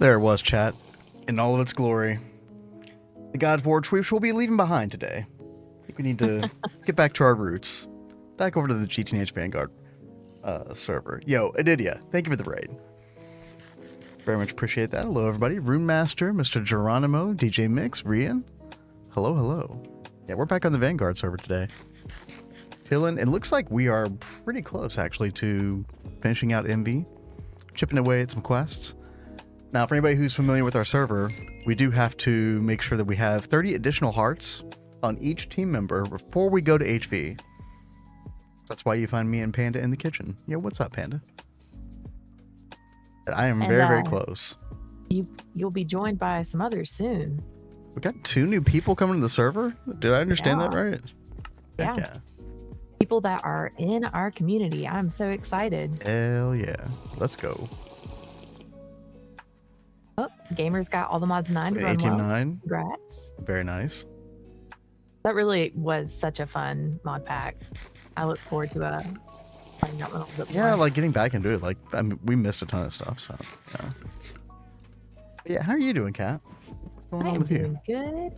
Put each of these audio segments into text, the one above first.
There it was, chat, in all of its glory. The God Forge which we'll be leaving behind today. I think we need to get back to our roots. Back over to the GTNH Vanguard server. Yo, Adidia, thank you for the raid. Very much appreciate that. Hello, everybody. Rune Master, Mr. Geronimo, DJ Mix, Rian. Hello, hello. Yeah, we're back on the Vanguard server today. Chillin'. It looks like we are pretty close, actually, to finishing out MV. Chipping away at some quests. Now, for anybody who's familiar with our server, we do have to make sure that we have 30 additional hearts on each team member before we go to HV. That's why you find me and Panda in the kitchen. Yo, what's up, Panda? I am very close. You'll be joined by some others soon. We got 2 new people coming to the server? Did I understand that right? Yeah. People that are in our community. I'm so excited. Hell yeah. Let's go. Oh, Gamer's got all the mods 9 to run 18-9. well. Congrats. Very nice. That really was such a fun mod pack. I look forward to playing that one a little bit more. Yeah, like getting back into it. Like, I mean, we missed a ton of stuff, so yeah. But yeah, how are you doing, Kat? What's going on with you? Doing good.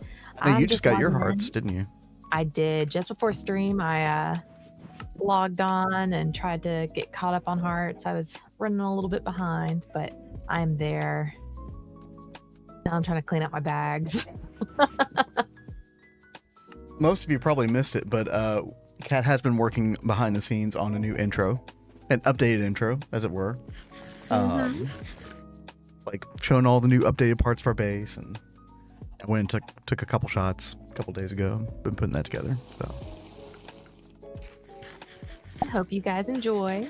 No, you just got your hearts, didn't you? I did. Just before stream, I logged on and tried to get caught up on hearts. I was running a little bit behind, but I'm there. Now I'm trying to clean up my bags. Most of you probably missed it, but Kat has been working behind the scenes on a new intro, an updated intro, as it were. Like showing all the new updated parts of our base, and I went and took a couple shots a couple days ago. Been putting that together, so. I hope you guys enjoy.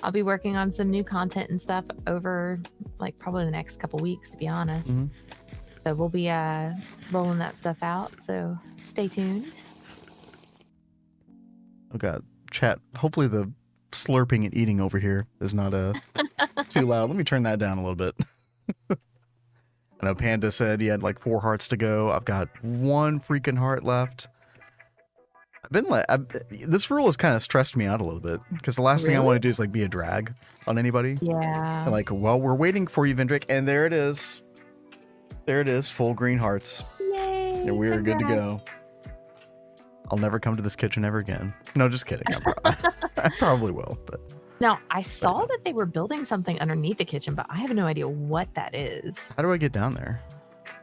I'll be working on some new content and stuff over like probably the next couple weeks, to be honest. So we'll be rolling that stuff out, so stay tuned. Oh god, chat, hopefully the slurping and eating over here is not too loud. Let me turn that down a little bit. I know Panda said he had like 4 hearts to go. I've got 1 freaking heart left. This rule has kind of stressed me out a little bit, because the last thing I want to do is like be a drag on anybody. Yeah. And like, well, we're waiting for you, Vendrick, and there it is. There it is, full green hearts. Yay! And we are good to go. I'll never come to this kitchen ever again. No, just kidding. I probably will, but. Now, I saw that they were building something underneath the kitchen, but I have no idea what that is. How do I get down there?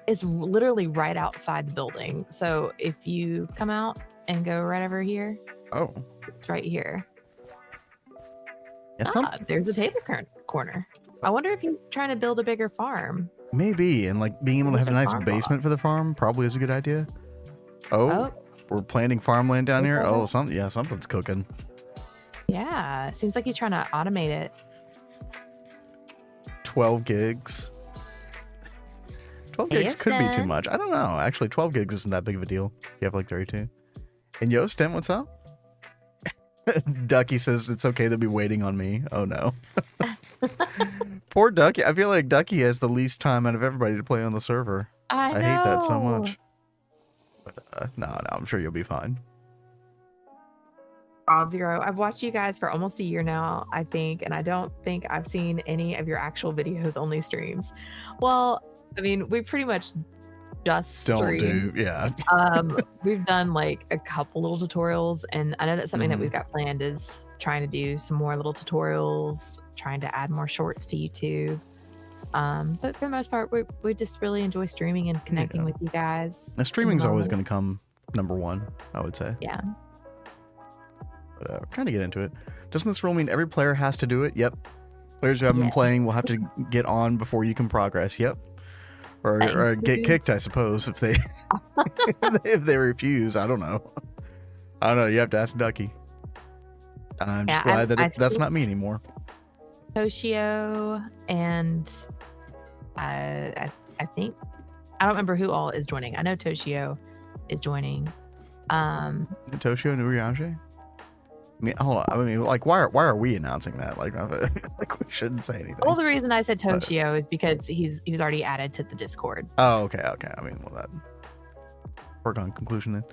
It's literally right outside the building. So if you come out and go right over here. Oh. It's right here. Yeah, there's a TableKorner. I wonder if he's trying to build a bigger farm. Maybe, and like being able to have a nice basement for the farm probably is a good idea. Oh, we're planting farmland down here. Oh, something's cooking. Yeah, it seems like he's trying to automate it. 12 gigs. 12 gigs could be too much. I don't know. Actually, 12 gigs isn't that big of a deal. You have like 32. And yo, Stem, what's up? Ducky says it's okay to be waiting on me. Oh no. Poor Ducky. I feel like Ducky has the least time out of everybody to play on the server. I hate that so much. But no, I'm sure you'll be fine. Zero. I've watched you guys for almost a year now, I think, and I don't think I've seen any of your actual videos, only streams. Well, I mean, we pretty much just stream. We've done like a couple little tutorials, and I know that's something that we've got planned is trying to do some more little tutorials, trying to add more shorts to YouTube. But for the most part, we just really enjoy streaming and connecting with you guys. Now, streaming's always going to come number 1, I would say. Yeah. But we're trying to get into it. Doesn't this rule mean every player has to do it? Yep. Players who haven't been playing will have to get on before you can progress. Yep. Or get kicked, I suppose, if they if they refuse. I don't know. You have to ask Ducky. I'm just glad that that's not me anymore. Toshio and I think I don't remember who all is joining. I know Toshio is joining. Toshio Nuriage? I mean, hold on. I mean, like, why are we announcing that? Like we shouldn't say anything. Well, the reason I said Toshio is because he was already added to the Discord. Oh, okay. I mean, well, that foregone conclusion then.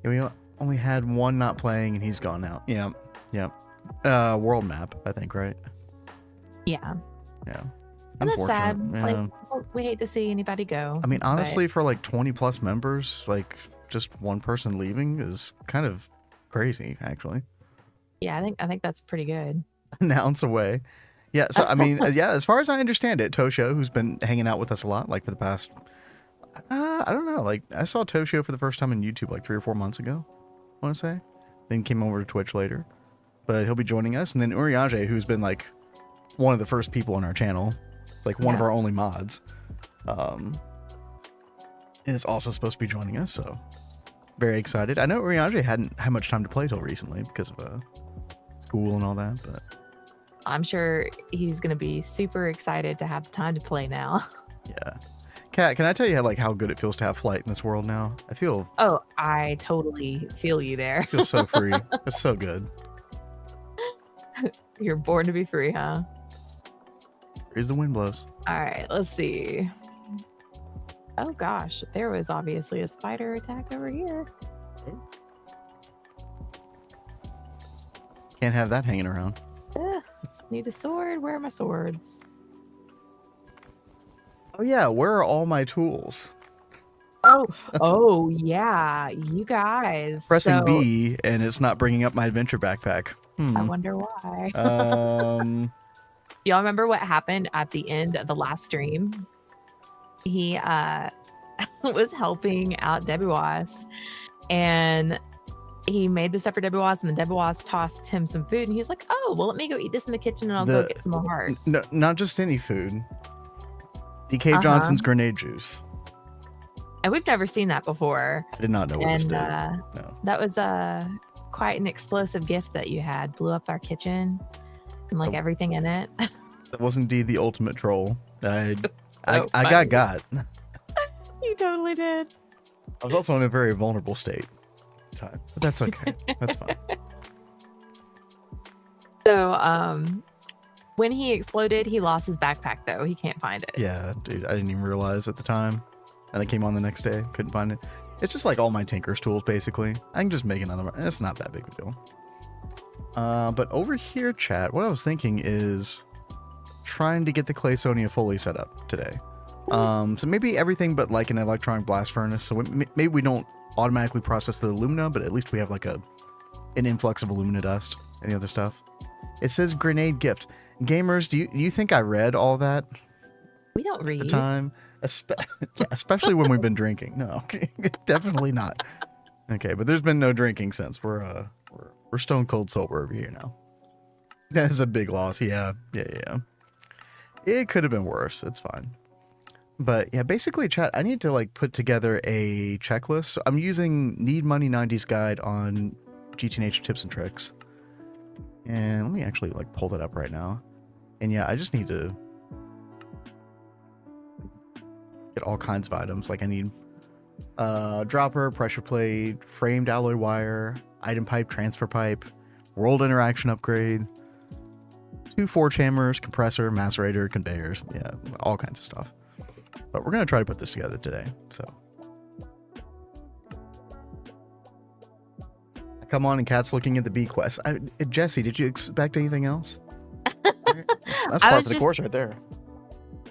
Yeah, we only had 1 not playing, and he's gone now. Yeah. World map, I think, right? Yeah. Yeah. And that's sad. Yeah. Like, we hate to see anybody go. I mean, honestly, for like 20 plus members, like just one person leaving is kind of crazy, actually. Yeah, I think that's pretty good. An ounce away. Yeah, so I mean, yeah, as far as I understand it, Toshio, who's been hanging out with us a lot, like for the past, I don't know, like I saw Toshio for the first time on YouTube like 3 or 4 months ago, I want to say. Then came over to Twitch later, but he'll be joining us. And then Uriage, who's been like one of the first people on our channel, like one of our only mods, is also supposed to be joining us. So very excited. I know Uriage hadn't had much time to play till recently because of school and all that, but I'm sure he's going to be super excited to have the time to play now. Yeah. Kat, can I tell you how good it feels to have flight in this world now? I feel... Oh, I totally feel you there. I feel so free. It's so good. You're born to be free, huh? Here's the wind blows. All right, let's see. Oh gosh, there was obviously a spider attack over here. Can't have that hanging around. Need a sword. Where are my swords? Oh yeah, where are all my tools? Oh yeah, you guys. Pressing B and it's not bringing up my adventure backpack. I wonder why. Y'all remember what happened at the end of the last stream? He was helping out Debausgaming, and he made this up for Debausgaming, and then Debausgaming tossed him some food, and he was like, "Oh, well, let me go eat this in the kitchen, and I'll go get some more hearts." No, not just any food. The Cave Johnson's grenade juice. And we've never seen that before. I did not know what this did. No. That was quite an explosive gift that you had. Blew up our kitchen and like everything in it. That was indeed the ultimate troll. I got. You totally did. I was also in a very vulnerable state at the time, but that's okay. That's fine. So, when he exploded, he lost his backpack, though. He can't find it. Yeah, dude, I didn't even realize at the time. And I came on the next day, couldn't find it. It's just like all my Tinker's tools, basically. I can just make another one. It's not that big of a deal. But over here, chat, what I was thinking is trying to get the Clayconia fully set up today. So maybe everything but like an electronic blast furnace. So maybe we don't automatically process the alumina, but at least we have like an influx of alumina dust. Any other stuff? It says grenade gift. Gamers, do you think I read all that? We don't read. At the time? Especially when we've been drinking. No, definitely not. Okay, but there's been no drinking since. We're stone cold sober over here now. That's a big loss. Yeah. It could have been worse. It's fine. But yeah, basically, chat, I need to like put together a checklist. So I'm using Need Money 90s guide on GTNH tips and tricks. And let me actually like pull that up right now. And yeah, I just need to get all kinds of items. Like I need dropper, pressure plate, framed alloy wire, item pipe, transfer pipe, world interaction upgrade, 2 forge hammers, compressor, macerator, conveyors. Yeah, all kinds of stuff. But we're going to try to put this together today. So I come on and Kat's looking at the bee quest. Jesse, did you expect anything else? That's part of the course right there.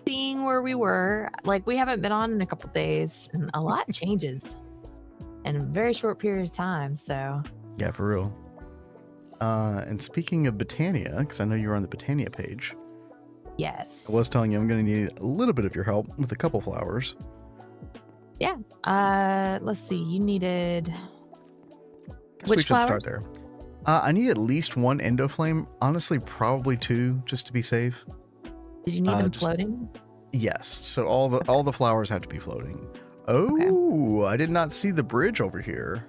Seeing where we were, like we haven't been on in a couple days, and a lot changes in a very short period of time. So yeah, for real. And speaking of Botania, because I know you're on the Botania page. Yes. I was telling you I'm going to need a little bit of your help with a couple flowers. Yeah. Let's see. You needed. Guess we should start there. I need at least 1 Endoflame. Honestly, probably 2, just to be safe. Did you need them floating? Yes. So all the flowers have to be floating. Oh, okay. I did not see the bridge over here.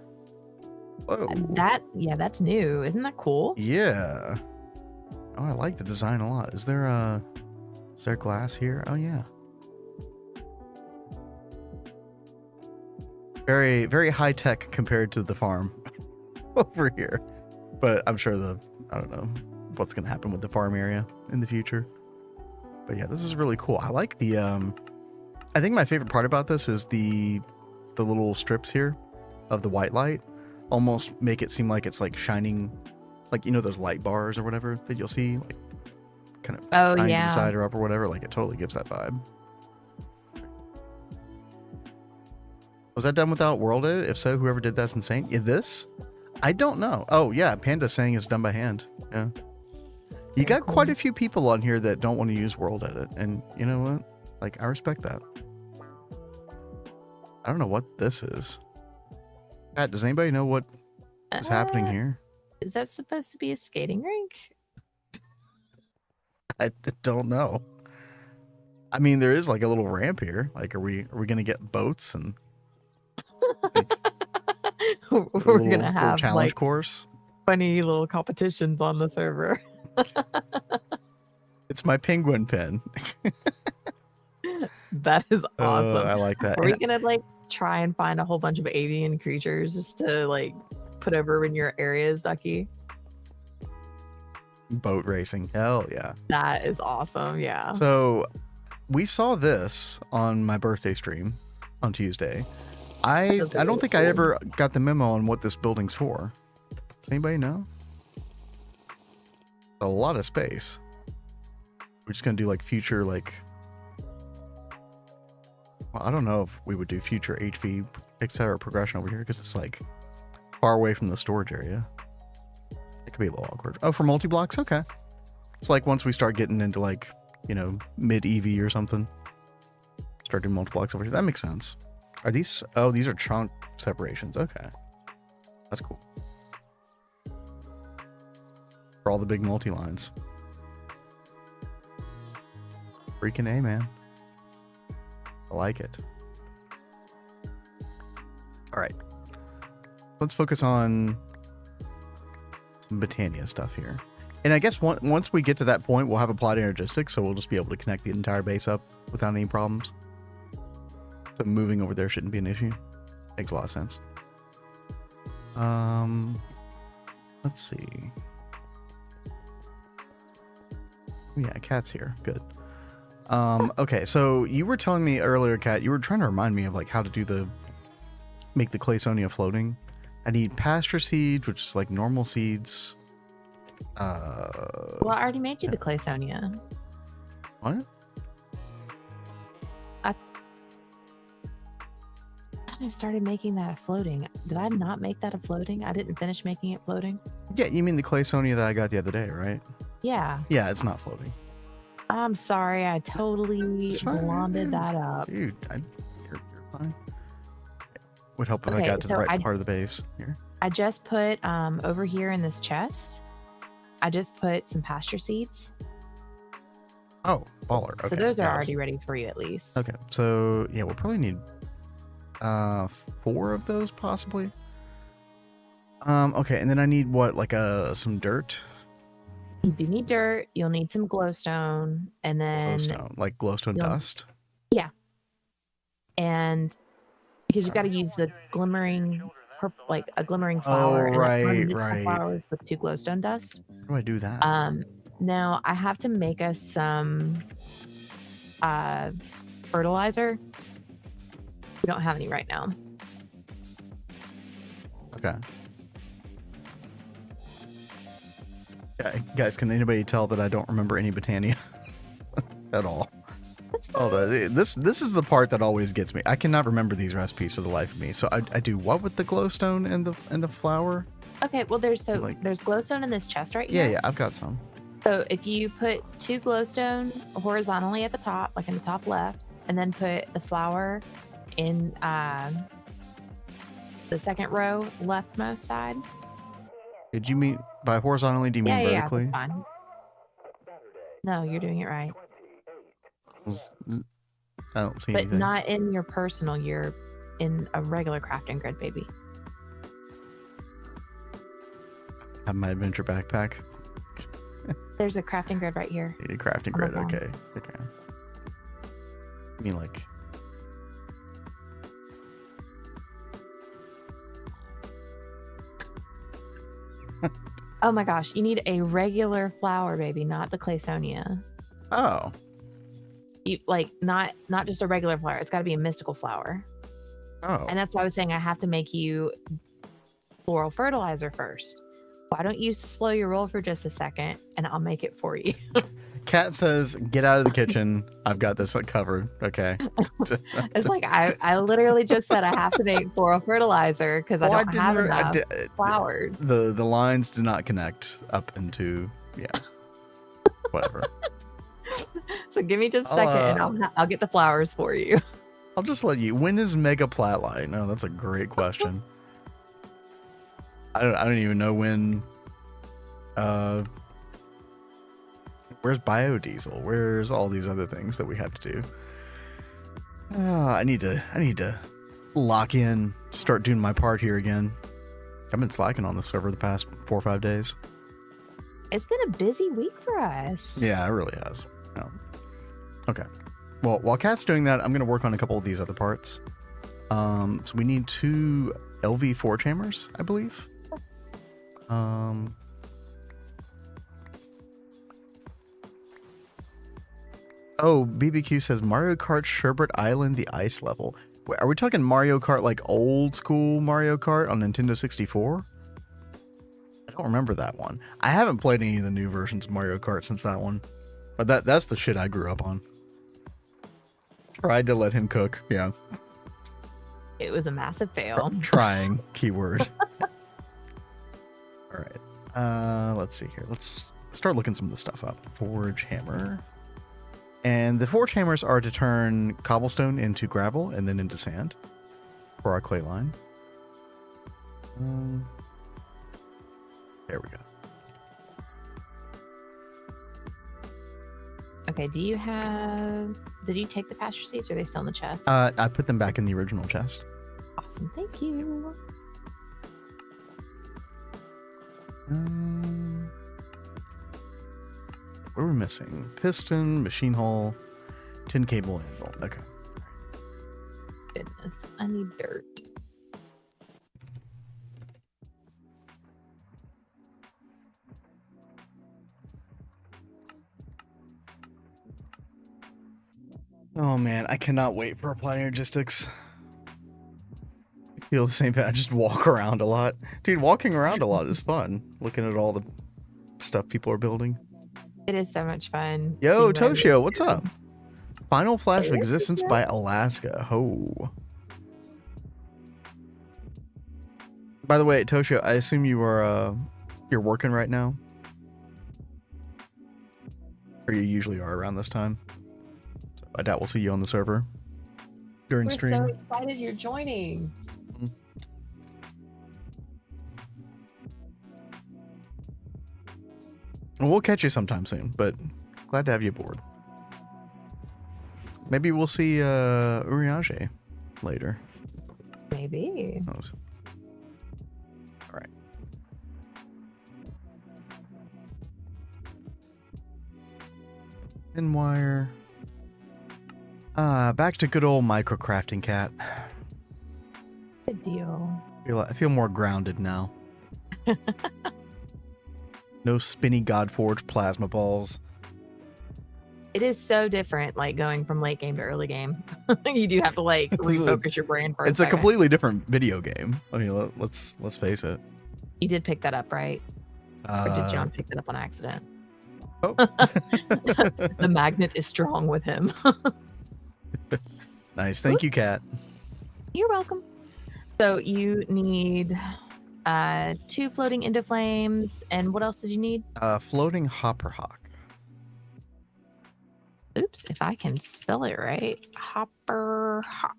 Whoa. That's new. Isn't that cool? Yeah. Oh, I like the design a lot. Is there glass here? Oh yeah. Very, very high tech compared to the farm over here. But I'm sure I don't know what's going to happen with the farm area in the future. But yeah, this is really cool. I like the, I think my favorite part about this is the little strips here of the white light almost make it seem like it's like shining, like, you know, those light bars or whatever that you'll see, like kind of Oh, trying yeah. to decide her up or whatever. Like, it totally gives that vibe. Was that done without world edit? If so, whoever did that's insane. Yeah, this? I don't know. Oh, yeah, Panda saying it's done by hand. Yeah. You got quite a few people on here that don't want to use world edit. And you know what? Like, I respect that. I don't know what this is. Pat, does anybody know what is happening here? Is that supposed to be a skating rink? I don't know. I mean, there is like a little ramp here. Like, are we gonna get boats and like, we're gonna have challenge like course? Funny little competitions on the server. It's my penguin pen. That is awesome. I like that. Are we gonna like try and find a whole bunch of avian creatures just to like put over in your areas, Ducky? Boat racing, hell yeah. That is awesome. Yeah. So we saw this on my birthday stream on Tuesday. I don't think I ever got the memo on what this building's for. Does anybody know? A lot of space. We're just gonna do like future, like, well, I don't know if we would do future HV etc. progression over here because it's like far away from the storage area. It could be a little awkward. Oh, for multi-blocks? Okay. It's like once we start getting into like, you know, mid EV or something, start doing multi-blocks over here. That makes sense. Are these, oh, these are trunk separations. Okay. That's cool. For all the big multi-lines. Freaking A, man. I like it. All right. Let's focus on some Botania stuff here. And I guess once we get to that point, we'll have applied energistics, so we'll just be able to connect the entire base up without any problems. So moving over there shouldn't be an issue. Makes a lot of sense. Let's see. Yeah, Cat's here. Good. Okay, so you were telling me earlier, Cat, you were trying to remind me of like how to make the Clayconia floating. I need pasture seeds, which is like normal seeds. Well, I already made you the Clayconia. What? I started making that a floating. Did I not make that a floating? I didn't finish making it floating. Yeah, you mean the Clayconia that I got the other day, right? Yeah. Yeah, it's not floating. I'm sorry, I totally blonded that up. Dude, you're fine. Would help if I got to the right part of the base here. I just put over here in this chest, I just put some pasture seeds. Oh, baller. Okay. So those are already ready for you at least. Okay, so yeah, we'll probably need 4 of those possibly. Okay, and then I need what, like some dirt? You do need dirt. You'll need some glowstone, and then like glowstone dust. Yeah, and because you've got to use the glimmering, like a glimmering flower. Oh, right. Flowers with 2 glowstone dust. How do I do that? Now I have to make us some fertilizer. We don't have any right now. Okay. Guys, can anybody tell that I don't remember any Botania at all? That's fine. This is the part that always gets me. I cannot remember these recipes for the life of me. So I do what with the glowstone and the flour? Okay, well there's glowstone in this chest right here. Yeah, I've got some. So if you put 2 glowstone horizontally at the top, like in the top left, and then put the flour in the second row leftmost side. Did you mean by horizontally? Do you mean vertically? Yeah, that's fine. No, you're doing it right. I don't see anything. But not in your personal. You're in a regular crafting grid, baby. Have my adventure backpack. There's a crafting grid right here. A crafting grid. Okay. I mean, like. Oh my gosh, you need a regular flower, baby, not the Clayconia. Oh. You like not just a regular flower. It's got to be a mystical flower. Oh. And that's why I was saying I have to make you floral fertilizer first. Why don't you slow your roll for just a second and I'll make it for you? Cat says, "Get out of the kitchen. I've got this covered." Okay. It's like I literally just said I have to make floral fertilizer because I don't have enough flowers. The lines did not connect up into whatever. So give me just a second, and I'll get the flowers for you. I'll just let you. When is Mega Flatlight? No, that's a great question. I don't even know when. Where's biodiesel? Where's all these other things that we have to do? I need to lock in, start doing my part here again. I've been slacking on the server the past 4 or 5 days. It's been a busy week for us. Yeah, it really has. Okay. Well, while Kat's doing that, I'm going to work on a couple of these other parts. So we need 2 LV forge hammers, I believe. Oh, BBQ says Mario Kart Sherbet Island, the ice level. Wait, are we talking Mario Kart like old school Mario Kart on Nintendo 64? I don't remember that one. I haven't played any of the new versions of Mario Kart since that one. But that's the shit I grew up on. Tried to let him cook, yeah. It was a massive fail. Trying, keyword. All right. Let's see here. Let's start looking some of the stuff up. Forge hammer. And the forge hammers are to turn cobblestone into gravel and then into sand for our clay line. There we go. Okay, did you take the pasture seeds or are they still in the chest? I put them back in the original chest. Awesome, thank you. What are we missing? Piston, machine hull, tin cable handle. Okay. Goodness, I need dirt. Oh man, I cannot wait for Applied Logistics. I feel the same. I just walk around a lot. Dude, walking around a lot is fun. Looking at all the stuff people are building. It is so much fun. Yo, Toshio, what's up? Final Flash of Existence by Alaska. Ho. By the way, Toshio, I assume you are you're working right now? Or you usually are around this time? So I doubt we'll see you on the server during stream. We're so excited you're joining. We'll catch you sometime soon, but glad to have you aboard. Maybe we'll see Uriage later. Maybe. All right. Pin wire. Back to good old microcrafting, Cat. Good deal. I feel more grounded now. No spinny Godforged plasma balls. It is so different, like going from late game to early game. You do have to like refocus your brain for a second. It's a completely different video game. I mean, let's face it. You did pick that up, right? Or did John pick that up on accident? Oh. The magnet is strong with him. Nice. Thank you, Kat. You're welcome. So you need 2 floating endoflames, and what else did you need? Floating hopper hawk. Oops, if I can spell it right. Hopper hawk.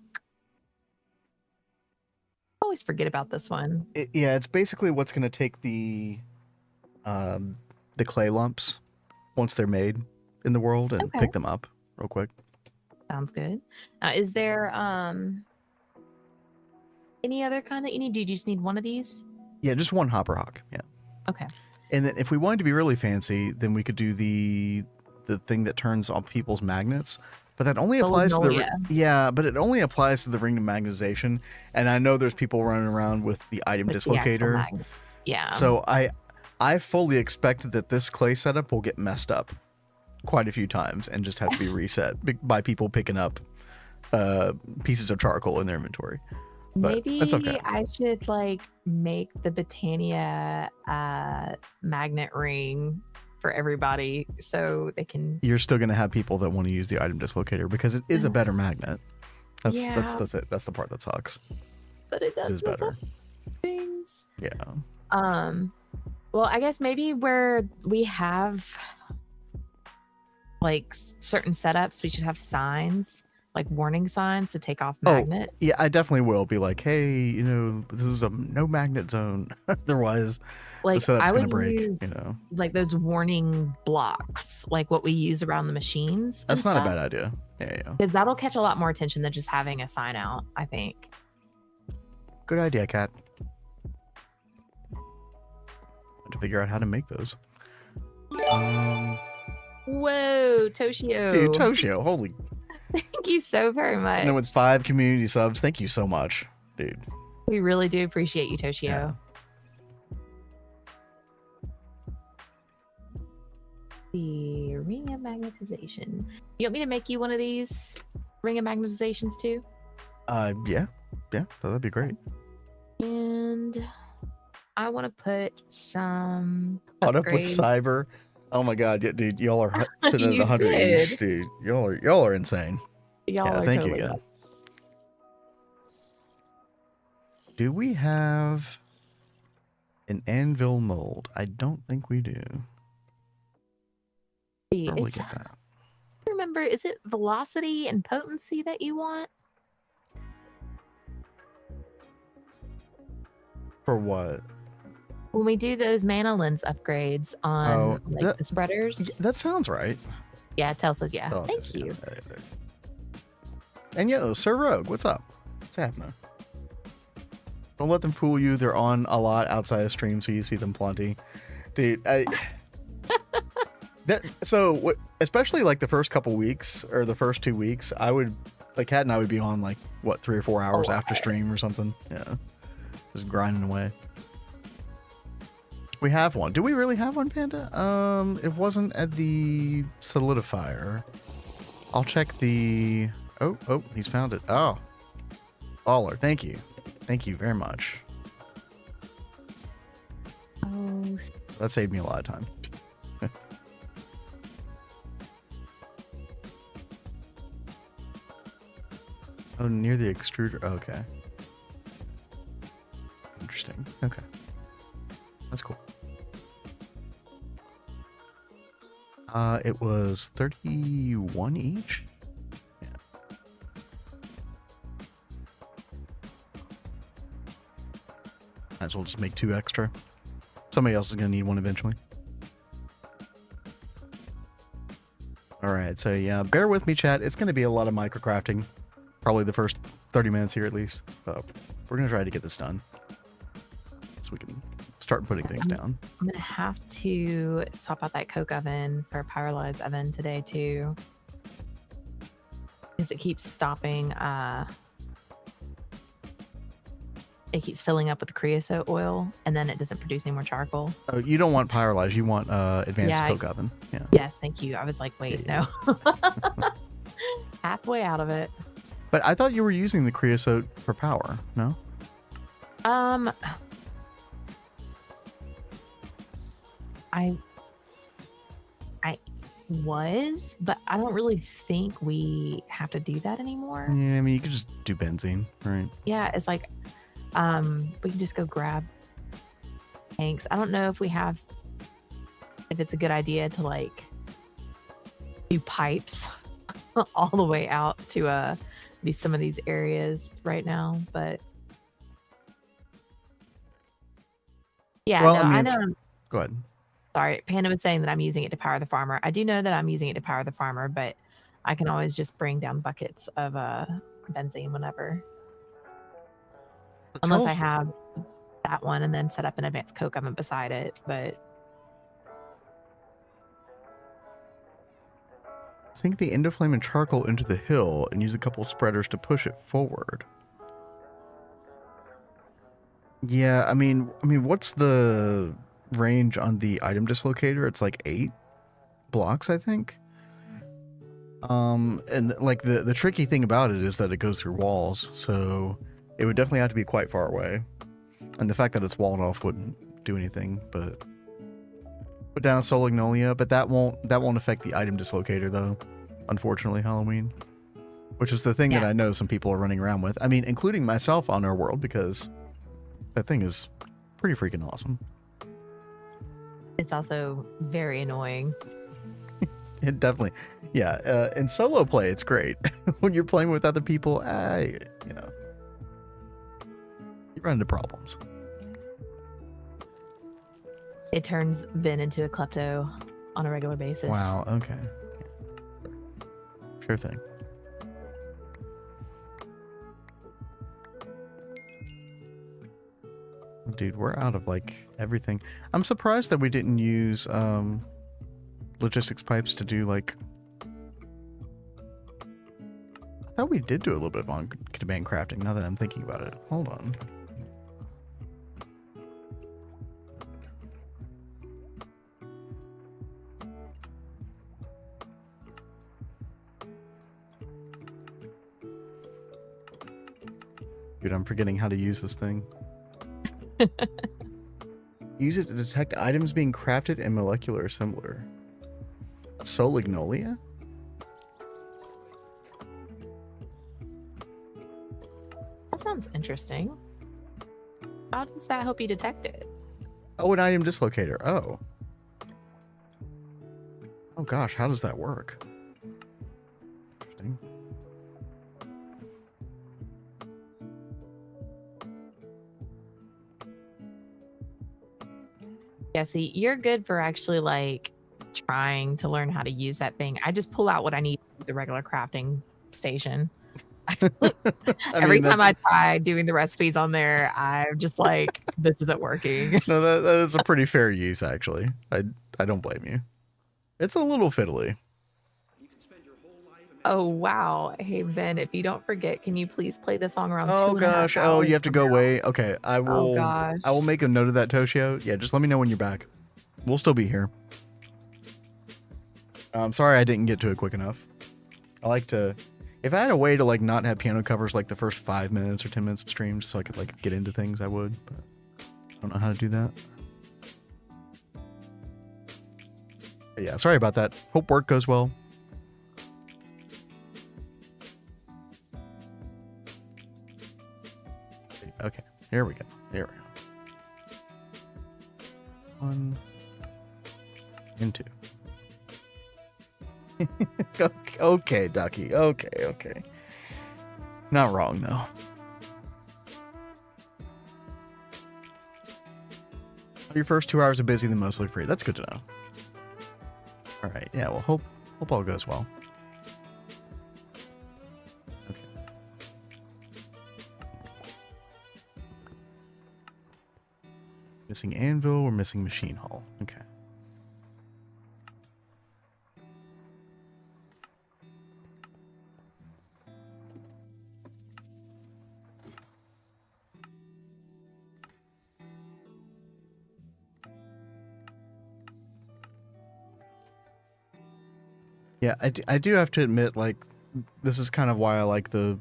I always forget about this one. Yeah, it's basically what's going to take the clay lumps once they're made in the world and pick them up real quick. Sounds good. Is there any other kind that you need? Do you just need one of these? Yeah, just one hopper hawk. Yeah. Okay. And then if we wanted to be really fancy, then we could do the thing that turns on people's magnets. But that only applies to the but it only applies to the ring of magnetization. And I know there's people running around with the item dislocator. Yeah. So I fully expect that this clay setup will get messed up quite a few times and just have to be reset by people picking up pieces of charcoal in their inventory. But maybe that's okay. I should like make the Britannia magnet ring for everybody so they can. You're still going to have people that want to use the item dislocator because it is a better magnet. That's the part that sucks. But it does better things. Yeah. Well, I guess maybe where we have like certain setups, we should have signs, like warning signs to take off magnet. Oh, yeah, I definitely will be like, hey, you know, this is a no magnet zone. Otherwise, like, the setup's I would gonna break. use, you know, like those warning blocks, like what we use around the machines. That's not a bad idea. Yeah. Because that'll catch a lot more attention than just having a sign out, I think. Good idea, Kat. To figure out how to make those. Whoa, Toshio. Dude, Toshio, holy. Thank you so very much. I know it's 5 community subs. Thank you so much, dude. We really do appreciate you, Toshio. Yeah. The ring of magnetization. You want me to make you one of these ring of magnetizations too? Yeah, that'd be great. And I want to put some Caught up with cyber. Oh my god, yeah, dude, y'all are sitting at 100 each, dude. Y'all are insane. Y'all are thank totally you again. up. Do we have an anvil mold? I don't think we do. Probably get that. Remember, is it velocity and potency that you want? For what? When we do those mana lens upgrades on the spreaders. That sounds right. Yeah, it tells us, yeah. Thank you. And yo, Sir Rogue, what's up? What's happening? Don't let them fool you. They're on a lot outside of stream, so you see them plenty. Dude, especially like the first couple weeks or the first 2 weeks, I would, like, Kat and I would be on like, what, 3 or 4 hours after stream or something. Yeah. Just grinding away. We have one. Do we really have one, Panda? It wasn't at the solidifier. I'll check the... Oh, he's found it. Oh. Baller. Thank you. Thank you very much. Oh. That saved me a lot of time. Oh, near the extruder. Okay. Interesting. Okay. That's cool. It was 31 each. Yeah. Might as well just make 2 extra. Somebody else is gonna need one eventually. All right, so yeah, bear with me, chat. It's gonna be a lot of microcrafting. Probably the first 30 minutes here at least. But we're gonna try to get this done, so we can start putting things down. I'm gonna have to swap out that coke oven for a pyrolyzed oven today too, because it keeps stopping. It keeps filling up with the creosote oil, and then it doesn't produce any more charcoal. Oh, you don't want pyrolyzed. You want advanced coke oven. Yeah. Yes, thank you. I was like, wait, no. Halfway out of it. But I thought you were using the creosote for power. No. I was, but I don't really think we have to do that anymore. Yeah, I mean, you could just do benzene, right? Yeah, it's like, we can just go grab tanks. I don't know if it's a good idea to like do pipes all the way out to some of these areas right now, but yeah, well, no, I know. Go ahead. Sorry, Panda was saying that I'm using it to power the farmer. I do know that I'm using it to power the farmer, but I can always just bring down buckets of benzene whenever. Unless I have that one and then set up an advanced coke oven beside it, but... Sink the endoflame and charcoal into the hill and use a couple spreaders to push it forward. Yeah, I mean, what's the range on the item dislocator? It's like 8 blocks, I think. And like the tricky thing about it is that it goes through walls, so it would definitely have to be quite far away. And the fact that it's walled off wouldn't do anything, but put down a Solignolia, but that won't affect the item dislocator though. Unfortunately, Halloween, which is the thing that I know some people are running around with. I mean, including myself on our world, because that thing is pretty freaking awesome. It's also very annoying. It definitely, yeah. In solo play, it's great. When you're playing with other people, you know, you run into problems. It turns Vin into a klepto on a regular basis. Wow. Okay. Sure thing. Dude, we're out of like everything. I'm surprised that we didn't use logistics pipes to do like. I thought we did do a little bit of on-demand crafting. Now that I'm thinking about it, hold on. Dude, I'm forgetting how to use this thing. Use it to detect items being crafted in molecular assembler. Solignolia? That sounds interesting. How does that help you detect it? Oh, an item dislocator. Oh. Oh gosh, how does that work? Interesting. Yeah, see, you're good for actually like trying to learn how to use that thing. I just pull out what I need to use a regular crafting station. Every time I try doing the recipes on there, I'm just like, this isn't working. No, that is a pretty fair use, actually. I don't blame you. It's a little fiddly. Oh, wow. Hey, Ben, if you don't forget, can you please play the song around 2.5 Oh, gosh. Oh, you have to go away. Okay, I will. Oh, gosh. I will make a note of that, Toshio. Yeah, just let me know when you're back. We'll still be here. I'm sorry I didn't get to it quick enough. I like to... If I had a way to, like, not have piano covers, like, the first 5 minutes or 10 minutes of stream, just so I could, like, get into things, I would. But I don't know how to do that. But yeah, sorry about that. Hope work goes well. Okay, here we go. There we go. 1 and 2. Okay, Ducky. Okay. Not wrong, though. Your first 2 hours are busy, then mostly free. That's good to know. All right. Yeah, well, hope all goes well. Okay. Missing anvil, we're missing machine hull. Okay. Yeah, I do have to admit, like, this is kind of why I like the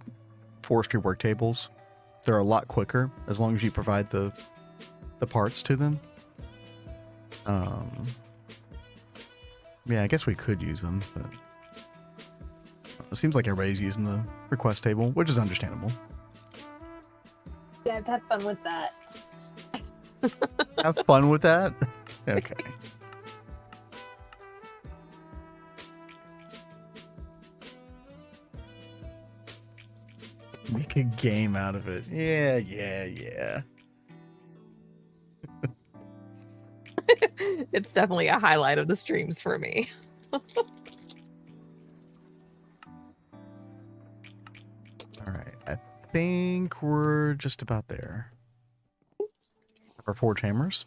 forestry work tables. They're a lot quicker as long as you provide the parts to them. Yeah, I guess we could use them, but it seems like everybody's using the request table, which is understandable. Yeah, I've had fun with that. Have fun with that? Okay. Make a game out of it. Yeah. It's definitely a highlight of the streams for me. All right. I think we're just about there. Our 4 hammers.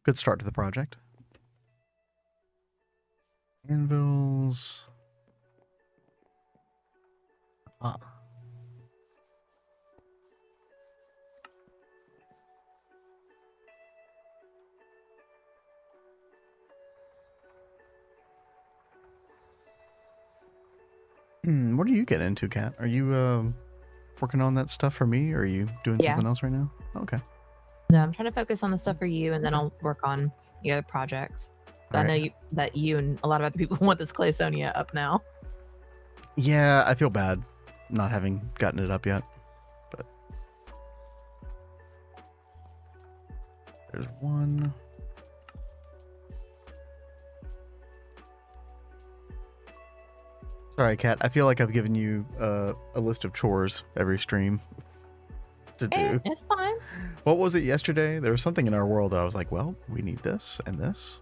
Good start to the project. Anvils. Ah. What are you getting into, Kat? Are you working on that stuff for me, or are you doing something else right now? Okay. No, I'm trying to focus on the stuff for you, and then I'll work on the other projects. I know that you and a lot of other people want this Clayconia up now. Yeah, I feel bad not having gotten it up yet. But there's one. Sorry, Kat. I feel like I've given you a list of chores every stream to do. It's fine. What was it yesterday? There was something in our world that I was like, well, we need this and this.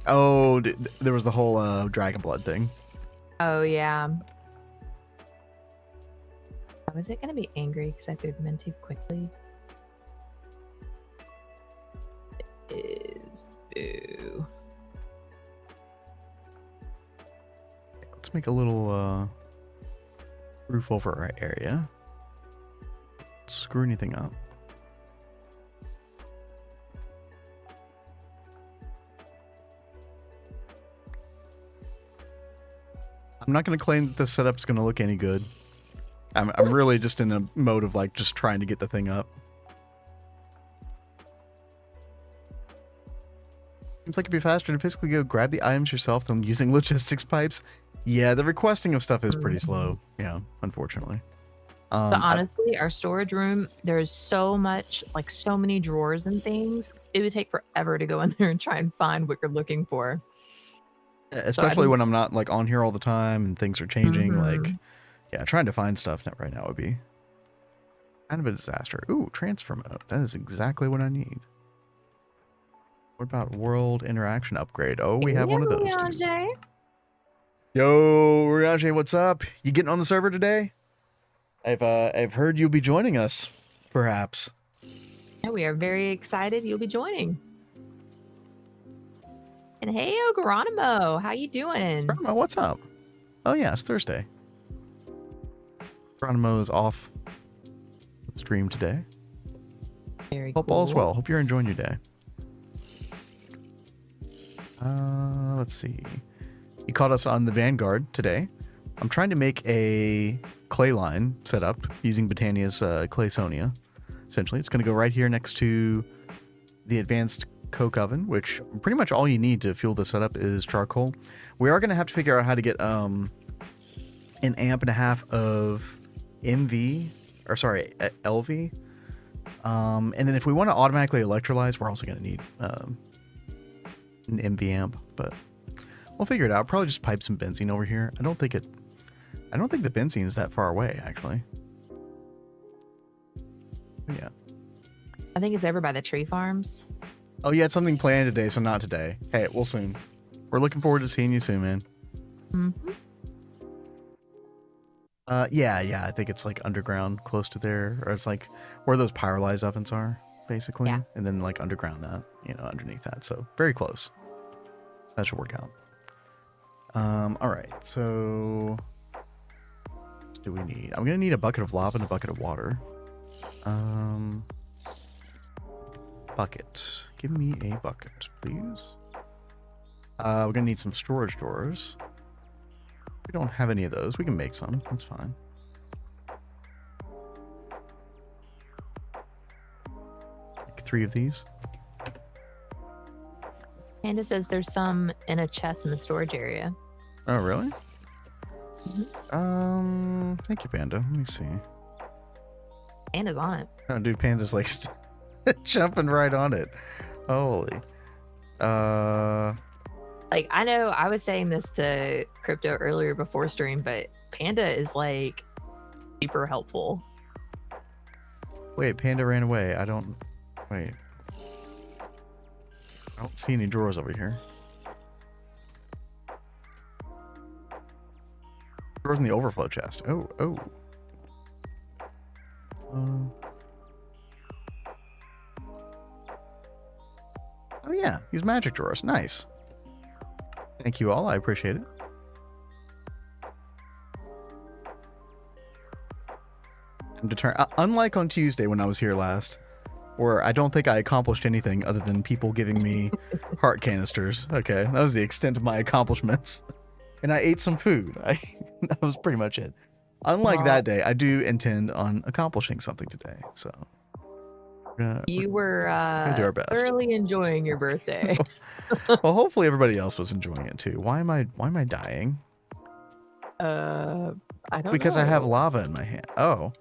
Oh, there was the whole dragon blood thing. Oh, yeah. Was it going to be angry because I threw them in too quickly? It is. Boo. Let's make a little roof over our area. Screw anything up. I'm not going to claim that this setup's going to look any good. I'm really just in a mode of like just trying to get the thing up. Seems like it'd be faster to physically go grab the items yourself than using logistics pipes. Yeah, the requesting of stuff is pretty slow. Yeah, unfortunately. But honestly, our storage room, there's so much, like so many drawers and things. It would take forever to go in there and try and find what you're looking for. Especially when I'm not like on here all the time and things are changing. Like, yeah, trying to find stuff right now would be kind of a disaster. Ooh, transfer mode. That is exactly what I need. What about world interaction upgrade? Oh, we have one of those. Yo, Riaje, what's up? You getting on the server today? I've heard you'll be joining us, perhaps. Yeah, we are very excited you'll be joining. And hey, Geronimo, how you doing? Geronimo, what's up? Oh yeah, it's Thursday. Geronimo is off the stream today. Very Hope cool. all's well. Hope you're enjoying your day. Let's see. You caught us on the Vanguard today. I'm trying to make a clay line setup using Botania's Clayconia. Essentially, it's going to go right here next to the advanced coke oven, which pretty much all you need to fuel the setup is charcoal. We are going to have to figure out how to get an amp and a half of LV. And then if we want to automatically electrolyze, we're also going to need an MV amp, but we'll figure it out. Probably just pipe some benzene over here. I don't think the benzene is that far away, actually. But yeah. I think it's over by the tree farms. Oh, you had something planned today, so not today. Hey, we'll soon. We're looking forward to seeing you soon, man. Mm-hmm. Yeah, I think it's like underground, close to there, or it's like where those pyrolyzed ovens are, basically. Yeah. And then like underground that, underneath that. So very close. So that should work out. All right, so what do we need? I'm gonna need a bucket of lava and a bucket of water. Bucket. Give me a bucket, please. We're gonna need some storage drawers. We don't have any of those. We can make some. That's fine. Like 3 of these. Panda says there's some in a chest in the storage area. Oh, really? Mm-hmm. Thank you, Panda. Let me see. Panda's on it. Oh, dude, Panda's like jumping right on it. Holy. Like, I know I was saying this to Crypto earlier before stream, but Panda is like super helpful. Wait, Panda ran away. Wait. I don't see any drawers over here. Drawers in the overflow chest. Oh. Oh yeah, these magic drawers. Nice. Thank you all. I appreciate it. I'm determined. Unlike on Tuesday when I was here last, where I don't think I accomplished anything other than people giving me heart canisters. Okay, that was the extent of my accomplishments. And I ate some food. That was pretty much it. Unlike that day, I do intend on accomplishing something today. So You were do our best. thoroughly enjoying your birthday. Well, hopefully everybody else was enjoying it too. Why am I dying? I don't Because know. I have lava in my hand. Oh.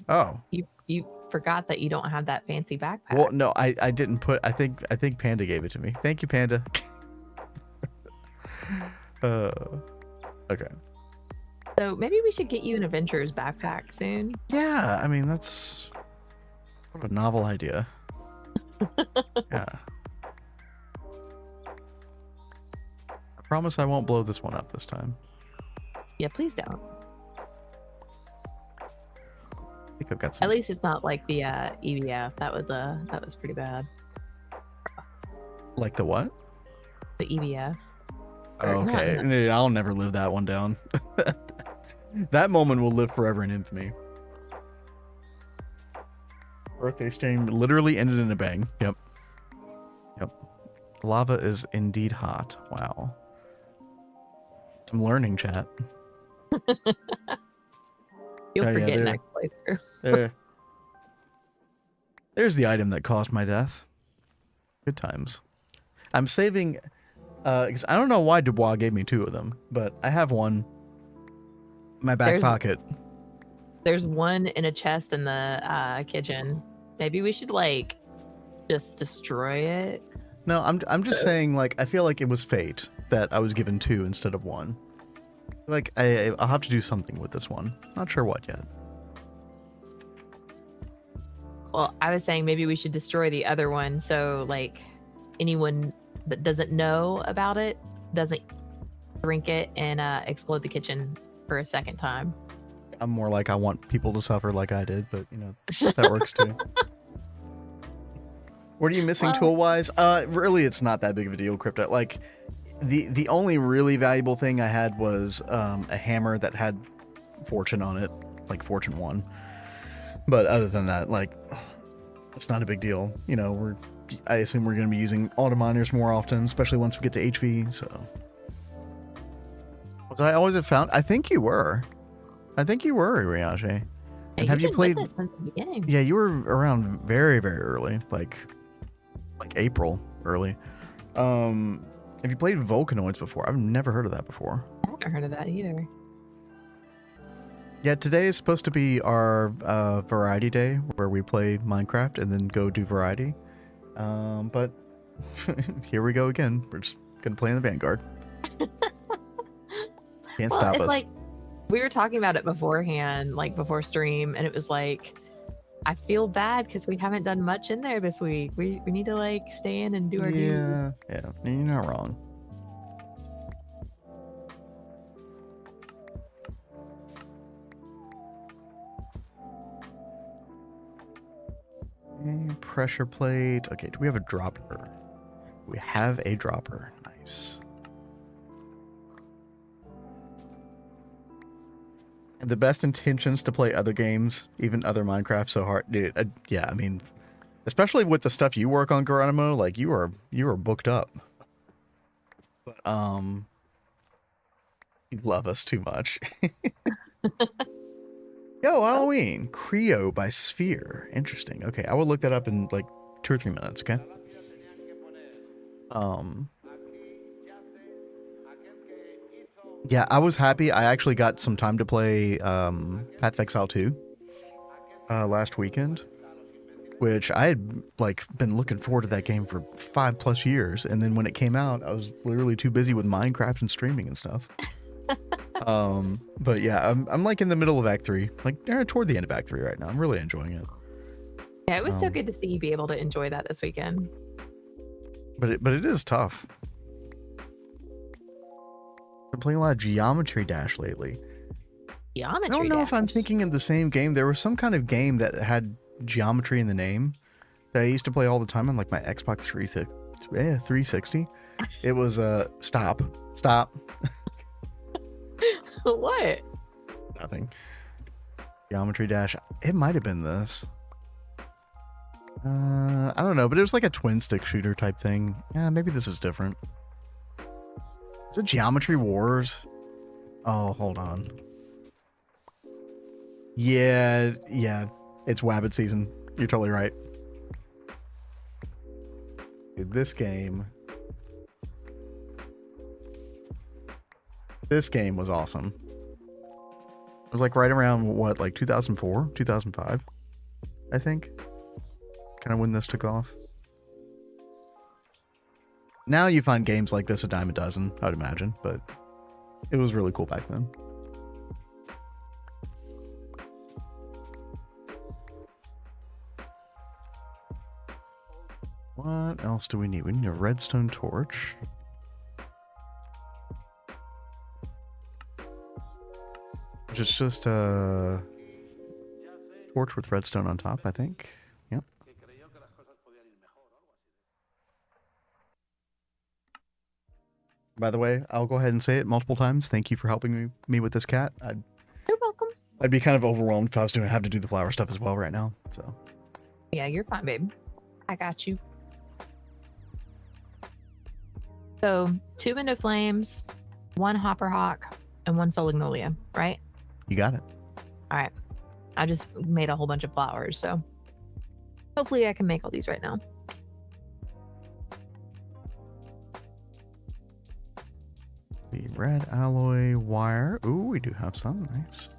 Oh. You forgot that you don't have that fancy backpack. Well, no, I didn't put. I think Panda gave it to me. Thank you, Panda. Okay. So maybe we should get you an adventurer's backpack soon. Yeah, I mean that's what a novel idea. Yeah. I promise I won't blow this one up this time. Yeah, please don't. I think I've got some. At least it's not like the EVF. That was pretty bad. Like the what? The EVF. Oh, okay. I'll never live that one down. That moment will live forever in infamy. Birthday stream literally ended in a bang. Yep. Lava is indeed hot. Wow. I'm learning, chat. You'll forget there. next playthrough. There's the item that caused my death. Good times. I'm saving, because I don't know why Dubois gave me 2 of them, but I have one in my back pocket. There's one in a chest in the kitchen. Maybe we should like just destroy it. No, I'm just saying, like, I feel like it was fate that I was given 2 instead of 1. Like, I'll have to do something with this one. Not sure what yet. Well, I was saying maybe we should destroy the other one so like anyone that doesn't know about it doesn't drink it and explode the kitchen for a second time. I'm more like I want people to suffer like I did, but you know, that works too. What are you missing tool-wise? Really, it's not that big of a deal, Crypto. Like, the only really valuable thing I had was a hammer that had fortune on it, like Fortune 1. But other than that, like, it's not a big deal. You know, I assume we're going to be using auto miners more often, especially once we get to HV, so. Was I always have found? I think you were. Uriage. And have you played since the beginning? Yeah, you were around very, very early, like April early. Have you played Volcanoids before? I've never heard of that before. I haven't heard of that either. Yeah, today is supposed to be our variety day where we play Minecraft and then go do variety. But here we go again. We're just gonna play in the Vanguard. Can't stop us. Like, we were talking about it beforehand, like before stream, and it was like, I feel bad because we haven't done much in there this week. We need to like stay in and do our duty. Yeah, you're not wrong. Pressure plate. Okay, do we have a dropper? We have a dropper. Nice. The best intentions to play other games, even other Minecraft, so hard, dude. Yeah, I mean, especially with the stuff you work on, Geronimo, like you are booked up. But you love us too much. Yo, Halloween, Creo by Sphere. Interesting. Okay, I will look that up in like 2 or 3 minutes. Okay. Yeah, I was happy. I actually got some time to play Path of Exile 2 last weekend, which I had like been looking forward to that game for 5+ years, and then when it came out, I was literally too busy with Minecraft and streaming and stuff. But yeah, I'm like in the middle of Act 3, like toward the end of Act 3 right now. I'm really enjoying it. Yeah, it was so good to see you be able to enjoy that this weekend. But it is tough. Been playing a lot of Geometry Dash lately. Geometry I don't know Dash. if I'm thinking of the same game. There was some kind of game that had geometry in the name that I used to play all the time on like my Xbox 360. It was stop. What? Nothing. Geometry Dash. It might have been this. I don't know, but it was like a twin stick shooter type thing. Yeah, maybe this is different. Is it Geometry Wars? Oh, hold on. Yeah, it's Wabbit season. You're totally right. Dude, this game was awesome. It was like right around what, like 2004, 2005, I think. Kind of when this took off. Now you find games like this a dime a dozen, I'd imagine, but it was really cool back then. What else do we need? We need a redstone torch. Which is just a torch with redstone on top, I think. Yep. By the way, I'll go ahead and say it multiple times. Thank you for helping me with this cat. You're welcome. I'd be kind of overwhelmed if I was going to have to do the flower stuff as well right now. So. Yeah, you're fine, babe. I got you. So 2 window flames, 1 hopper hawk, and 1 solignolia, right? You got it. All right. I just made a whole bunch of flowers, so hopefully I can make all these right now. The red alloy wire. Ooh, we do have some. Nice.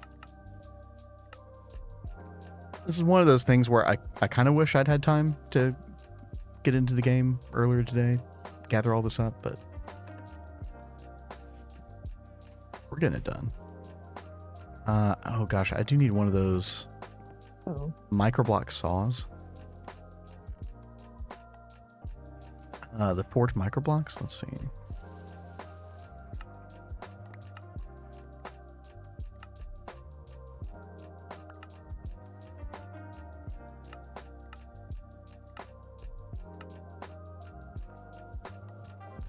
This is one of those things where I kind of wish I'd had time to get into the game earlier today, gather all this up, but we're getting it done. Oh gosh, I do need one of those microblock saws. The forged microblocks, let's see.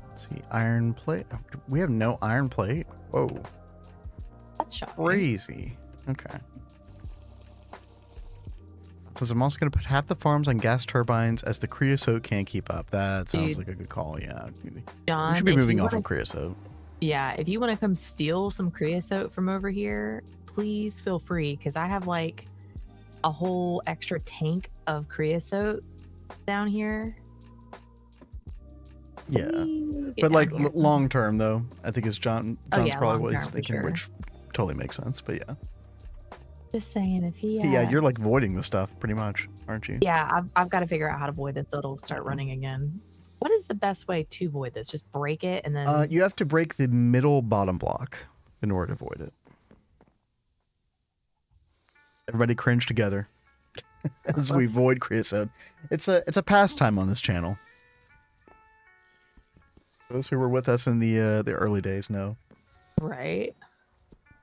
Let's see, iron plate. We have no iron plate. Whoa. That's shocking. Crazy. Okay. Says I'm also going to put half the farms on gas turbines as the creosote can't keep up. That sounds like a good call. Yeah. John, we should be moving off of creosote. Yeah. If you want to come steal some creosote from over here, please feel free. Because I have like a whole extra tank of creosote down here. Yeah. But like long term though, I think is John's probably what he's thinking, which totally makes sense. But yeah. Just saying, if he yeah, you're like voiding the stuff pretty much, aren't you? Yeah, I've got to figure out how to void this so it'll start running again. What is the best way to void this? Just break it and then you have to break the middle bottom block in order to void it. Everybody cringe together as we void creosote. It's a pastime on this channel. Those who were with us in the early days know. Right.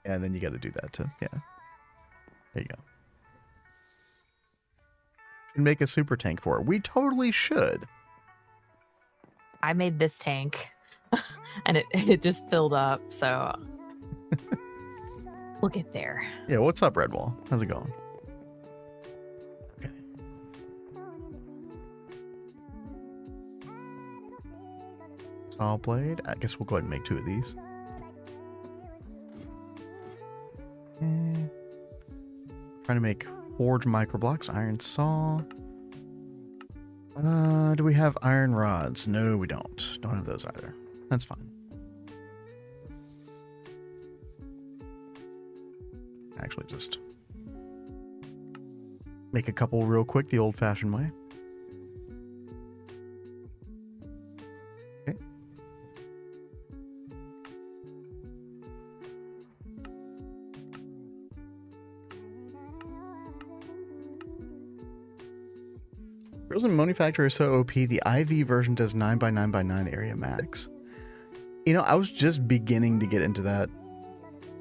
And then you got to do that too. Yeah. There you go. Should make a super tank for it. We totally should. I made this tank and it just filled up, so we'll get there. Yeah, what's up, Redwall? How's it going? Okay. Saw blade. I guess we'll go ahead and make 2 of these. Trying to make forged microblocks, iron saw. Do we have iron rods? No, we don't. Don't have those either. That's fine. Actually, just make a couple real quick the old-fashioned way. Okay. Frozen Money Factor is so OP, the IV version does 9x9x9 area max. You know, I was just beginning to get into that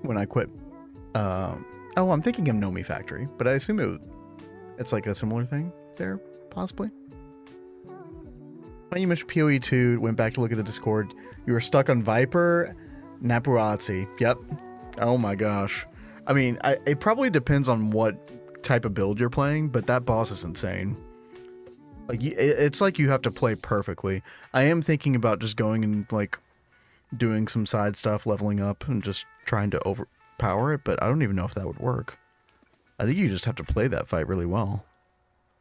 when I quit. Oh, I'm thinking of Nomi Factory, but I assume it's like a similar thing there, possibly. When you mentioned PoE 2, went back to look at the Discord, you were stuck on Viper, Napuazzi. Yep. Oh my gosh. I mean, it probably depends on what type of build you're playing, but that boss is insane. Like, it's like you have to play perfectly. I am thinking about just going and like doing some side stuff, leveling up, and just trying to overpower it, but I don't even know if that would work. I think you just have to play that fight really well.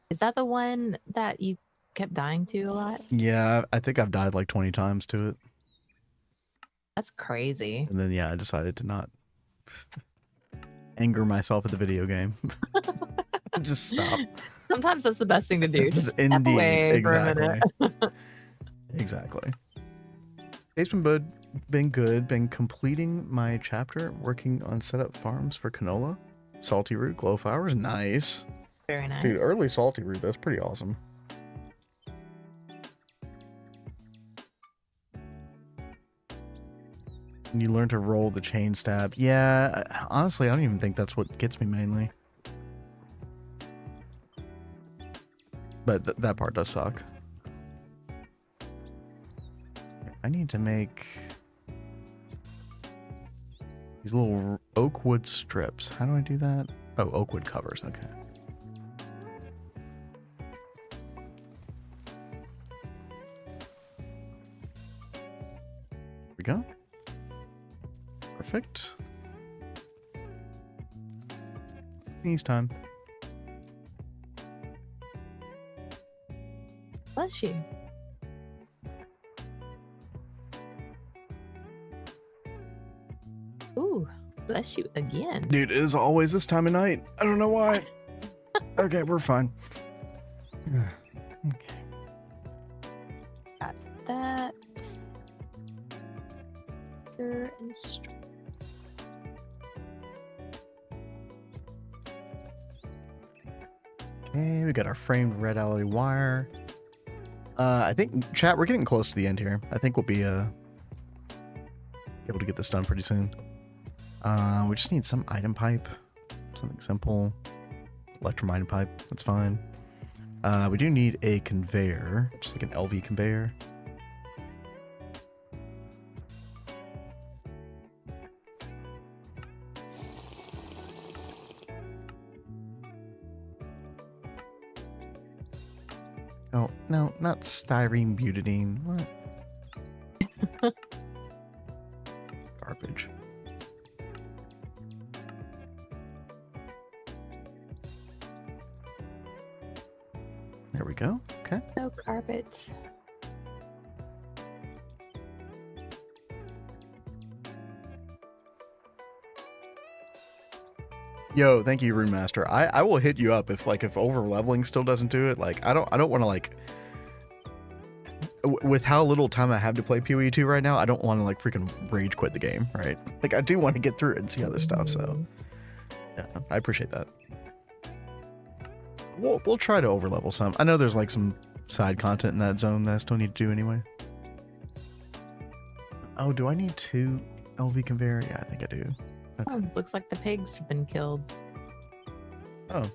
Is that the one that you kept dying to a lot? Yeah, I think I've died like 20 times to it. That's crazy. And then, yeah, I decided to not anger myself at the video game. Just stop. Sometimes that's the best thing to do. Just step Indeed, away exactly. for a minute. Exactly. Basement been good. Been completing my chapter, working on setup farms for canola, salty root, glow flowers. Nice. Very nice. Dude, early salty root, that's pretty awesome. And you learn to roll the chain stab. Yeah, honestly, I don't even think that's what gets me mainly. But that part does suck. I need to make these little oak wood strips. How do I do that? Oh, oak wood covers. Okay. There we go. Perfect. Sneeze time. Bless you. Ooh, bless you again. Dude, it is always this time of night. I don't know why. Okay, we're fine. Okay. Got that. And Okay, we got our framed red alloy wire. I think, chat, we're getting close to the end here. I think we'll be able to get this done pretty soon. We just need some item pipe. Something simple. Electromagnet pipe, that's fine. We do need a conveyor, just like an LV conveyor. Oh, no, not styrene butadiene. What? Garbage. There we go. Okay. no carpet. Yo, thank you, Rune Master. I will hit you up if over leveling still doesn't do it. Like I don't want to like with how little time I have to play PoE 2 right now, I don't want to like freaking rage quit the game, right? Like I do want to get through it and see other stuff, so yeah, I appreciate that. We'll try to overlevel some. I know there's like some side content in that zone that I still need to do anyway. Oh, do I need 2 LV conveyor? Yeah, I think I do. Oh, looks like the pigs have been killed. Oh.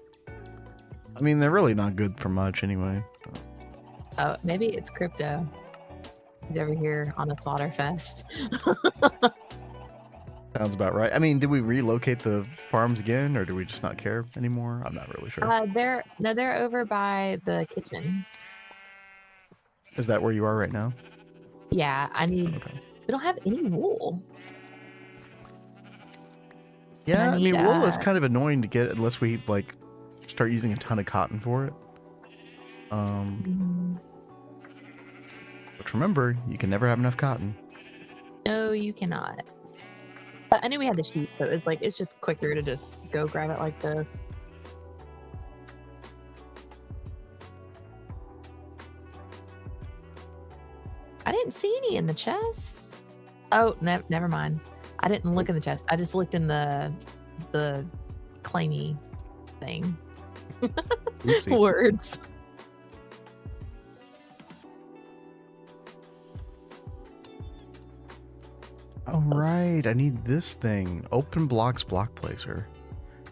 I mean, they're really not good for much anyway. So. Oh, maybe it's Crypto. He's over here on a slaughter fest. Sounds about right. I mean, did we relocate the farms again, or do we just not care anymore? I'm not really sure. They're over by the kitchen. Is that where you are right now? Yeah, we don't have any wool. Yeah, I mean, wool is kind of annoying to get unless we like start using a ton of cotton for it. But remember, you can never have enough cotton. No, you cannot. But I knew we had the sheep, so it's just quicker to just go grab it like this. I didn't see any in the chest. Oh, never mind. I didn't look in the chest. I just looked in the claimy thing. Words. Oh, right. I need this thing. Open blocks block placer.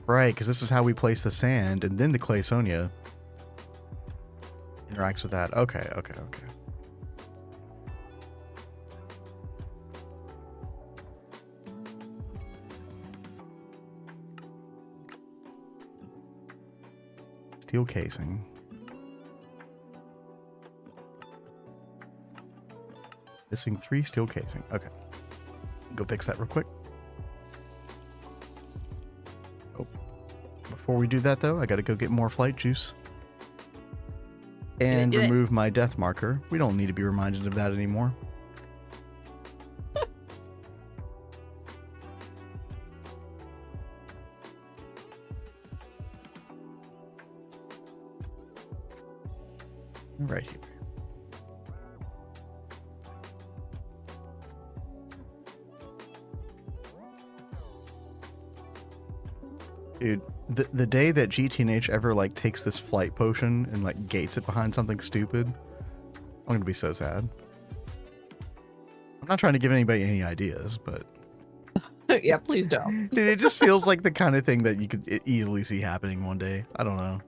Right, because this is how we place the sand, and then the Clayconia interacts with that. Okay. Steel casing. Missing 3 steel casing. Okay. Go fix that real quick. Oh. Before we do that, though, I gotta go get more flight juice. And Do it. remove my death marker. We don't need to be reminded of that anymore. Right here. Dude, the day that GTNH ever like takes this flight potion and like gates it behind something stupid, I'm gonna be so sad. I'm not trying to give anybody any ideas, but Yeah, please don't. dude, it just feels like the kind of thing that you could easily see happening one day. I don't know.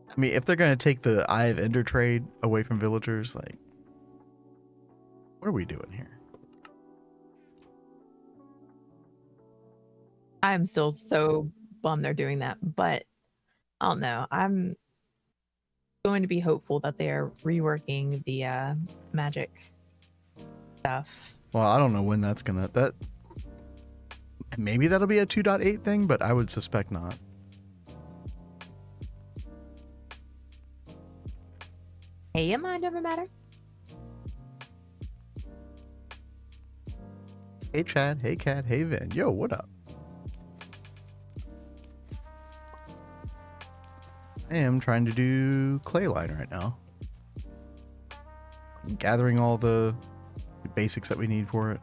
I mean, if they're gonna take the Eye of Ender trade away from villagers, like, what are we doing here? I'm still so bummed they're doing that, but I don't know. I'm going to be hopeful that they are reworking the magic stuff. Well, I don't know when that's gonna maybe that'll be a 2.8 thing, but I would suspect not. Hey, your mind over matter. Hey Chad, hey Cat, hey Vin. Yo, what up? I am trying to do clay line right now. Gathering all the basics that we need for it.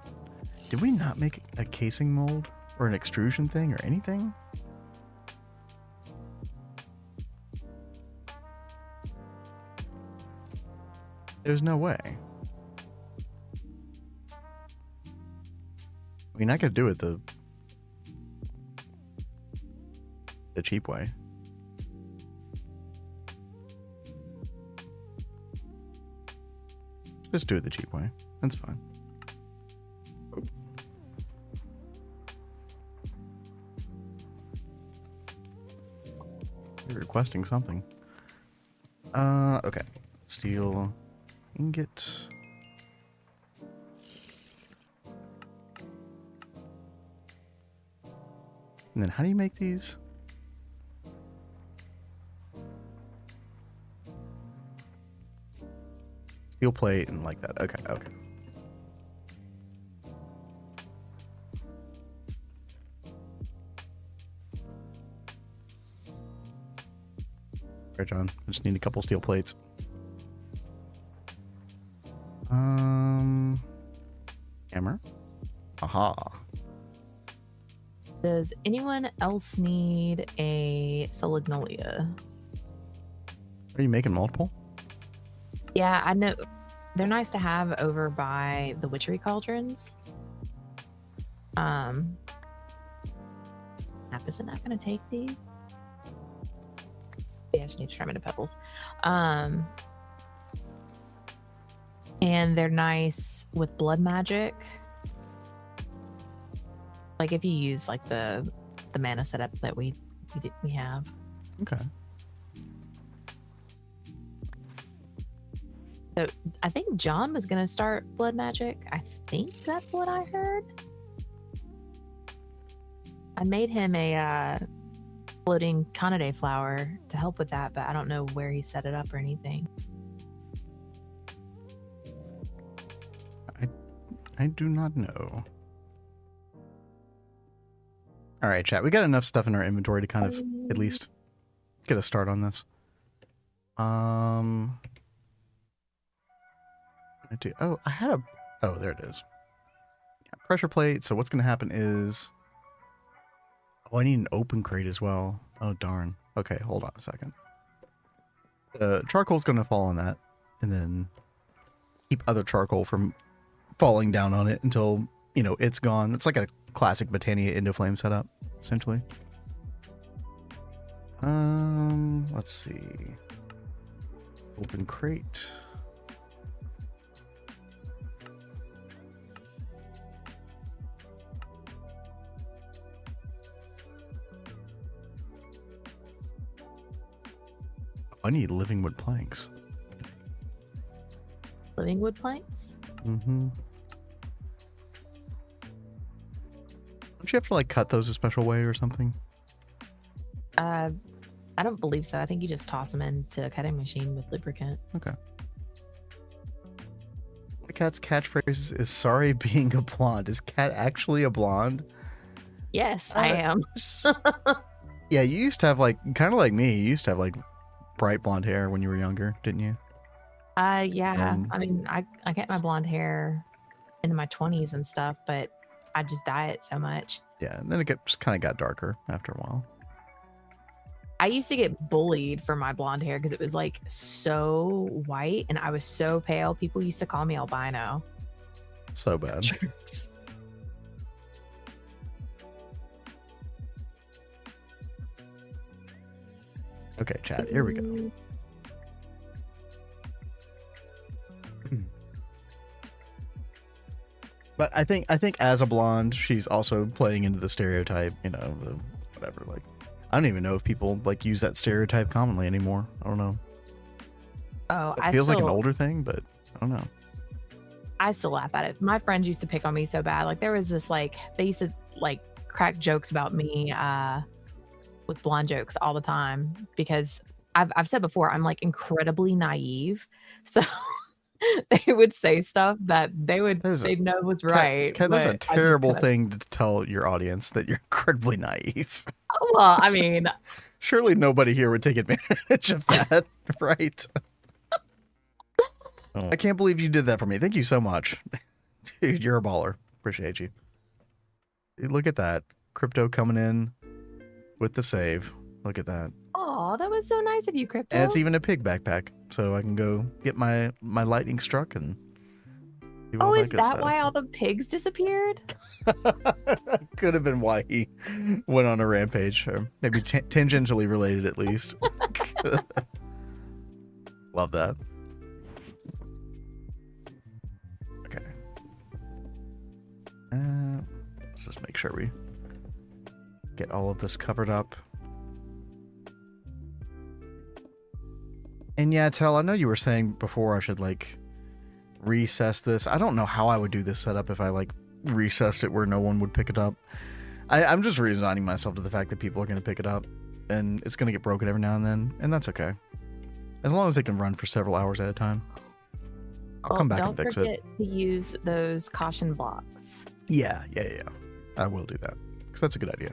Did we not make a casing mold or an extrusion thing or anything? There's no way. I mean, I could do it the cheap way. Just do it the cheap way. That's fine. You're requesting something. Okay. Steel ingot. And then how do you make these? Steel plate and like that. Okay, okay. Right, John. I just need a couple steel plates. Hammer. Aha. Does anyone else need a Solignolia? Are you making multiple? Yeah, I know. They're nice to have over by the Witchery cauldrons. App isn't that going to take these? Yeah, I just need to try them into pebbles. And they're nice with blood magic. Like if you use like the mana setup that we have. Okay. So I think John was gonna start blood magic. I think that's what I heard. I made him a floating Canade flower to help with that, but I don't know where he set it up or anything. I do not know. All right, chat. We got enough stuff in our inventory to kind of at least get a start on this. I do. Oh, I had a. Oh, there it is. Yeah, pressure plate. So what's going to happen is. Oh, I need an open crate as well. Oh, darn. Okay, hold on a second. Charcoal's going to fall on that, and then keep other charcoal from falling down on it until, you know, it's gone. It's like a classic Botania Indoflame setup, essentially. Let's see. Open crate. I need living wood planks. Living wood planks? Mm-hmm. Don't you have to like cut those a special way or something? I don't believe so. I think you just toss them into a cutting machine with lubricant. Okay. The cat's catchphrase is "Sorry, being a blonde." Is Cat actually a blonde? Yes, I am. Yeah, you used to have kind of like me. You used to have bright blonde hair when you were younger, didn't you? Yeah. I mean, I get my blonde hair into my 20s and stuff, but I just dye it so much. Yeah, and then it just kind of got darker after a while. I used to get bullied for my blonde hair because it was like so white and I was so pale. People used to call me albino. So bad. Okay, chat. Here we go. But I think as a blonde, she's also playing into the stereotype. You know, the whatever. Like, I don't even know if people use that stereotype commonly anymore. I don't know. Oh, it feels like an older thing, but I don't know. I still laugh at it. My friends used to pick on me so bad. Like there was this they used to crack jokes about me with blonde jokes all the time because I've said before I'm incredibly naive. So they would say stuff that they'd know was right. That's a terrible thing to tell your audience, that you're incredibly naive. Well, I mean, surely nobody here would take advantage of that, right? Oh, I can't believe you did that for me. Thank you so much. Dude, you're a baller. Appreciate you. Dude, look at that. Crypto coming in with the save. Look at that. Oh, that was so nice of you, Crypto. And it's even a pig backpack, so I can go get my lightning struck and do all is that stuff. why all the pigs disappeared? Could have been why he went on a rampage, or maybe tangentially related at least. Love that. Okay. Let's just make sure we get all of this covered up. And yeah, Tell, I know you were saying before I should recess this. I don't know how I would do this setup if I recessed it where no one would pick it up. I'm just resigning myself to the fact that people are going to pick it up and it's going to get broken every now and then, and that's okay. As long as it can run for several hours at a time. I'll come back and fix it. Don't forget to use those caution blocks. Yeah. I will do that because that's a good idea.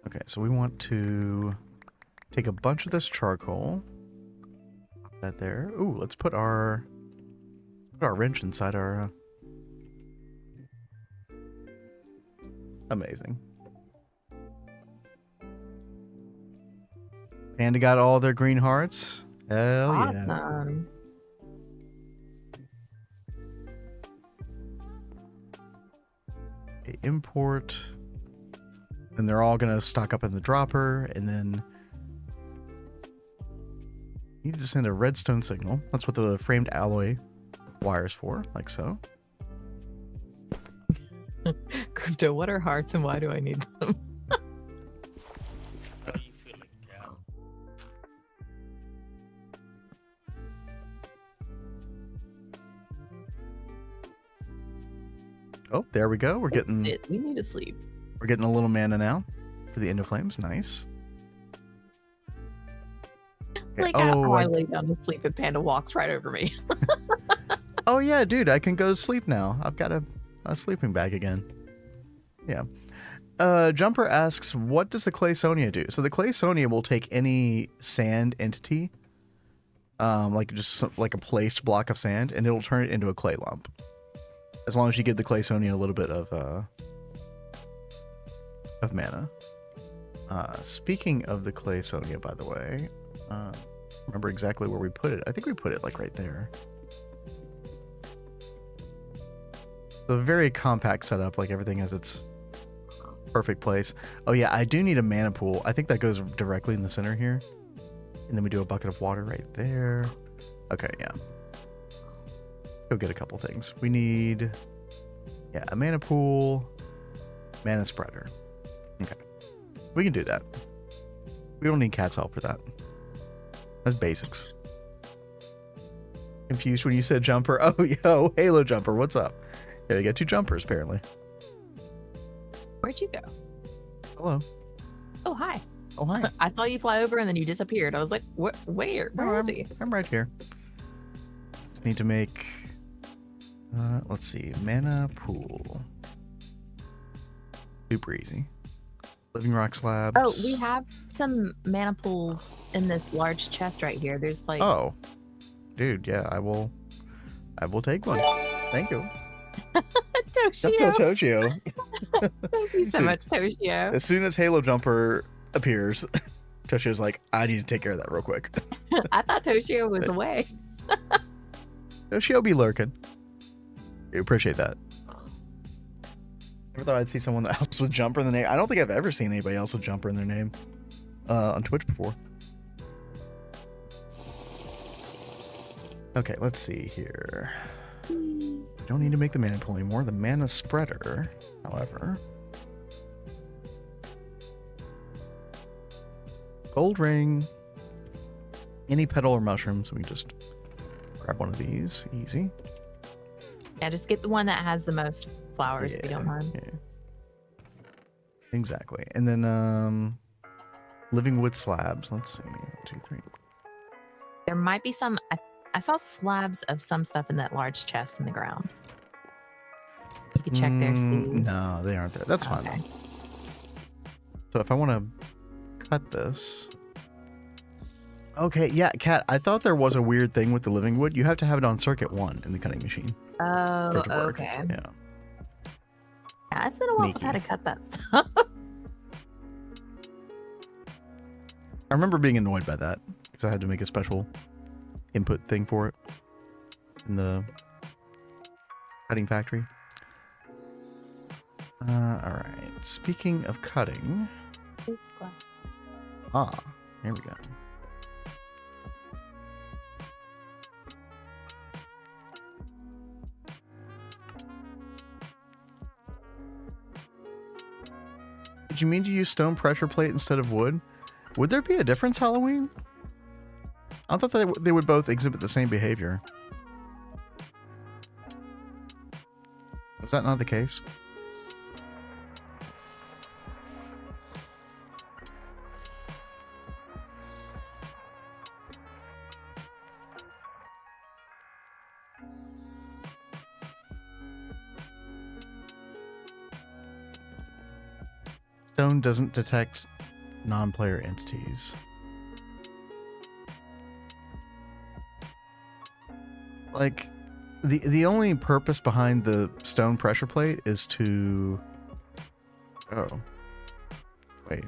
Okay, so we want to take a bunch of this charcoal. Pop that there. Ooh, let's put our wrench inside our... Amazing. Panda got all their green hearts. Hell awesome. Yeah. Okay, import. And they're all going to stock up in the dropper, and then you need to send a redstone signal. That's what the framed alloy wire's for, like so. Crypto, what are hearts and why do I need them? How are you feeling, Cal? Oh, there we go. We're getting... We need to sleep. We're getting a little mana now for the End of Flames. Nice. Okay. How I lay down to sleep and Panda walks right over me. Oh yeah, dude, I can go sleep now. I've got a sleeping bag again. Yeah. Jumper asks, what does the Clayconia do? So the Clayconia will take any sand entity, just like a placed block of sand, and it'll turn it into a clay lump. As long as you give the Clayconia a little bit of mana. Speaking of the Clayconia, by the way, remember exactly where we put it. I think we put it right there. So a very compact setup, everything has its perfect place. Oh yeah, I do need a mana pool. I think that goes directly in the center here. And then we do a bucket of water right there. Okay, yeah. Go get a couple things. We need, a mana pool, mana spreader. Okay. We can do that. We don't need cat's help for that. That's basics. Confused when you said jumper. Oh, yo, Halo jumper, what's up? Yeah, you got two jumpers, apparently. Where'd you go? Hello. Oh, hi. Oh, hi. I saw you fly over and then you disappeared. I was like, where is he? I'm right here. Need to make, let's see, mana pool. Super easy. Living rock slabs. Oh, we have some mana pools in this large chest right here. There's like... Oh, dude, yeah, I will take one. Thank you. Toshio. That's so Toshio. Thank you so Dude, much, Toshio. As soon as Halo Jumper appears, Toshio's like, I need to take care of that real quick. I thought Toshio was away. Toshio be lurking. I appreciate that. Never thought I'd see someone else with Jumper in the name. I don't think I've ever seen anybody else with Jumper in their name on Twitch before. Okay, let's see here. Don't need to make the mana pool anymore. The mana spreader, however. Gold ring. Any petal or mushroom, so we can just grab one of these. Easy. Yeah, just get the one that has the most flowers if you don't mind. Yeah. Exactly. And then living wood slabs. Let's see. 1, 2, 3. There might be some... I saw slabs of some stuff in that large chest in the ground. You could check there, see. No, they aren't there. That's fine. Okay. So if I want to cut this. Okay, yeah, Kat, I thought there was a weird thing with the living wood. You have to have it on circuit 1 in the cutting machine. Oh, for it to work. okay. Yeah. Yeah, it's been a while since I've had to cut that stuff. I remember being annoyed by that because I had to make a special input thing for it in the cutting factory. All right. Speaking of cutting. Here we go. Did you mean to use stone pressure plate instead of wood? Would there be a difference, Halloween? I thought that they would both exhibit the same behavior. Was that not the case? Stone doesn't detect non-player entities. Like, the only purpose behind the stone pressure plate is to... Oh. Wait.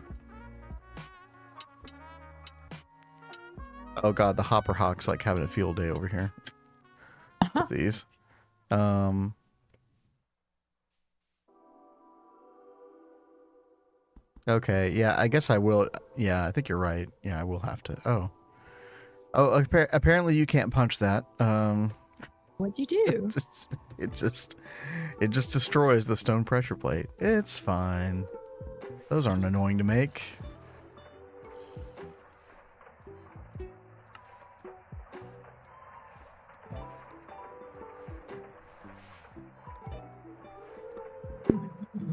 Oh god, the Hopper Hawk's like having a field day over here. With these. Okay, yeah, I guess I will. Yeah, I think you're right. Yeah, I will have to. Oh, apparently you can't punch that. What'd you do? It just destroys the stone pressure plate. It's fine. Those aren't annoying to make.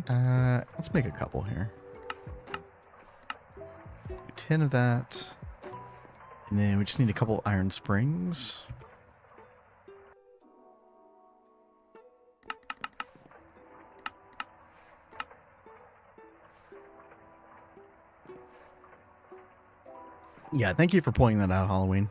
Let's make a couple here. 10 of that. And then we just need a couple iron springs. Yeah, thank you for pointing that out, Halloween.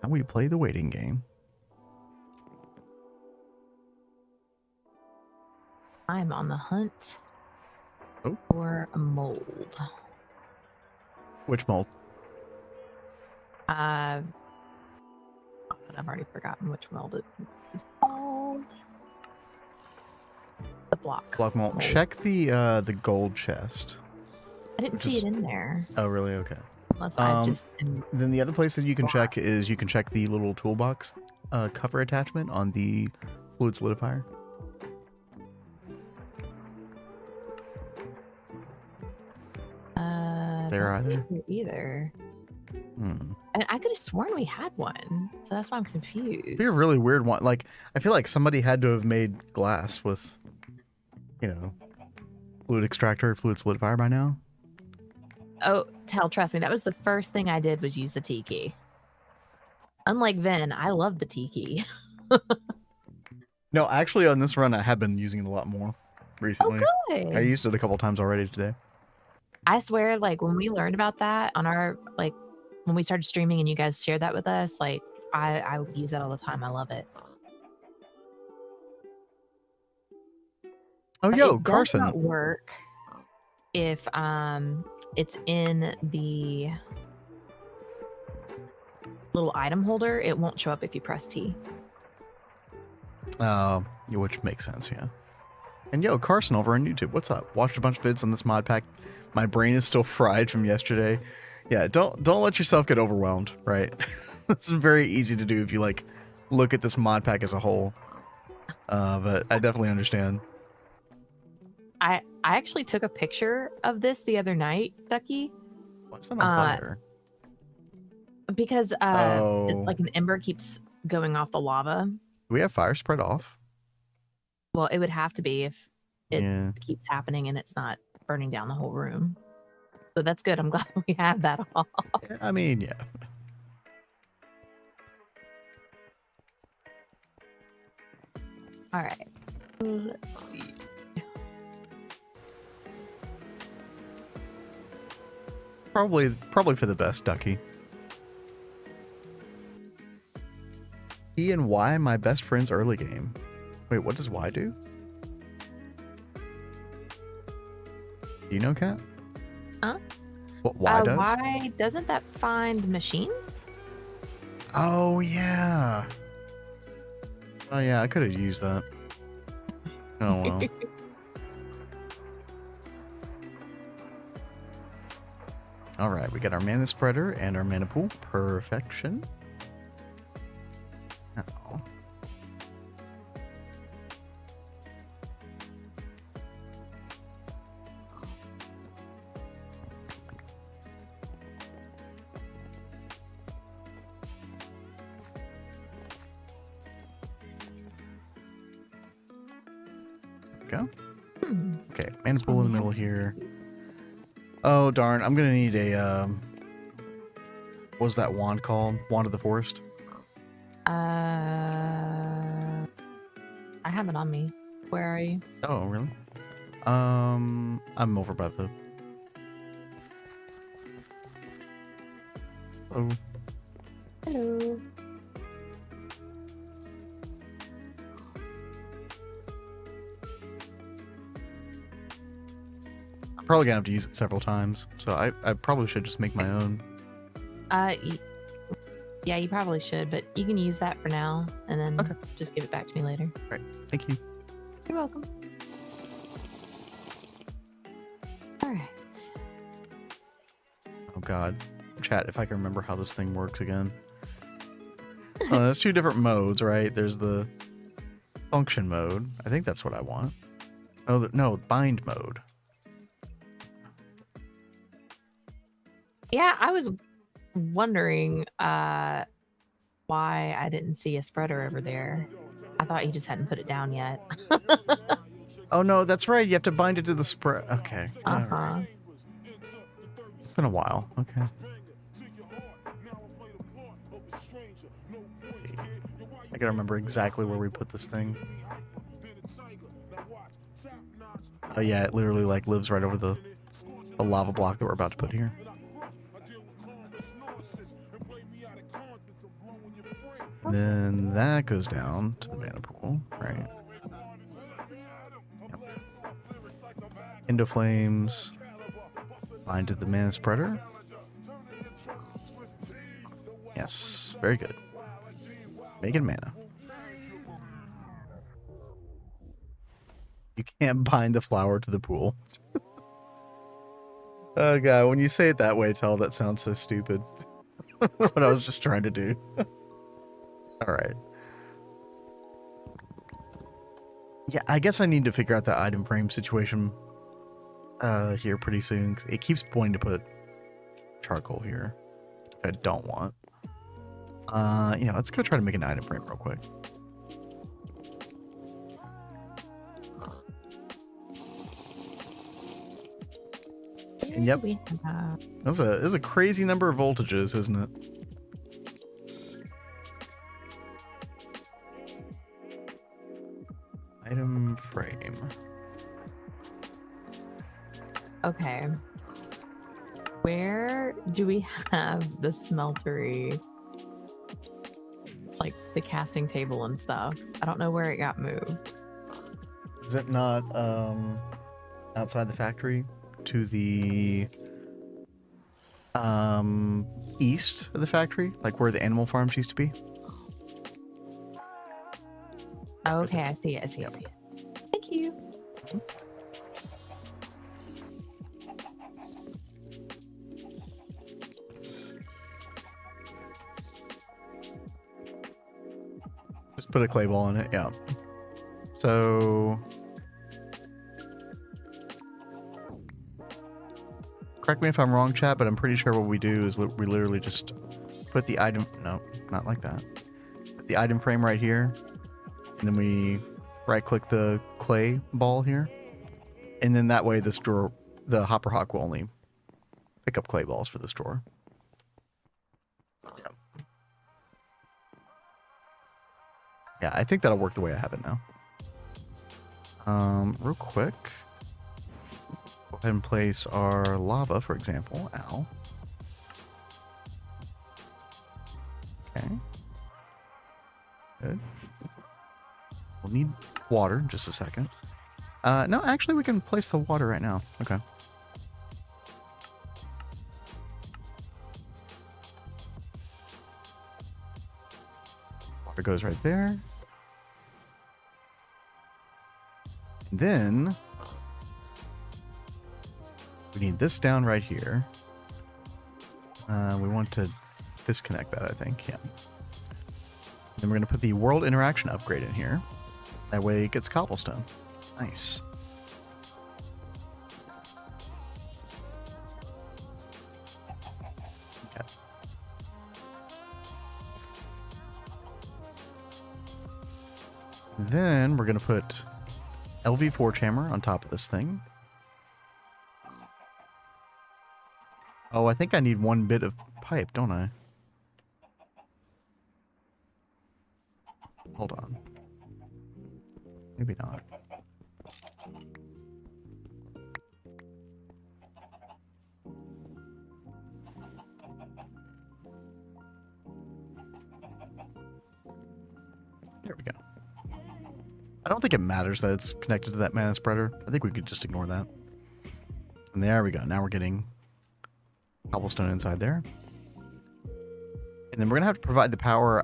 How we play the waiting game. I'm on the hunt for a mold. Which mold? I've already forgotten which mold it is called. The block. Block mold. Check the gold chest. I didn't see it in there. Oh, really? Okay. Unless I just... Then the other place that you can check is you can check the little toolbox cover attachment on the fluid solidifier. there I don't see either. it here either. Hmm. And I could have sworn we had one, so that's why I'm confused. It'd be a really weird one. Like, I feel like somebody had to have made glass with, you know, fluid extractor, fluid solidifier by now. Oh, trust me, that was the first thing I did was use the T key. Unlike Ven, I love the T key. No, actually, on this run, I have been using it a lot more recently. Oh, good. I used it a couple times already today. I swear, like, when we learned about that on our, like, when we started streaming and you guys shared that with us, like, I use that all the time. I love it. Oh, But yo, it Carson. does not work if it's in the little item holder. It won't show up if you press T. Which makes sense, yeah. And yo, Carson over on YouTube, what's up? Watched a bunch of vids on this mod pack. My brain is still fried from yesterday. Yeah, don't let yourself get overwhelmed, right? It's very easy to do if you like look at this mod pack as a whole. But I definitely understand. I actually took a picture of this the other night, Ducky, What's that on fire? because Oh. it's like an ember keeps going off the lava. Do we have fire spread off? Well, it would have to be if it Yeah. keeps happening and it's not burning down the whole room. So that's good. I'm glad we have that off. I mean, yeah. All right. Let's see. Probably for the best, Ducky. E and Y, my best friend's early game. Wait, what does Y do? Do you know, Kat? Huh? What Y does? Why doesn't that find machines? Oh, yeah. Oh, yeah, I could have used that. Oh, well. All right, we got our mana spreader and our mana pool. Perfection. Oh. Go. Okay, mana pool in the middle here. Oh darn! I'm gonna need a what was that wand called? Wand of the Forest. I have it on me. Where are you? Oh really? I'm over by the. Oh. Hello. I'm probably gonna have to use it several times, so I probably should just make my own. Yeah, you probably should, but you can use that for now, and then Okay. just give it back to me later. Right. Thank you. You're welcome. All right. Oh god. Chat, if I can remember how this thing works again. Oh, there's two different modes, right? There's the function mode. I think that's what I want. Oh, no, bind mode. Yeah, I was wondering why I didn't see a spreader over there. I thought you just hadn't put it down yet. Oh no, that's right. You have to bind it to the spread. Okay. All right. It's been a while. Okay. Let's see. I gotta remember exactly where we put this thing. Oh yeah, it literally like lives right over the lava block that we're about to put here. Then that goes down to the mana pool, right? Yep. Into flames. Bind to the mana spreader. Yes, very good. Making mana. You can't bind the flower to the pool. Oh god, when you say it that way, Tell, that sounds so stupid. What I was just trying to do. Alright. Yeah, I guess I need to figure out the item frame situation here pretty soon. 'Cause it keeps wanting to put charcoal here. I don't want. Yeah, let's go try to make an item frame real quick. And yep, that's a crazy number of voltages, isn't it? Item frame. Okay. Where do we have the smeltery, like the casting table and stuff? I don't know where it got moved. Is it not outside the factory to the east of the factory, like where the animal farms used to be? Oh, okay, I see it. I see it. Thank you. Just put a clay ball in it, yeah. So, correct me if I'm wrong, chat, but I'm pretty sure what we do is we literally just put the item, no, not like that. Put the item frame right here, and then we right-click the clay ball here, and then that way this drawer, the Hopper Hawk will only pick up clay balls for this drawer. Yeah, I think that'll work the way I have it now. Real quick, go ahead and place our lava, for example. Ow. Okay. Good. We'll need water in just a second. No, actually, we can place the water right now. Okay. Water goes right there. And then we need this down right here. We want to disconnect that, I think. Yeah. Then we're going to put the world interaction upgrade in here. That way it gets cobblestone. Nice. Okay. Then we're going to put LV Forge Hammer on top of this thing. Oh, I think I need one bit of pipe, don't I? Hold on. Maybe not. There we go. I don't think it matters that it's connected to that mana spreader. I think we could just ignore that. And there we go. Now we're getting cobblestone inside there. And then we're going to have to provide the power.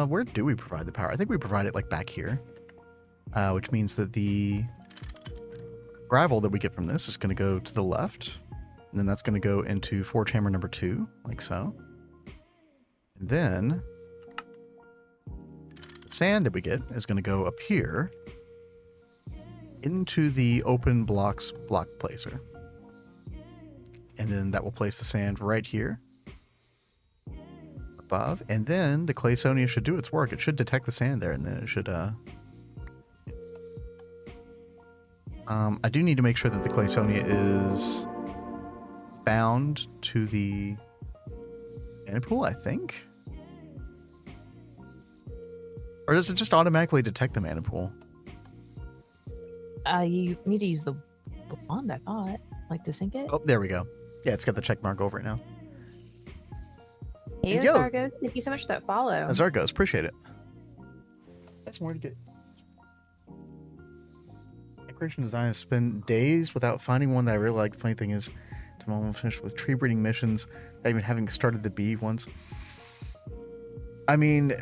Where do we provide the power? I think we provide it like back here. Which means that the gravel that we get from this is going to go to the left. And then that's going to go into Forge Hammer number 2, like so. And then the sand that we get is going to go up here into the open blocks block placer. And then that will place the sand right here above. And then the Clayconia should do its work. It should detect the sand there, and then it should I do need to make sure that the Clayconia is bound to the mana pool, I think. Or does it just automatically detect the mana pool? You need to use the wand, I thought. Like to sync it. Oh, there we go. Yeah, it's got the check mark over it now. Hey, Zargos, thank you so much for that follow. Zargos, appreciate it. That's more to get. Decoration design has spent days without finding one that I really like. The funny thing is, I'm almost finished with tree breeding missions, not even having started the bee ones. I mean,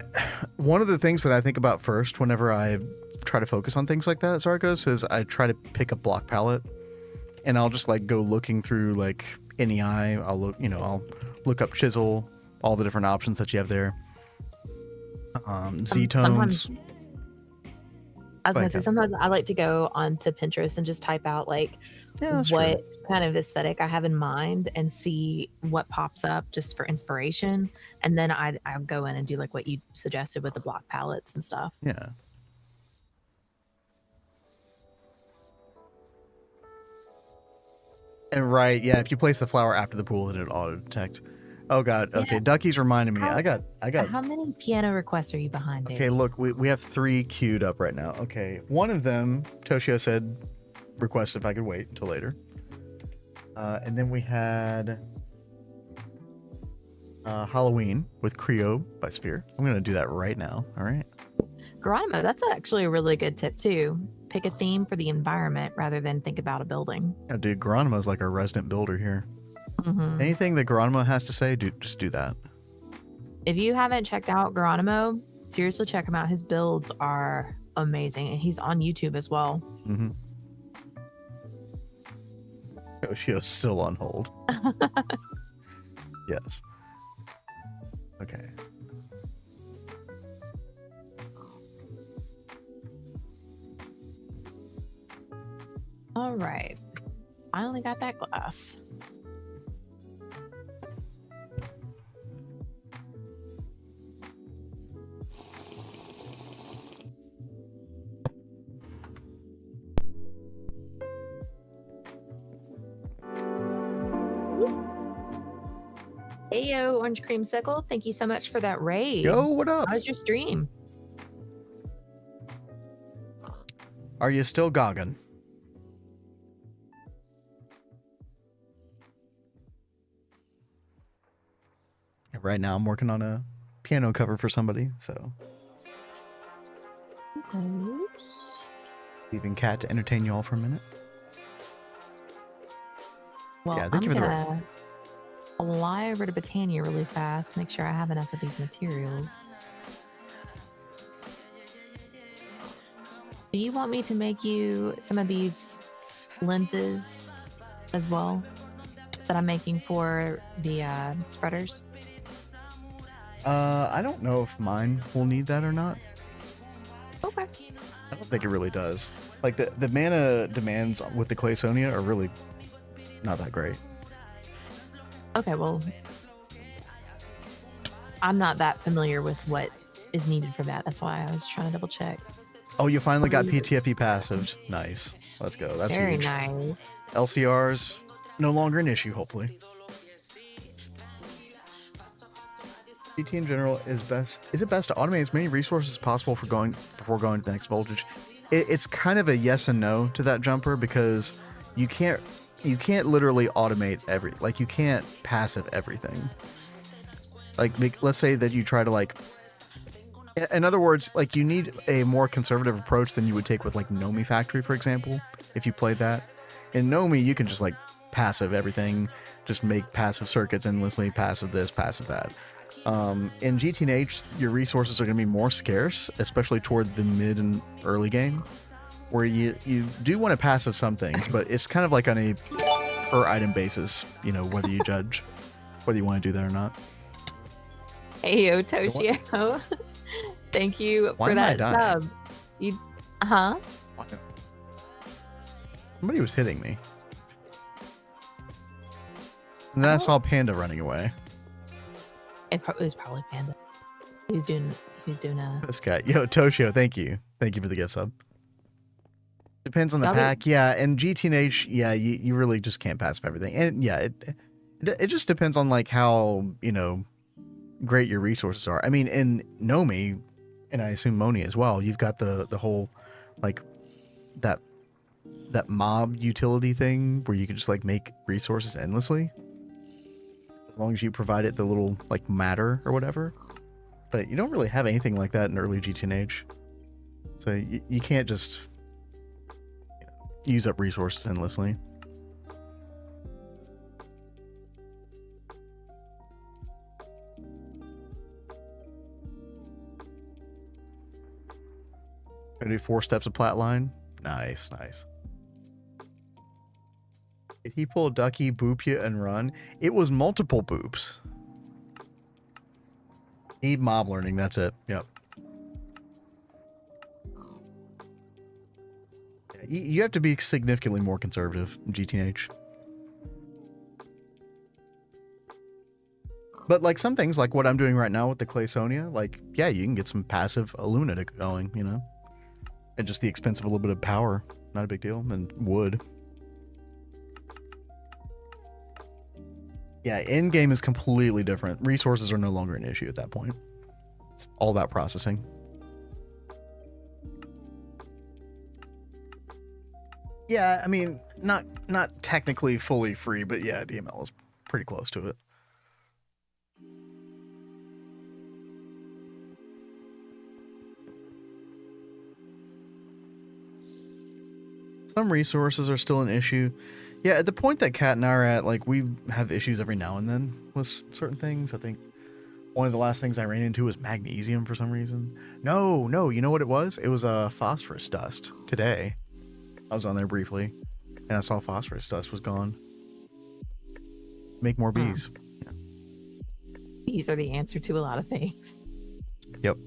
one of the things that I think about first whenever I try to focus on things like that, Zargos, is I try to pick a block palette, and I'll just like go looking through like NEI. I'll look, I'll look up chisel, all the different options that you have there. Z-tones. I was gonna say sometimes I like to go onto Pinterest and just type out like what kind of aesthetic I have in mind and see what pops up just for inspiration, and then I go in and do like what you suggested with the block palettes and stuff. Yeah. And right, yeah, if you place the flower after the pool, then it'll auto detect. Oh god, okay, Ducky's reminding me. I got How many piano requests are you behind, baby? Okay, look, we have 3 queued up right now. Okay, one of them, Toshio said, request if I could wait until later. And then we had Halloween with Creo by Sphere. I'm gonna do that right now. All right. Geronimo, that's actually a really good tip too. Pick a theme for the environment rather than think about a building. Yeah, dude, Geronimo's like our resident builder here. Anything that Geronimo has to say, just do that. If you haven't checked out Geronimo, seriously check him out. His builds are amazing, and he's on YouTube as well. Toshio's still on hold. Yes. Okay. All right. Finally got that glass. Heyo, Orange Creamsicle. Thank you so much for that raid. Yo, what up? How's your stream? Are you still gogging? Right now, I'm working on a piano cover for somebody, so. Leaving Cat to entertain you all for a minute. Well, yeah, thank you for the raid. Fly over to Botania really fast, make sure I have enough of these materials. Do you want me to make you some of these lenses as well that I'm making for the spreaders? I don't know if mine will need that or not. Okay. I don't think it really does. Like the mana demands with the Clayconia are really not that great. Okay, well, I'm not that familiar with what is needed for that. That's why I was trying to double check. Oh, you finally got PTFE passive. Nice. Let's go. That's very huge. Nice. LCRs no longer an issue, hopefully. GT in general is it best to automate as many resources as possible before going to the next voltage? It's kind of a yes and no to that jumper, because you can't literally automate you can't passive everything. Like, let's say that you try to in other words, like, you need a more conservative approach than you would take with like Nomi Factory, for example. If you played that in Nomi, you can just like passive everything, just make passive circuits endlessly, passive this, passive that. In GTNH, your resources are going to be more scarce, especially toward the mid and early game, where you do want to passive some things, but it's kind of like on a per item basis, you know, whether you judge whether you want to do that or not. Hey, yo, Toshio. Thank you for that sub. Somebody was hitting me. And then I saw Panda running away. It was probably Panda. He was doing This guy. Yo, Toshio, thank you. Thank you for the gift sub. Depends on the pack. Yeah, and GTNH, yeah, you really just can't pass everything. And yeah, it just depends on like how, you know, great your resources are. I mean, in Nomi, and I assume Moni as well, you've got the whole like that mob utility thing where you can just like make resources endlessly, as long as you provide it the little like matter or whatever. But you don't really have anything like that in early GTNH, so you can't just use up resources endlessly. Gonna do 4 steps of plat line. Nice, nice. Did he pull Ducky, boop you, and run? It was multiple boops. Need mob learning, that's it. Yep. You have to be significantly more conservative in GTNH. But like some things, like what I'm doing right now with the Clayconia, like, yeah, you can get some passive Illumina going, you know? And just the expense of a little bit of power, not a big deal, and wood. Yeah, in-game is completely different. Resources are no longer an issue at that point. It's all about processing. Yeah, I mean, not technically fully free, but yeah, DML is pretty close to it. Some resources are still an issue. Yeah, at the point that Kat and I are at, like, we have issues every now and then with certain things. I think one of the last things I ran into was magnesium for some reason. No, you know what it was? It was a phosphorus dust today. I was on there briefly, and I saw phosphorus dust was gone. Make more bees. Yeah. Bees are the answer to a lot of things. Yep.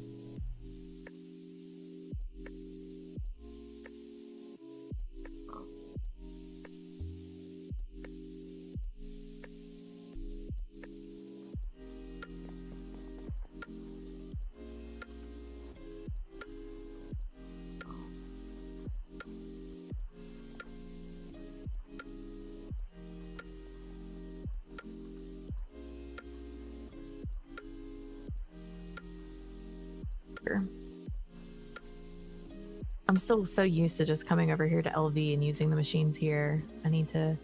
I'm still so used to just coming over here to LV and using the machines here. I need to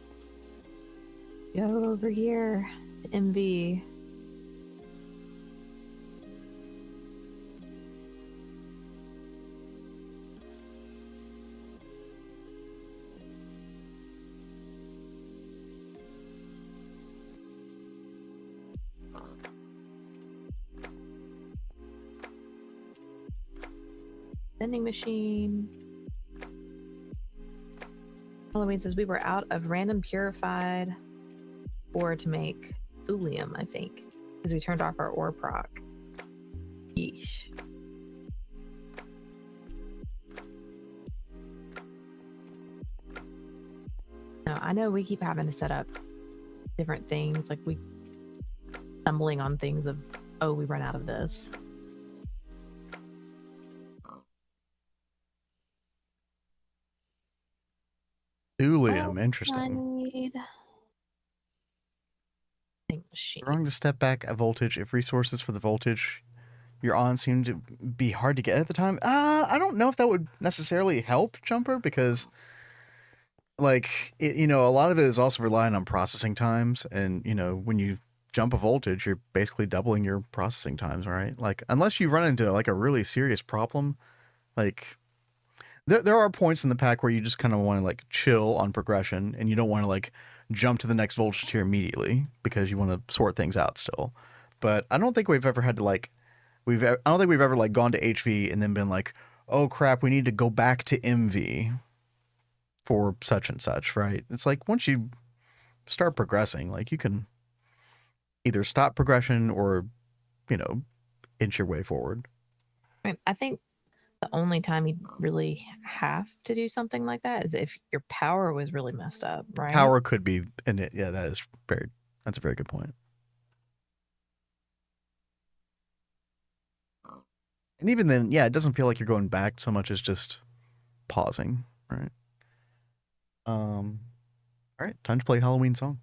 go over here to MV. Vending machine. Halloween says we were out of random purified ore to make thulium, I think, because we turned off our ore proc. Yeesh. No, I know we keep having to set up different things, like we stumbling on things of, oh, we run out of this. Thulium, interesting. Wrong to step back a voltage if resources for the voltage you're on seem to be hard to get at the time. I don't know if that would necessarily help, Jumper, because like a lot of it is also relying on processing times, and when you jump a voltage, you're basically doubling your processing times, right? Like unless you run into like a really serious problem, like there are points in the pack where you just kind of want to like chill on progression, and you don't want to like jump to the next voltage tier immediately because you want to sort things out still. But I don't think we've ever had to like I don't think we've ever like gone to HV and then been like, oh crap, we need to go back to MV for such and such, right? It's like once you start progressing, like you can either stop progression or inch your way forward. I think the only time you'd really have to do something like that is if your power was really messed up, right? Power could be in it. Yeah, that's a very good point. And even then, yeah, it doesn't feel like you're going back so much as just pausing, right? All right, time to play Halloween song.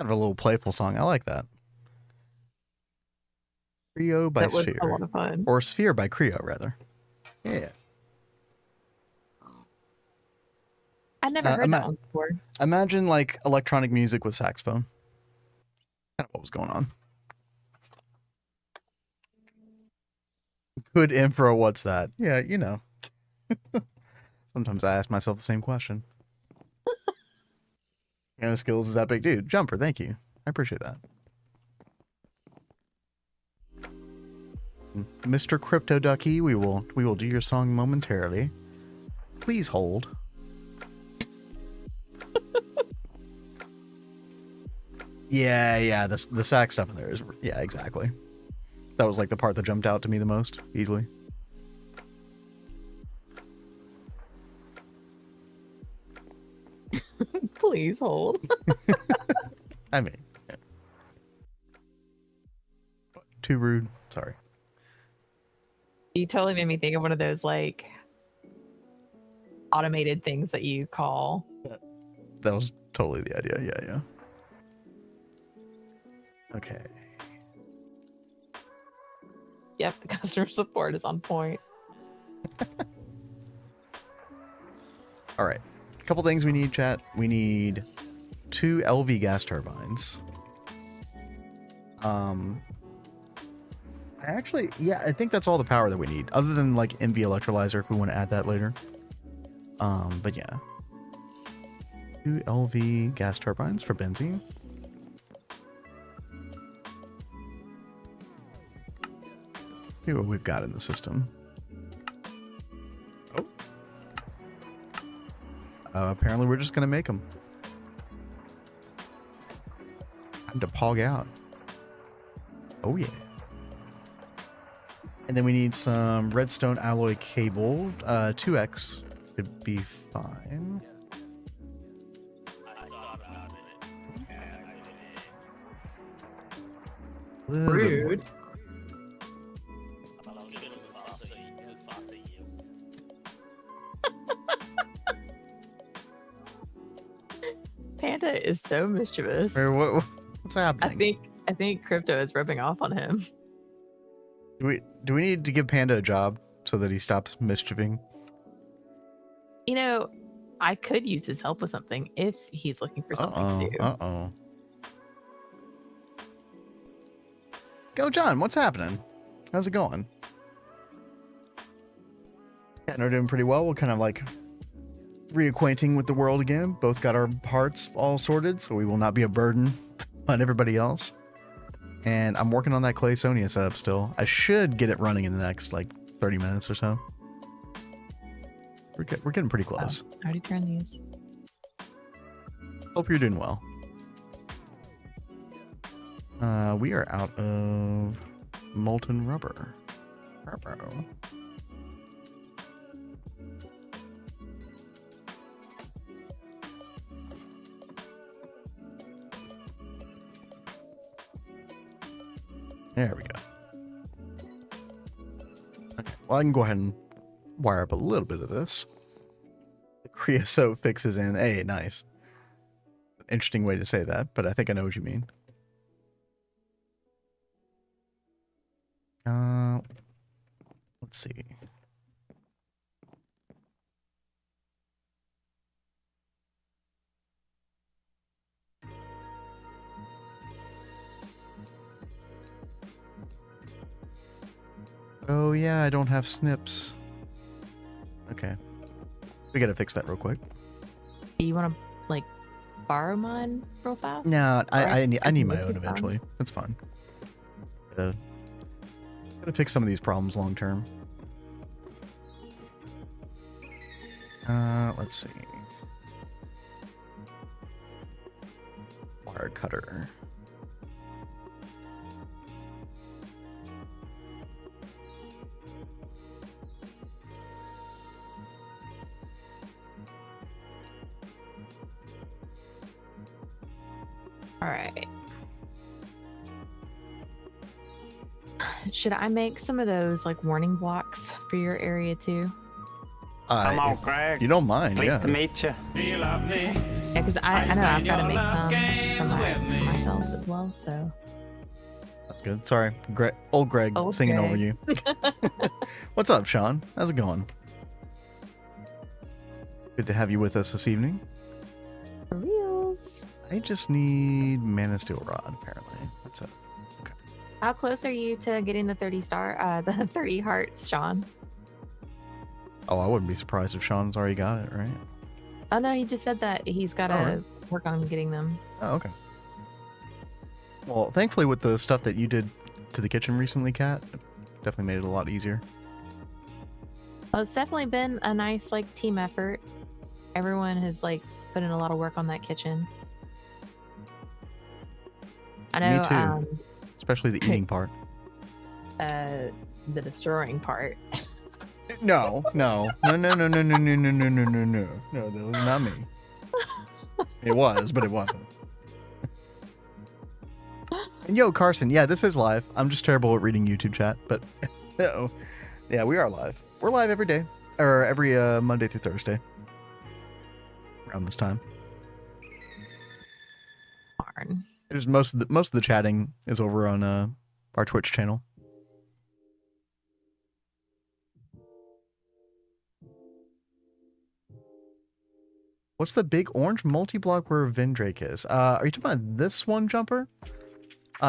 Kind of a little playful song. I like that. Creo by That was Sphere. a lot of fun. Or Sphere by Creo, rather. Yeah. I'd never heard that one before. Imagine like electronic music with saxophone. Kind of what was going on. Good info, what's that? Yeah, you know. Sometimes I ask myself the same question. Skills is that big dude. Jumper, thank you. I appreciate that. Mr. CryptoDucky, we will do your song momentarily. Please hold. Yeah, the sax stuff in there is, yeah, exactly. That was like the part that jumped out to me the most easily. Please hold. I mean, yeah. Too rude. Sorry. You totally made me think of one of those like automated things that you call. That was totally the idea. Yeah. Okay. Yep, the customer support is on point. All right. A couple things we need, chat. We need 2 LV gas turbines. I think that's all the power that we need, other than like MV electrolyzer if we want to add that later. But yeah. 2 LV gas turbines for benzene. Let's see what we've got in the system. Oh. Apparently we're just going to make them. Time to pog out. Oh yeah. And then we need some redstone alloy cable. 2x could be fine. Rude. Panda is so mischievous. What's happening? I think Crypto is rubbing off on him. Do we need to give Panda a job so that he stops mischieving? You know, I could use his help with something if he's looking for something to do. Uh-oh. Go, John. What's happening? How's it going? Yeah, we're doing pretty well. We're kind of like reacquainting with the world again. Both got our hearts all sorted, so we will not be a burden on everybody else. And I'm working on that Clayconia setup still. I should get it running in the next like 30 minutes or so. We're getting pretty close. I already turned these. Hope you're doing well. We are out of molten rubber. There we go. Okay, well, I can go ahead and wire up a little bit of this. The creosote fixes in. Hey, nice. Interesting way to say that, but I think I know what you mean. Let's see. Oh yeah, I don't have snips. Okay. We gotta fix that real quick. Do you want to like borrow mine real fast? No, I need my make own it eventually. That's fine. Gotta fix some of these problems long term. Let's see. Wire cutter. All right. Should I make some of those like warning blocks for your area too? Come on, Greg. You don't mind, Pleased to meet you. Yeah, because I know I've got to make some for myself as well. So That's good. Sorry, old Greg singing over you. What's up, Shawn? How's it going? Good to have you with us this evening. for reals. I just need Mana Steel Rod, apparently. That's it. Okay. How close are you to getting the 30 hearts, Shawn? Oh, I wouldn't be surprised if Shawn's already got it, right? Oh no, he just said that he's got to right. work on getting them. Oh, okay. Well, thankfully, with the stuff that you did to the kitchen recently, Kat, it definitely made it a lot easier. Well, it's definitely been a nice like team effort. Everyone has like put in a lot of work on that kitchen. I know. Me too. Especially the eating part. The destroying part. No, that was not me. It was, but it wasn't. And yo, Carson, yeah, this is live. I'm just terrible at reading YouTube chat, but no. Yeah, we are live. We're live every day, or every Monday through Thursday, around this time. Darn. There's most of the chatting is over on our Twitch channel. What's the big orange multi-block where Vendrake is? Are you talking about this one, Jumper?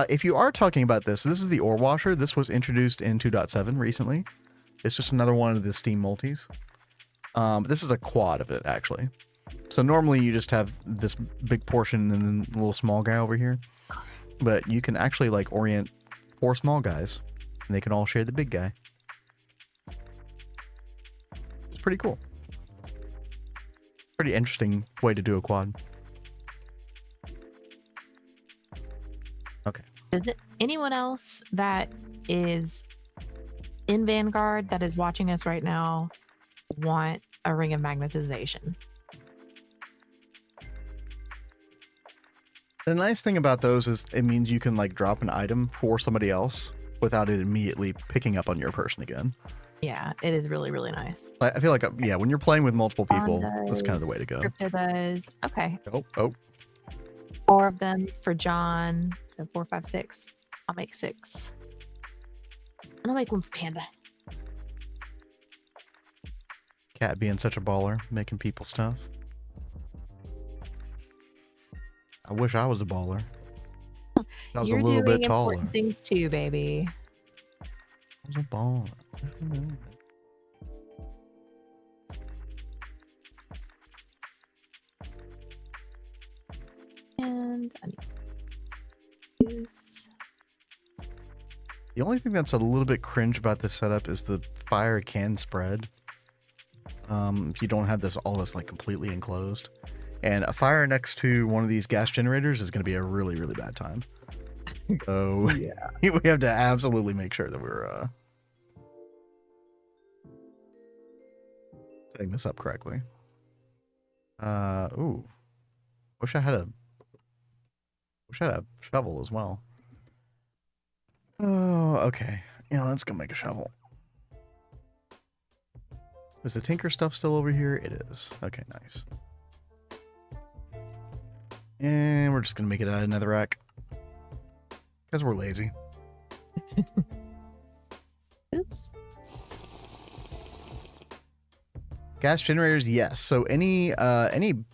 If you are talking about this is the ore washer. This was introduced in 2.7 recently. It's just another one of the Steam multis. This is a quad of it, actually. So normally you just have this big portion and then the little small guy over here. But you can actually like orient 4 small guys and they can all share the big guy. It's pretty cool. Pretty interesting way to do a quad. Okay. Does anyone else that is in Vanguard that is watching us right now want a ring of magnetization? The nice thing about those is it means you can like drop an item for somebody else without it immediately picking up on your person again. Yeah, it is really, really nice. I feel like, yeah, when you're playing with multiple people, that's kind of the way to go. Crypto does. Okay. Oh. 4 of them for John. So 4, 5, 6. I'll make 6. And I'll make 1 for Panda. Cat being such a baller, making people stuff. I wish I was a baller. I was You're a little doing bit taller. important things too, baby. I was a baller. And I need this. The only thing that's a little bit cringe about this setup is the fire can spread. If you don't have all this like completely enclosed. And a fire next to one of these gas generators is going to be a really, really bad time. So yeah, we have to absolutely make sure that we're setting this up correctly. Ooh. Wish I had a shovel as well. Oh, okay. Yeah, let's go make a shovel. Is the tinker stuff still over here? It is. Okay, nice. And we're just gonna make it out of netherrack. Because we're lazy. Oops. Gas generators, yes. So any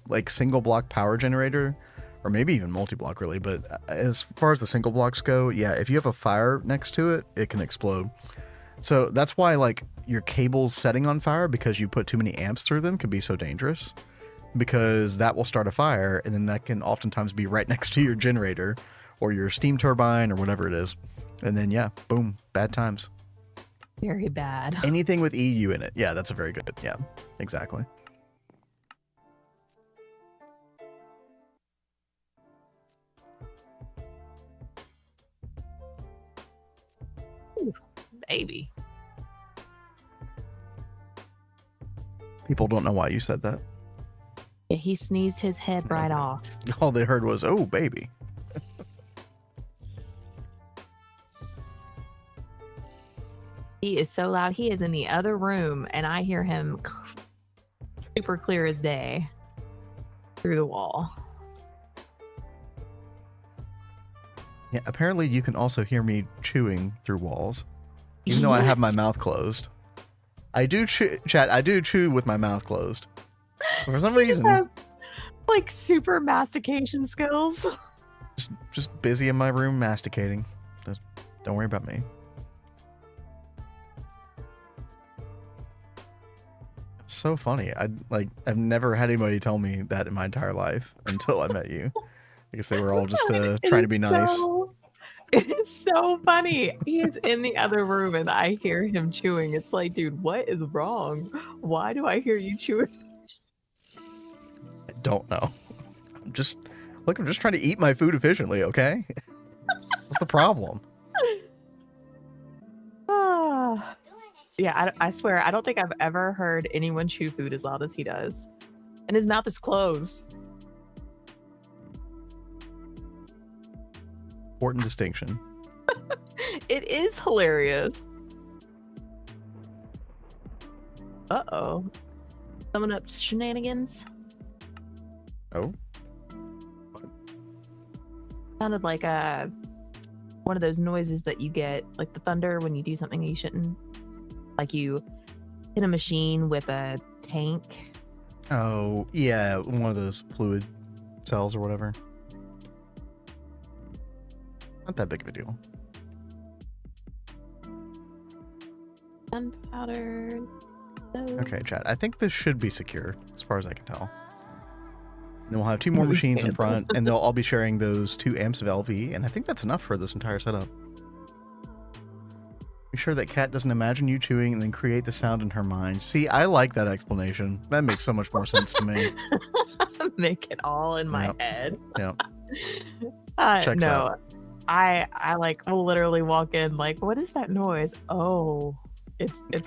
like single block power generator, or maybe even multi-block really, but as far as the single blocks go, yeah, if you have a fire next to it, it can explode. So that's why like your cables setting on fire because you put too many amps through them can be so dangerous, because that will start a fire and then that can oftentimes be right next to your generator or your steam turbine or whatever it is. And then yeah, boom, bad times. Very bad. Anything with EU in it. Yeah, that's a very good. Yeah, exactly. Ooh, baby. People don't know why you said that. Yeah, he sneezed his head right off. All they heard was, oh, baby. He is so loud. He is in the other room, and I hear him super clear as day through the wall. Yeah, apparently you can also hear me chewing through walls, even though I have my mouth closed. I do chat. I do chew with my mouth closed. For some reason, have, like super mastication skills. Just busy in my room masticating. Just don't worry about me. So funny. I've never had anybody tell me that in my entire life until I met you. I guess they were all just trying to be nice. It is so funny. He is in the other room and I hear him chewing. It's like, dude, what is wrong? Why do I hear you chewing? I don't know. I'm just trying to eat my food efficiently, okay? What's the problem? Yeah, I swear, I don't think I've ever heard anyone chew food as loud as he does. And his mouth is closed. Important distinction. It is hilarious. Uh-oh. Coming up shenanigans. Oh? Sounded like one of those noises that you get, like the thunder when you do something you shouldn't. Like you hit a machine with a tank. Oh, yeah, one of those fluid cells or whatever. Not that big of a deal. Gunpowder. Okay, chat. I think this should be secure, as far as I can tell. And then we'll have 2 more machines in front, and they'll all be sharing those 2 amps of LV, and I think that's enough for this entire setup. Be sure that Cat doesn't imagine you chewing and then create the sound in her mind. See, I like that explanation. That makes so much more sense to me. Make it all in my head. Yeah. Checks out. I like will literally walk in like, what is that noise? Oh, it's the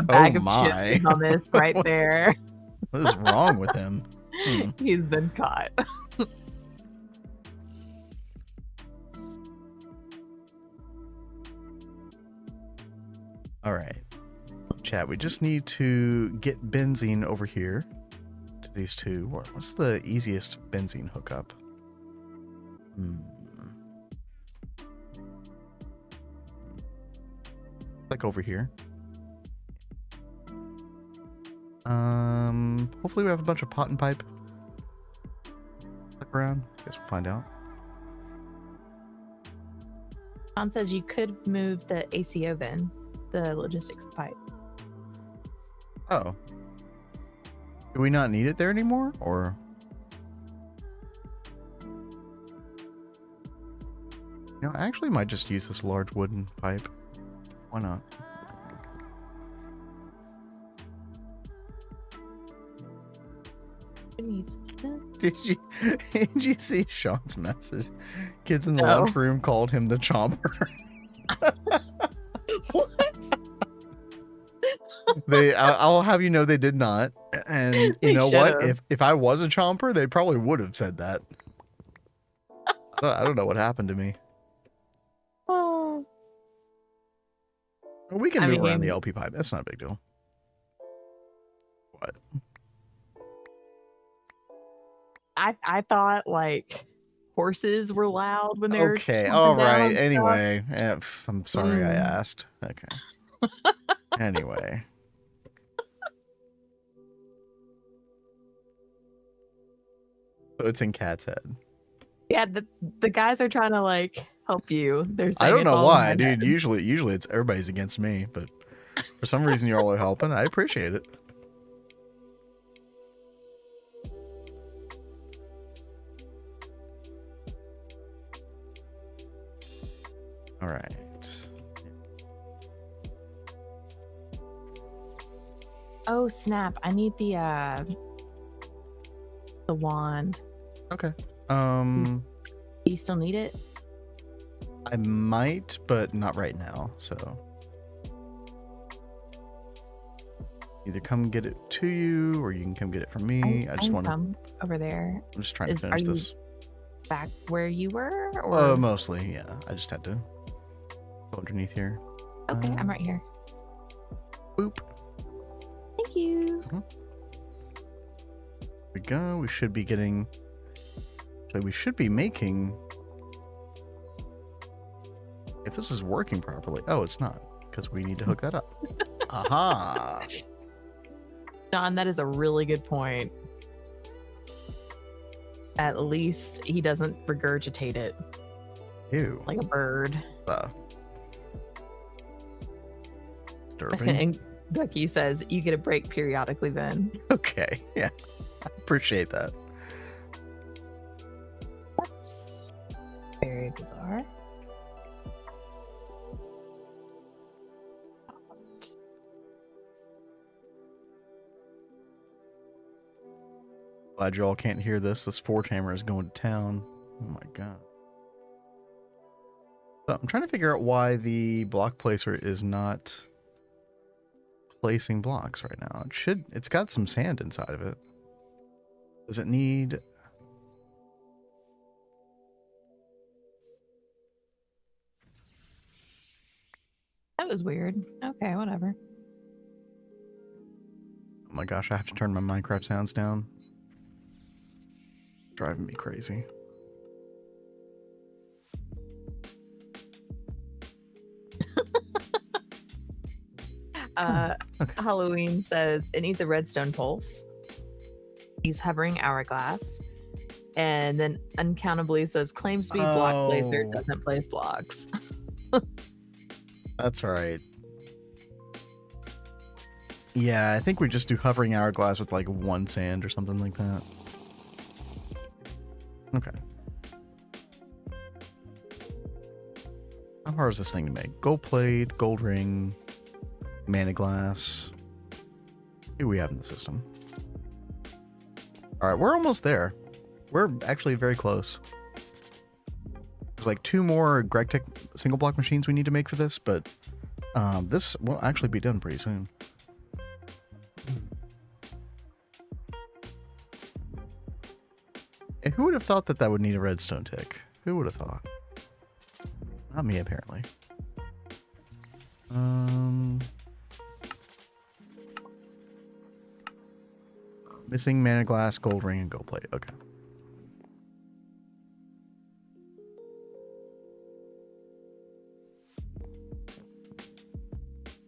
bag of chips and hummus right there. What is wrong with him? He's been caught. All right, chat. We just need to get benzene over here to these 2. What's the easiest benzene hookup? Like over here. Hopefully we have a bunch of pot and pipe. Look around. Guess we'll find out. Shawn says you could move the ACO bin, the logistics pipe. Oh. Do we not need it there anymore, or? You know, I actually might just use this large wooden pipe. Why not? Did you see Shawn's message? Kids in the lunchroom called him the Chomper. What? I'll have you know they did not. And you know what? If I was a Chomper, they probably would have said that. I don't know what happened to me. We can move around the LP pipe. That's not a big deal. What? I thought like horses were loud when they were. Okay. All right. Anyway, I'm sorry I asked. Okay. Anyway. So it's in Cat's head. Yeah, the guys are trying to like help you. They're saying I don't know why, dude. Usually it's everybody's against me, but for some reason you all are helping. I appreciate it. All right. Oh snap! I need the wand. Okay. Do you still need it? I might, but not right now. So either come get it to you, or you can come get it from me. I just want to come over there. I'm just trying to finish this. Back where you were, or mostly, yeah. I just had to go underneath here. Okay, I'm right here. Boop. Thank Thank you. There we go. We should be getting. So we should be making. If this is working properly. Oh, it's not. Because we need to hook that up. Aha. John, that is a really good point. At least he doesn't regurgitate it Ew. like a bird. Disturbing. And Ducky says, you get a break periodically then. Okay. Yeah. I appreciate that. That's very bizarre. Glad you all can't hear this. This 4-tamer is going to town. Oh my god. So I'm trying to figure out why the block placer is not placing blocks right now. It's got some sand inside of it. Does it need... That was weird. Okay, whatever. Oh my gosh, I have to turn my Minecraft sounds down. Driving me crazy. Okay. Okay. Halloween says it needs a redstone pulse. He's hovering hourglass. And then uncountably says claims to be block placer, doesn't place blocks. That's right. Yeah, I think we just do hovering hourglass with like 1 sand or something like that. Okay. How hard is this thing to make? Gold plate, gold ring, mana glass. What do we have in the system? Alright, we're almost there. We're actually very close. There's like 2 more GregTech single block machines we need to make for this, but this will actually be done pretty soon. And who would have thought that that would need a redstone tick? Who would have thought? Not me, apparently. Missing mana glass, gold ring, and gold plate. Okay.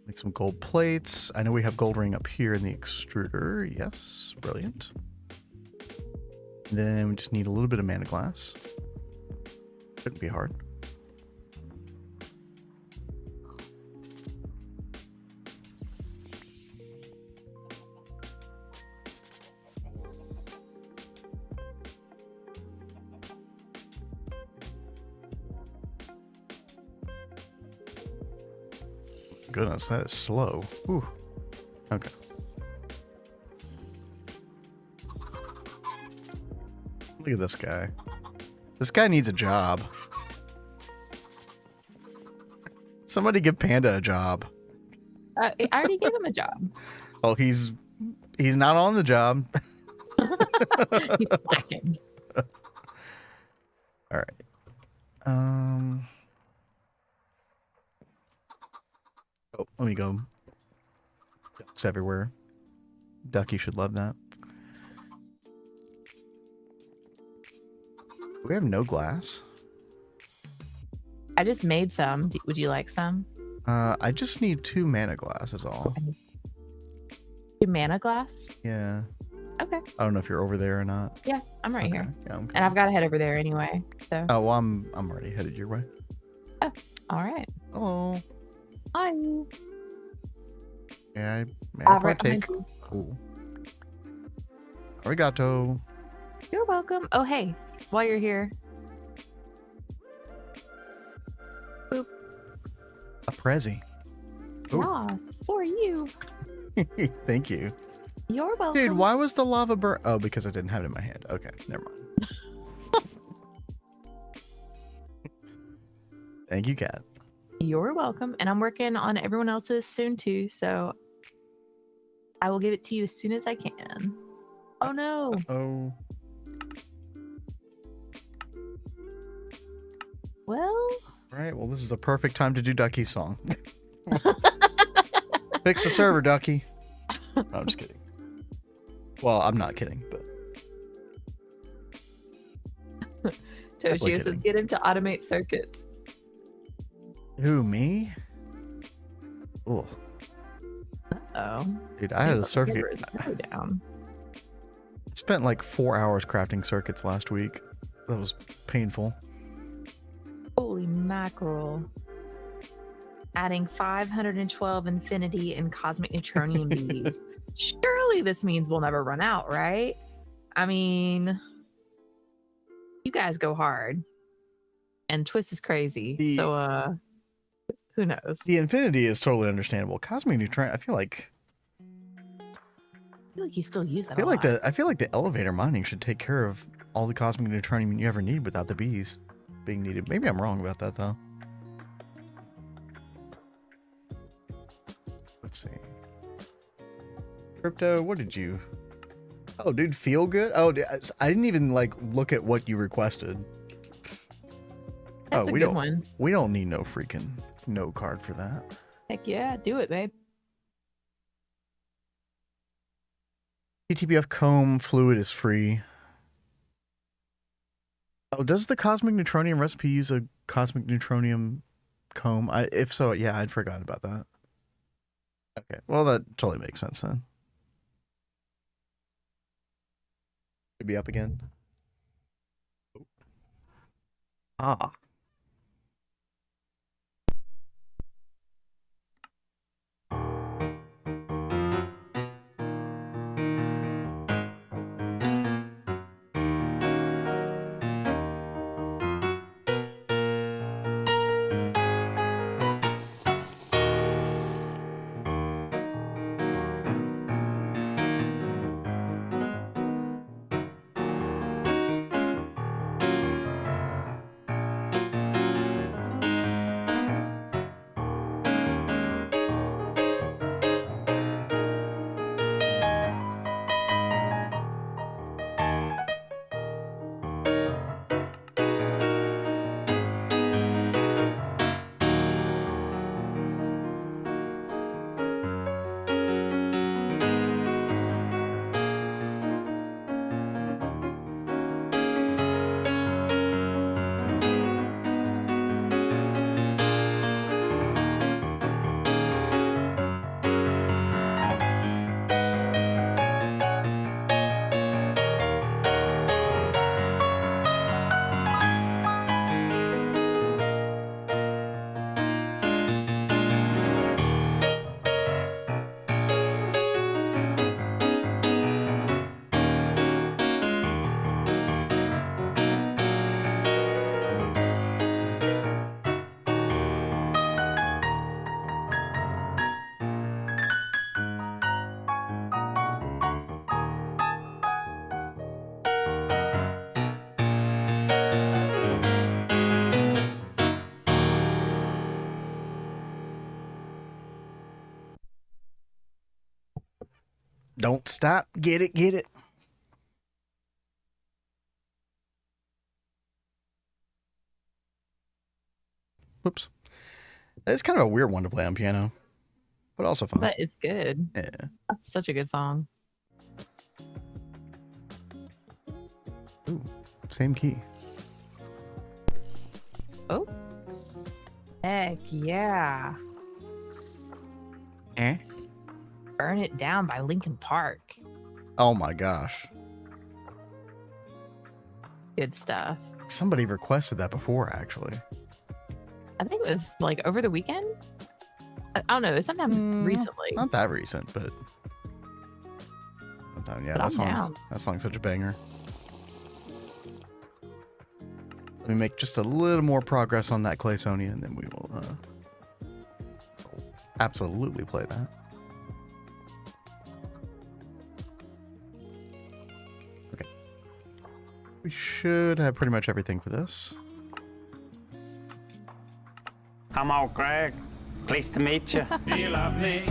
Make some gold plates. I know we have gold ring up here in the extruder. Yes, brilliant. And then we just need a little bit of mana glass. Shouldn't be hard. Goodness, that is slow. Ooh. Okay. Look at this guy. This guy needs a job. Somebody give Panda a job. I already gave him a job. Oh, he's not on the job. He's slacking. All right. Oh, let me go. Ducks everywhere. Ducky should love that. We have no glass. I just made some. Would you like some? I just need 2 mana glass is all. Your mana glass? Yeah. Okay. I don't know if you're over there or not. Yeah, I'm right here. Yeah, I'm And I've got to head over there anyway. So. Oh, well, I'm already headed your way. Oh, all right. Hello. Hi. Yeah, may I Right partake? behind you. Cool. Arigato. You're welcome. Oh, hey, while you're here. Boop. A Prezi. Ooh. Yes, for you. Thank you. You're welcome. Dude, why was the lava burn? Oh, because I didn't have it in my hand. Okay, never mind. Thank you, Kat. You're welcome. And I'm working on everyone else's soon too, so I will give it to you as soon as I can. Oh no. Oh. Well. All right, well, this is a perfect time to do Ducky's song. Fix the server, Ducky. No, I'm just kidding. Well, I'm not kidding, but Toshio says, get him to automate circuits. Who, me? Oh. Oh. Dude, I had a circuit. Down. I spent like 4 hours crafting circuits last week. That was painful. Holy mackerel. Adding 512 infinity and cosmic neutronium bees. Surely this means we'll never run out, right? I mean, you guys go hard. And Twist is crazy. So, who knows? The infinity is totally understandable. Cosmic neutronium, I feel like you still use that. I feel like the elevator mining should take care of all the cosmic neutronium you ever need without the bees being needed. Maybe I'm wrong about that though. Let's see. Crypto, what did you? Oh, dude, feel good? Oh, I didn't even like look at what you requested. That's a good one. We don't need no freaking no card for that. Heck yeah, do it, babe. TTBF comb fluid is free. Oh, does the cosmic neutronium recipe use a cosmic neutronium comb? If so, yeah, I'd forgotten about that. Okay, well, that totally makes sense then. Should be up again. Ah. Don't stop. Get it, get it. Whoops. It's kind of a weird one to play on piano, but also fun. But it's good. Yeah. That's such a good song. Ooh, same key. Oh. Heck yeah. Eh? Burn It Down by Linkin Park. Oh my gosh. Good stuff. Somebody requested that before, actually. I think it was like over the weekend. I don't know. It was sometime recently. Not that recent, but sometime. Yeah, But that song's such a banger. Let me make just a little more progress on that Clayconia, and then we will absolutely play that. Okay. We should have pretty much everything for this. I'm all Greg. Pleased to meet you. Do you love me?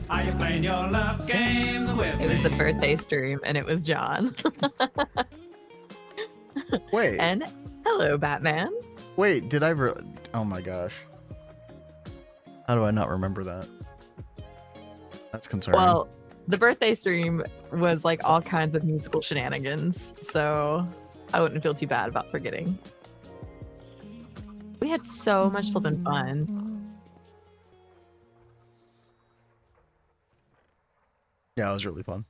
Are you playing your love games with me? It was the birthday stream, and it was John. Wait. And hello, Batman. Wait, did I oh my gosh. How do I not remember that? That's concerning. Well, The birthday stream was like all kinds of musical shenanigans, so I wouldn't feel too bad about forgetting. We had so much flipping fun. Yeah, it was really fun.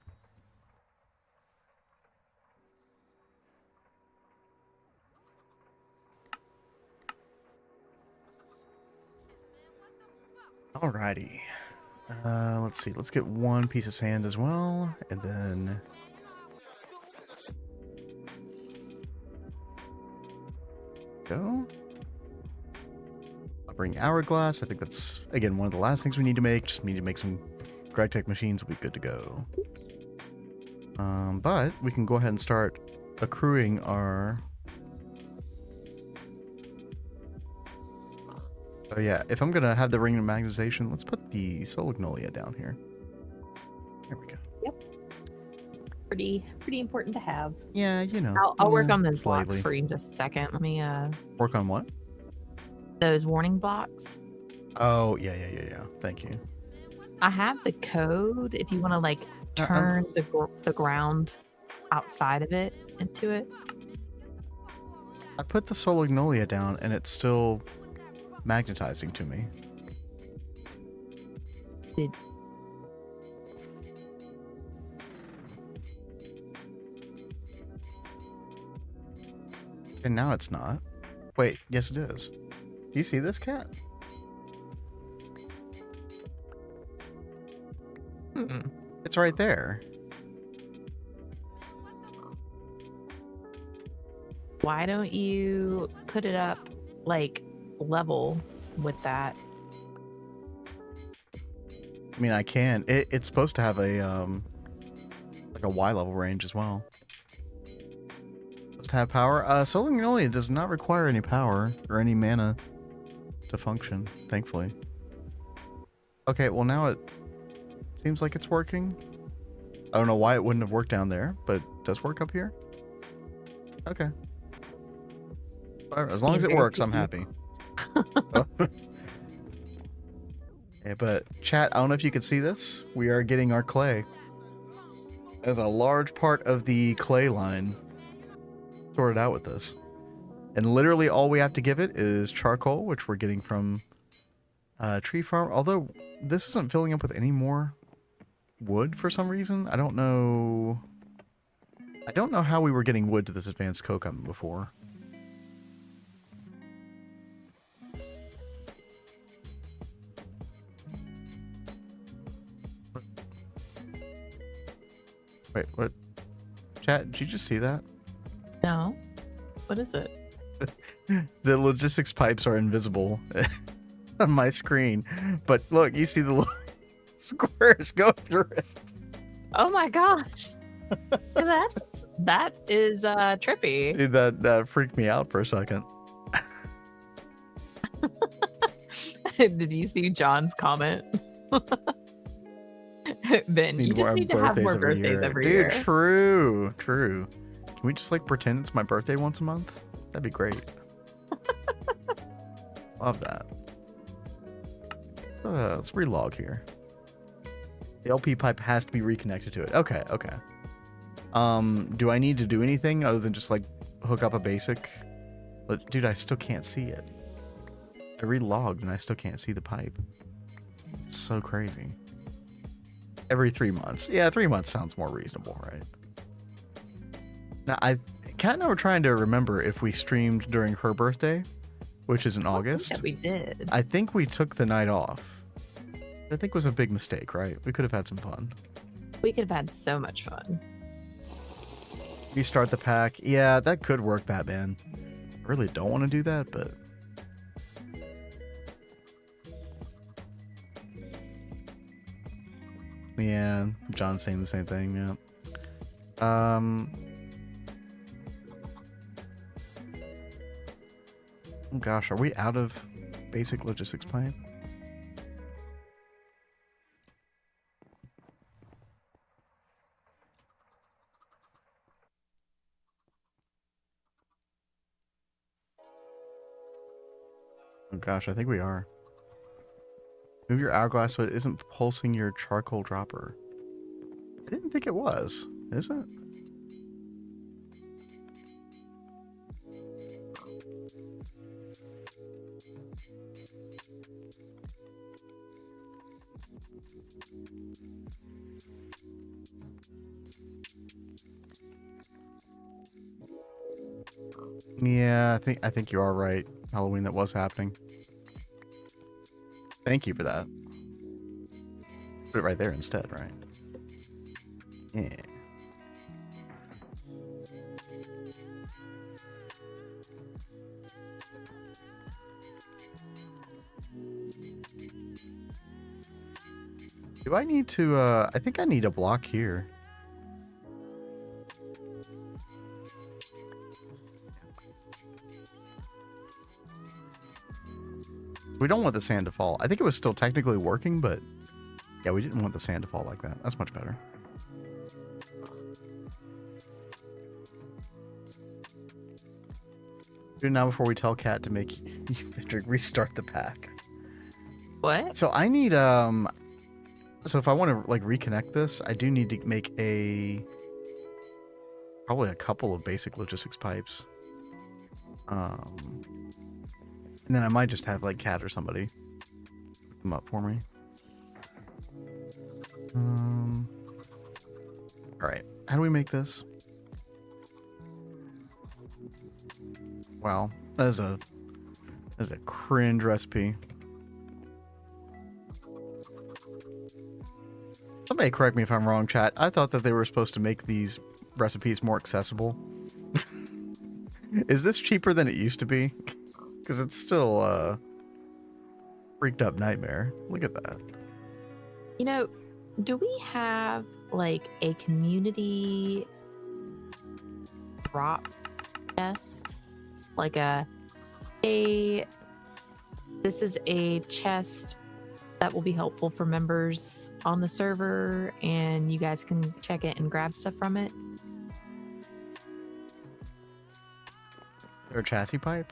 Alrighty. Let's see. Let's get one piece of sand as well, and then go. I'll bring hourglass. I think that's again one of the last things we need to make. Just need to make some GregTech machines. We'll be good to go. But we can go ahead and start accruing our. Oh yeah, if I'm gonna have the ring of magnetization, let's put the Solagnolia down here. There we go. Yep. Pretty important to have. Yeah, you know. I'll work on those slightly. blocks for you in just a second. Let me Work on what? those warning blocks. Oh yeah. Thank you. I have the code if you want to like turn the ground outside of it into it. I put the Solagnolia down and it's still magnetizing to me. Did And now it's not. Wait, yes it is. Do you see this, cat? It's right there. Why don't you put it up like level with that? I mean, I can. It's supposed to have a like a Y level range as well. Supposed to have power. Solagnolia does not require any power or any mana to function, thankfully. Okay, well now it seems like it's working. I don't know why it wouldn't have worked down there, but it does work up here. Okay. Whatever, as long as it works, I'm happy. Oh. Yeah, but chat, I don't know if you can see this. We are getting our clay. As a large part of the clay line sorted out with this. And literally all we have to give it is charcoal, which we're getting from Tree Farm. Although this isn't filling up with any more wood for some reason. I don't know how we were getting wood to this advanced coke oven before. Wait, what? Chat, did you just see that? No. What is it? The logistics pipes are invisible on my screen. But look, you see the little squares go through it. Oh my gosh. that is trippy. Dude, that freaked me out for a second. Did you see John's comment? Ben, you just need to have more birthdays every year. Dude, true. Can we just like pretend it's my birthday once a month? That'd be great. Love that. Let's relog here. The LP pipe has to be reconnected to it. Okay. Do I need to do anything other than just like hook up a basic? But dude, I still can't see it. I relogged and I still can't see the pipe. It's so crazy. Every 3 months. Yeah, 3 months sounds more reasonable, right? Now, Kat and I were trying to remember if we streamed during her birthday, which is in August. Yeah, we did. I think we took the night off. I think it was a big mistake, right? We could have had some fun. We could have had so much fun. Restart the pack. Yeah, that could work, Batman. I really don't want to do that, but... Yeah, John's saying the same thing, yeah. Oh gosh, are we out of basic logistics pipe? Oh gosh, I think we are. Move your hourglass so it isn't pulsing your charcoal dropper. I didn't think it was. Is it? Yeah, I think you are right. Halloween, that was happening. Thank you for that. Put it right there instead, right? Yeah. Do I need to, I think I need a block here. We don't want the sand to fall. I think it was still technically working, but yeah, we didn't want the sand to fall like that. That's much better. Do it now before we tell Cat to make you restart the pack. What? So I need, so if I want to like reconnect this, I do need to make probably a couple of basic logistics pipes. And then I might just have like Cat or somebody pick them up for me. All right, how do we make this? Wow, that is a cringe recipe. Somebody correct me if I'm wrong, chat. I thought that they were supposed to make these recipes more accessible. Is this cheaper than it used to be? Because it's still a freaked up nightmare. Look at that. You know, do we have like a community drop chest? Like this is a chest that will be helpful for members on the server, and you guys can check it and grab stuff from it. Or a chassis pipe?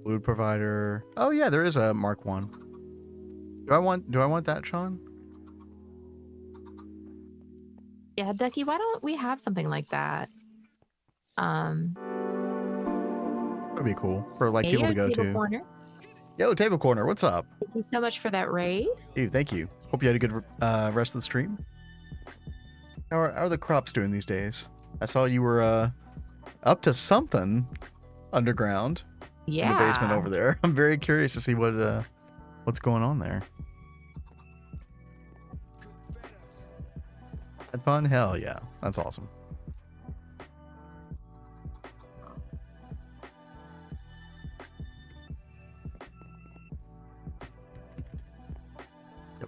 Fluid provider. Oh yeah, there is a Mark 1. Do I want that, Shawn? Yeah, Ducky, why don't we have something like that? That'd be cool for like hey, people to go to. TableKorner. Yo, TableKorner, what's up? Thank you so much for that raid. Dude, thank you. Hope you had a good rest of the stream. How are the crops doing these days? I saw you were up to something underground Yeah. in the basement over there. I'm very curious to see what's going on there. Had fun? Hell yeah. That's awesome.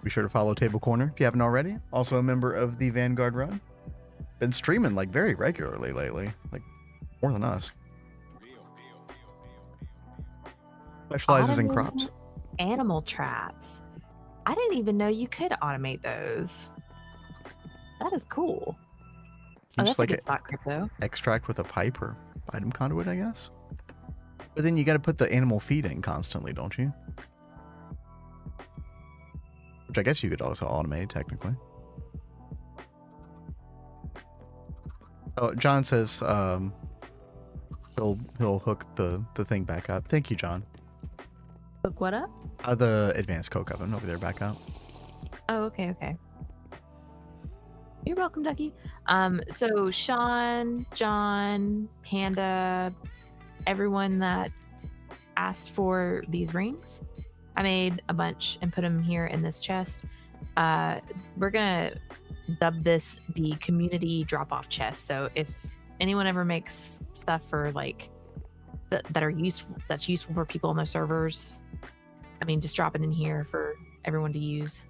Be sure to follow TableKorner if you haven't already. Also a member of the Vanguard run. Been streaming like very regularly lately, like more than us. Specializes in crops. Animal traps. I didn't even know you could automate those. That is cool. You That's just a like good spot, Crypto. extract with a pipe or item conduit, I guess. But then you got to put the animal feed in constantly, don't you? Which I guess you could also automate technically. Oh, John says he'll hook the thing back up. Thank you, John. Hook what up? The advanced coke oven over there back up. Oh, okay. You're welcome, Ducky. So Shawn, John, Panda, everyone that asked for these rings, I made a bunch and put them here in this chest. We're gonna dub this the community drop-off chest. So if anyone ever makes stuff for like that are useful, that's useful for people on their servers, I mean, just drop it in here for everyone to use.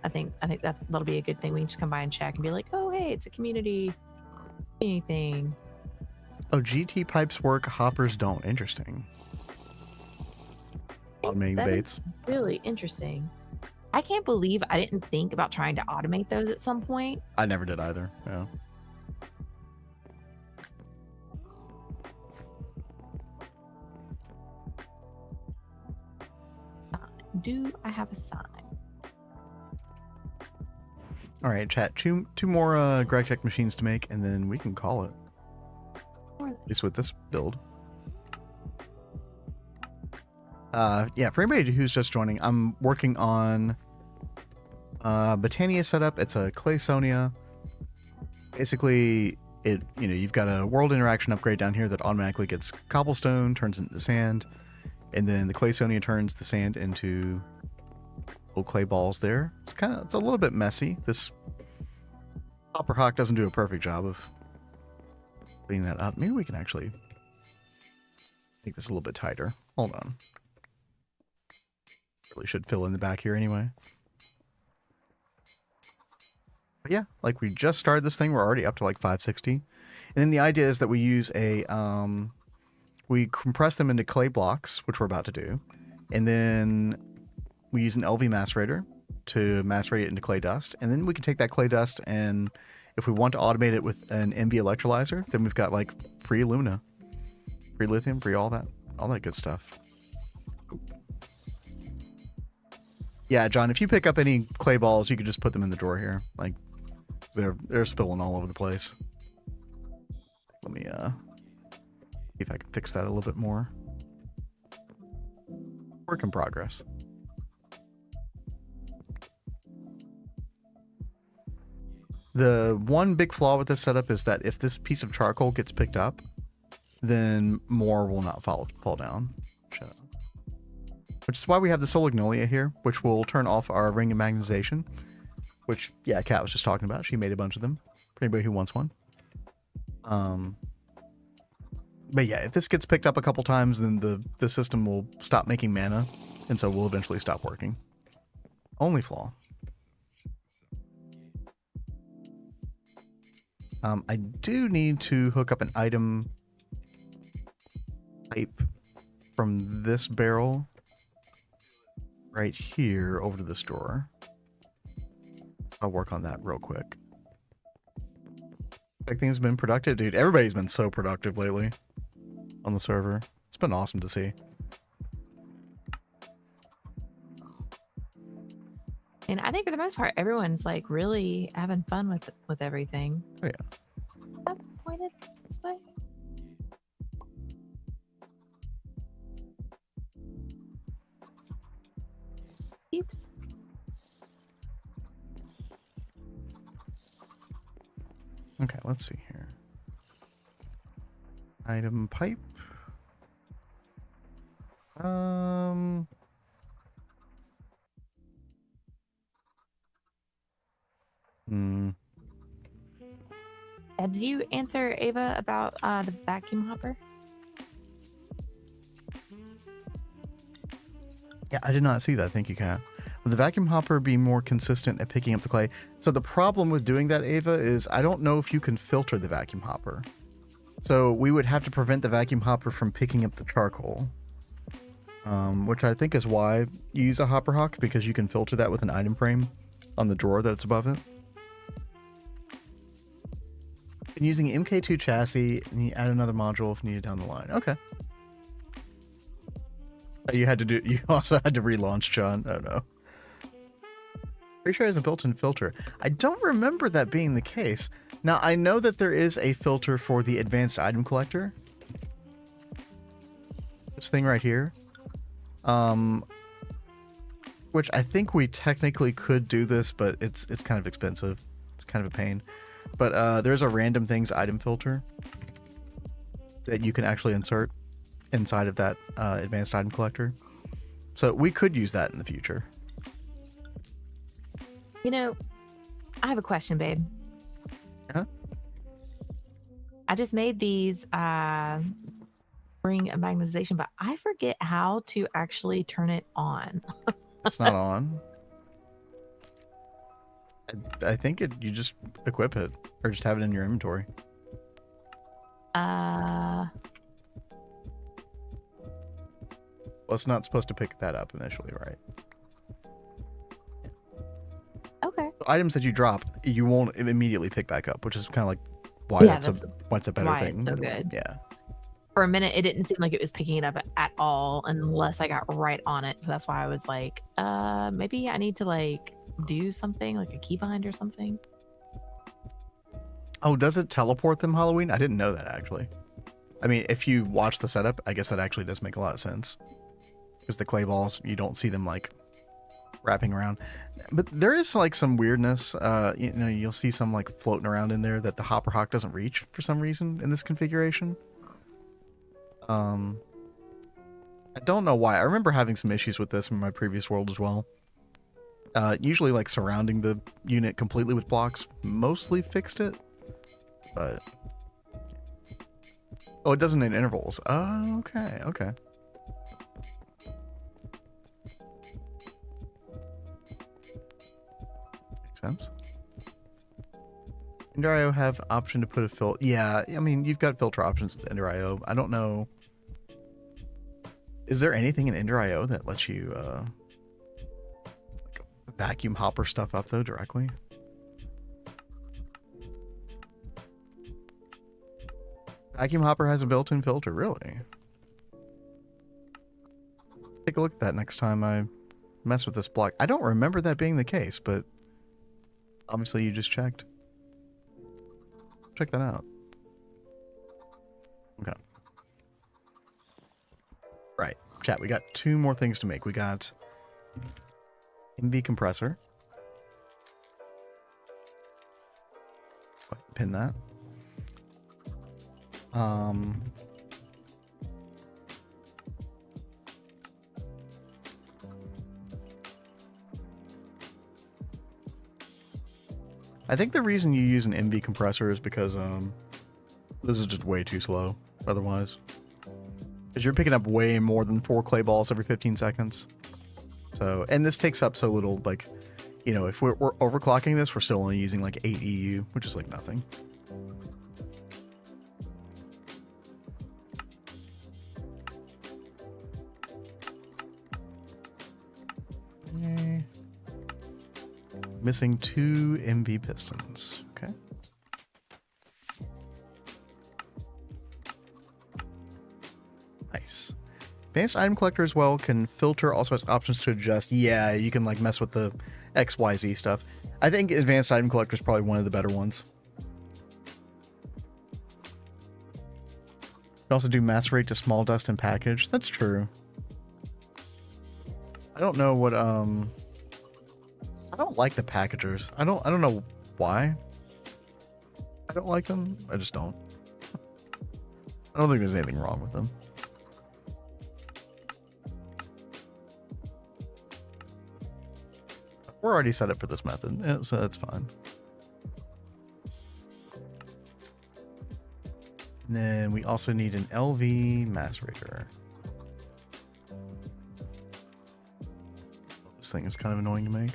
I think that'll be a good thing. We can just come by and check and be like, oh hey, it's a community thing. Oh, GT pipes work, hoppers don't. Interesting. Automating the baits. Really interesting. I can't believe I didn't think about trying to automate those at some point. I never did either. Yeah. do I have a sign? All right, chat. Two more GregTech machines to make, and then we can call it. At least with this build. Yeah, for anybody who's just joining, I'm working on Botania setup. It's a Clayconia. Basically, you've got a world interaction upgrade down here that automatically gets cobblestone, turns into sand, and then the Clayconia turns the sand into little clay balls there. It's a little bit messy. This Hopper Hawk doesn't do a perfect job of cleaning that up. Maybe we can actually make this a little bit tighter. Hold on. Really should fill in the back here anyway. But yeah, like we just started this thing. We're already up to like 560. And then the idea is that we use we compress them into clay blocks, which we're about to do. And then we use an LV macerator to macerate it into clay dust. And then we can take that clay dust, and if we want to automate it with an MB electrolyzer, then we've got like free Luna, free lithium, free all that good stuff. Yeah, John, if you pick up any clay balls, you could just put them in the drawer here. Like, they're spilling all over the place. Let me see if I can fix that a little bit more. Work in progress. The one big flaw with this setup is that if this piece of charcoal gets picked up, then more will not fall down. Shut up. Which is why we have the Solignolia here, which will turn off our ring of magnetization, which, yeah, Kat was just talking about. She made a bunch of them for anybody who wants one. But yeah, if this gets picked up a couple times, then the system will stop making mana, and so we'll eventually stop working. Only flaw. I do need to hook up an item pipe from this barrel right here over to this drawer. I'll work on that real quick. Everything's been productive, dude. Everybody's been so productive lately on the server. It's been awesome to see. And I think for the most part, everyone's like really having fun with everything. Oh yeah. That's pointed this way. Oops. Okay, let's see here. Item pipe. Did you answer Ava about the vacuum hopper? Yeah, I did not see that. Thank you, Kat. Would the vacuum hopper be more consistent at picking up the clay? So the problem with doing that, Ava, is I don't know if you can filter the vacuum hopper. So we would have to prevent the vacuum hopper from picking up the charcoal. Which I think is why you use a hopper hawk, because you can filter that with an item frame on the drawer that's above it. Been using MK2 chassis, and you add another module if needed down the line. Okay. You also had to relaunch, John. Oh no. Pretty sure it has a built-in filter. I don't remember that being the case. Now, I know that there is a filter for the advanced item collector. This thing right here. Which I think we technically could do this, but it's kind of expensive. It's kind of a pain. But there's a random things item filter that you can actually insert inside of that advanced item collector. So we could use that in the future. You know, I have a question, babe. Yeah? I just made these ring of magnetization, but I forget how to actually turn it on. It's not on. I think you just equip it or just have it in your inventory. Uh, Well, it's not supposed to pick that up initially, right? okay. So items that you drop, you won't immediately pick back up, which is kind of like why Yeah, that's a better why thing. it's so good. Yeah. for a minute, it didn't seem like it was picking it up at all unless I got right on it. So that's why I was like, maybe I need to like do something like a keybind or something. Oh, does it teleport them Halloween? I didn't know that actually. I mean, if you watch the setup, I guess that actually does make a lot of sense. Because the clay balls, you don't see them like wrapping around. But there is like some weirdness. You know, you'll see some like floating around in there that the Hopper Hawk doesn't reach for some reason in this configuration. I don't know why. I remember having some issues with this in my previous world as well. Usually like surrounding the unit completely with blocks mostly fixed it. But oh, it doesn't in intervals. Oh, okay, okay. Makes sense. Ender.io have option to put a filter. Yeah, I mean, you've got filter options with Ender.io. I don't know. Is there anything in Ender.io that lets you like vacuum hopper stuff up though directly? Vacuum hopper has a built-in filter, really? Take a look at that next time I mess with this block. I don't remember that being the case, but obviously you just checked. Check that out. Okay. Right. Chat, we got 2 more things to make. We got MV compressor. Go ahead and pin that. I think the reason you use an MV compressor is because this is just way too slow otherwise. Because you're picking up way more than 4 clay balls every 15 seconds. So, and this takes up so little, like, you know, if we're overclocking this, we're still only using like 8 EU, which is like nothing. Missing 2 MV pistons. Okay. Nice. Advanced item collector as well can filter, also has options to adjust. Yeah, you can like mess with the XYZ stuff. I think advanced item collector is probably one of the better ones. You can also do macerate to small dust and package. That's true. I don't know what I don't like the packagers. I don't know why. I don't like them. I just don't. I don't think there's anything wrong with them. We're already set up for this method, so that's fine. And then we also need an LV macerator. This thing is kind of annoying to make.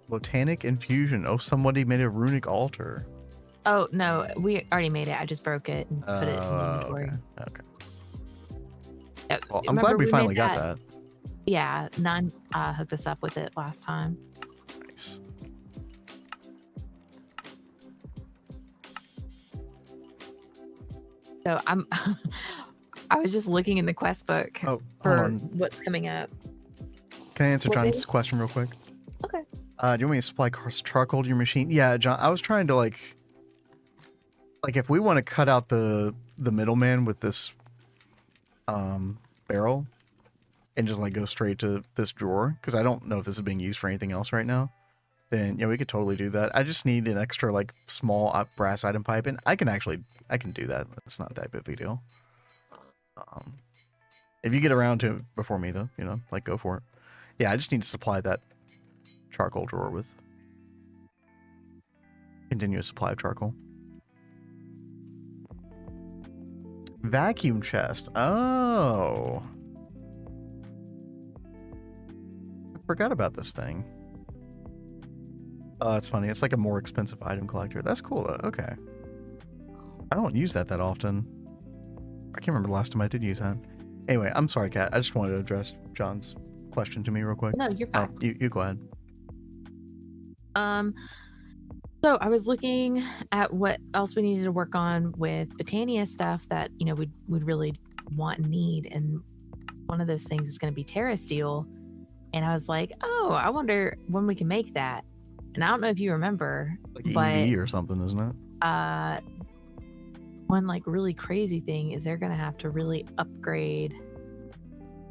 Botanic infusion. Oh, somebody made a runic altar. Oh, no, we already made it. I just broke it and put it in the inventory. Okay. Yeah, Well, I'm glad we finally got that. Yeah, Nine hooked us up with it last time. Nice. So I was just looking in the quest book for what's coming up. Can I answer John's question real quick? Okay. Do you want me to supply charcoal to your machine? Yeah, John, I was trying to like if we want to cut out the middleman with this barrel and just like go straight to this drawer, because I don't know if this is being used for anything else right now, then yeah, we could totally do that. I just need an extra like small brass item pipe, and I can do that. It's not that big of a deal. If you get around to it before me though, you know, like go for it. Yeah, I just need to supply that charcoal drawer with continuous supply of charcoal. Vacuum chest. Oh, I forgot about this thing. Oh, that's funny. It's like a more expensive item collector. That's cool though. Okay. I don't use that often. I can't remember the last time I did use that. Anyway, I'm sorry, Kat. I just wanted to address John's question to me real quick. No, you're fine. You go ahead. So I was looking at what else we needed to work on with Botania stuff that, you know, we'd really want and need. And one of those things is going to be Terra Steel. And I was like, oh, I wonder when we can make that. And I don't know if you remember, Like but EV or something, isn't it? one like really crazy thing is they're going to have to really upgrade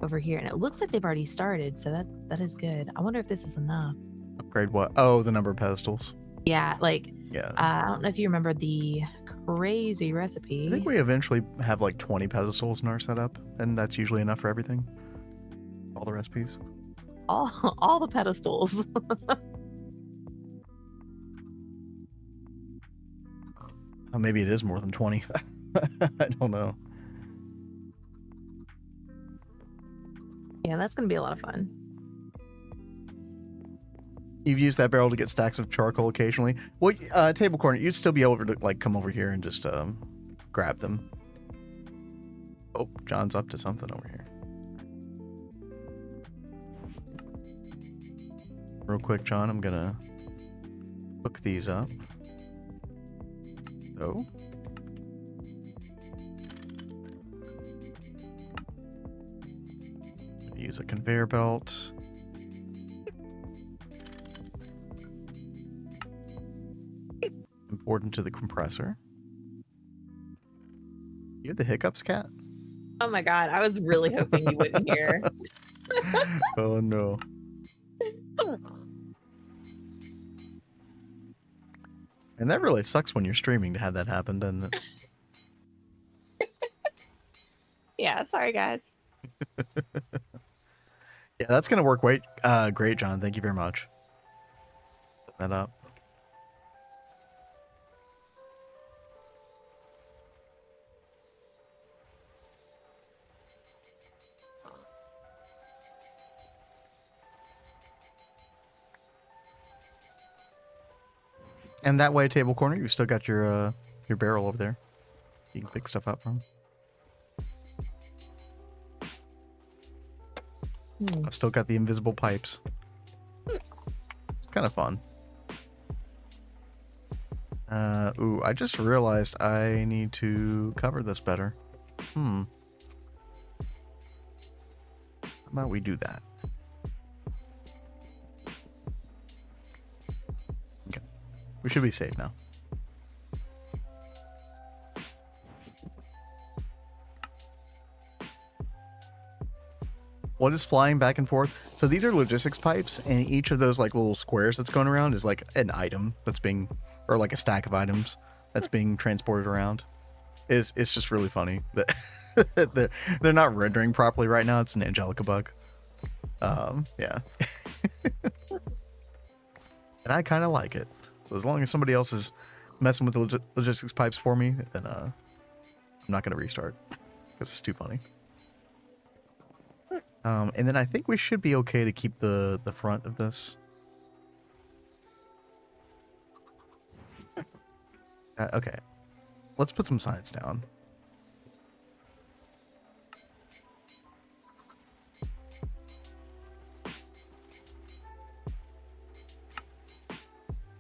over here. And it looks like they've already started. So that is good. I wonder if this is enough. Upgrade what? Oh, the number of pedestals. Yeah, like Yeah. I don't know if you remember the crazy recipe. I think we eventually have like 20 pedestals in our setup, and that's usually enough for everything. All the recipes. All the pedestals. Oh, maybe it is more than 20. I don't know. Yeah, that's gonna be a lot of fun. You've used that barrel to get stacks of charcoal occasionally. Well, TableKorner, you'd still be able to like come over here and just grab them. Oh, John's up to something over here. Real quick, John, I'm gonna hook these up. So. Use a conveyor belt. Important to the compressor. You have the hiccups, cat? Oh my god, I was really hoping you wouldn't hear. Oh no. And that really sucks when you're streaming to have that happen, doesn't it? Yeah, sorry guys. Yeah, that's gonna work great, John. Thank you very much. Put that up. And that way, TableKorner, you've still got your barrel over there. You can pick stuff up from. I've still got the invisible pipes. It's kind of fun. Ooh, I just realized I need to cover this better. How about we do that? Okay. We should be safe now. What is flying back and forth? So these are logistics pipes, and each of those like little squares that's going around is like an item that's being, or like a stack of items that's being transported around. It's just really funny that they're not rendering properly right now. It's an Angelica bug. Yeah. And I kind of like it. So as long as somebody else is messing with the logistics pipes for me, then I'm not going to restart because it's too funny. And then I think we should be okay to keep the front of this. Okay. Let's put some signs down.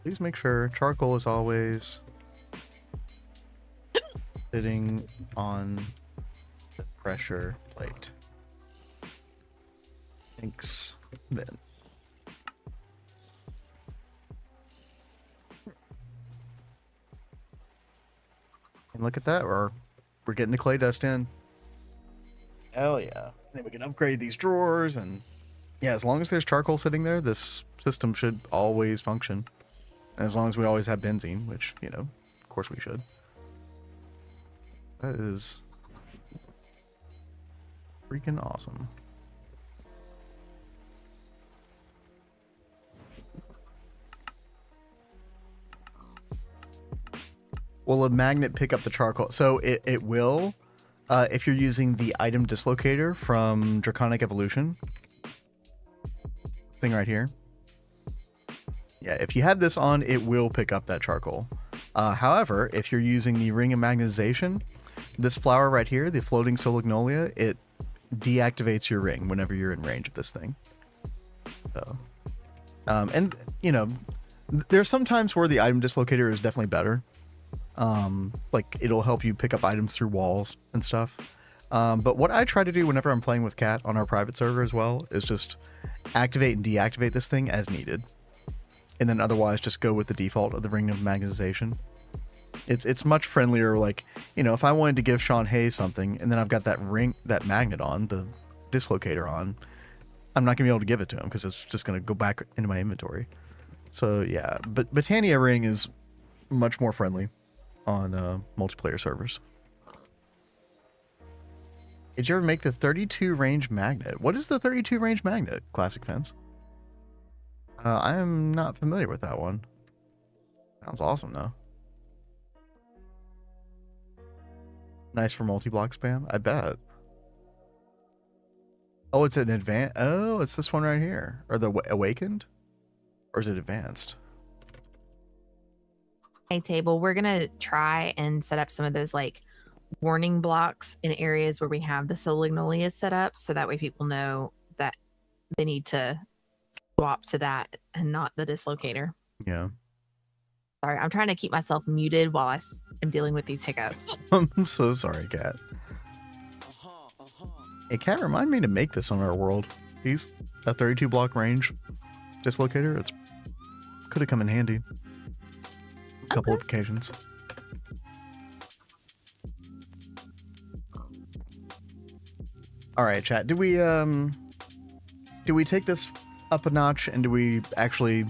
Please make sure charcoal is always sitting on the pressure plate. Thanks, Ben. And look at that, we're getting the clay dust in. Hell yeah. And then we can upgrade these drawers, and yeah, as long as there's charcoal sitting there, this system should always function. And as long as we always have benzene, which, you know, of course we should. That is freaking awesome. Will a magnet pick up the charcoal? So it will, if you're using the item dislocator from Draconic Evolution. Thing right here. Yeah, if you have this on, it will pick up that charcoal. However, if you're using the ring of magnetization, this flower right here, the floating solagnolia, it deactivates your ring whenever you're in range of this thing. So, and you know, There's some times where the item dislocator is definitely better. Like it'll help you pick up items through walls and stuff. But what I try to do whenever I'm playing with Cat on our private server as well is just activate and deactivate this thing as needed. And then otherwise just go with the default of the ring of magnetization. It's much friendlier. Like, you know, if I wanted to give Shawn Hayes something and then I've got that magnet on, the dislocator on, I'm not gonna be able to give it to him because it's just gonna go back into my inventory. So yeah, but Botania ring is much more friendly on multiplayer servers. Did you ever make the 32 range magnet? What is the 32 range magnet, Classic Fence? I am not familiar with that one. Sounds awesome though. Nice for multi-block spam, I bet. Oh, it's an advanced. Oh, it's this one right here, or the awakened, or is it advanced? Hey, Table, we're gonna try and set up some of those like warning blocks in areas where we have the Solignolias set up, so that way people know that they need to swap to that and not the dislocator. Yeah. Sorry, I'm trying to keep myself muted while I'm dealing with these hiccups. I'm so sorry, Cat. Hey, Cat, remind me to make this on our world. That 32 block range dislocator. It's could have come in handy. A couple of occasions. All right, chat. Do we take this up a notch and do we actually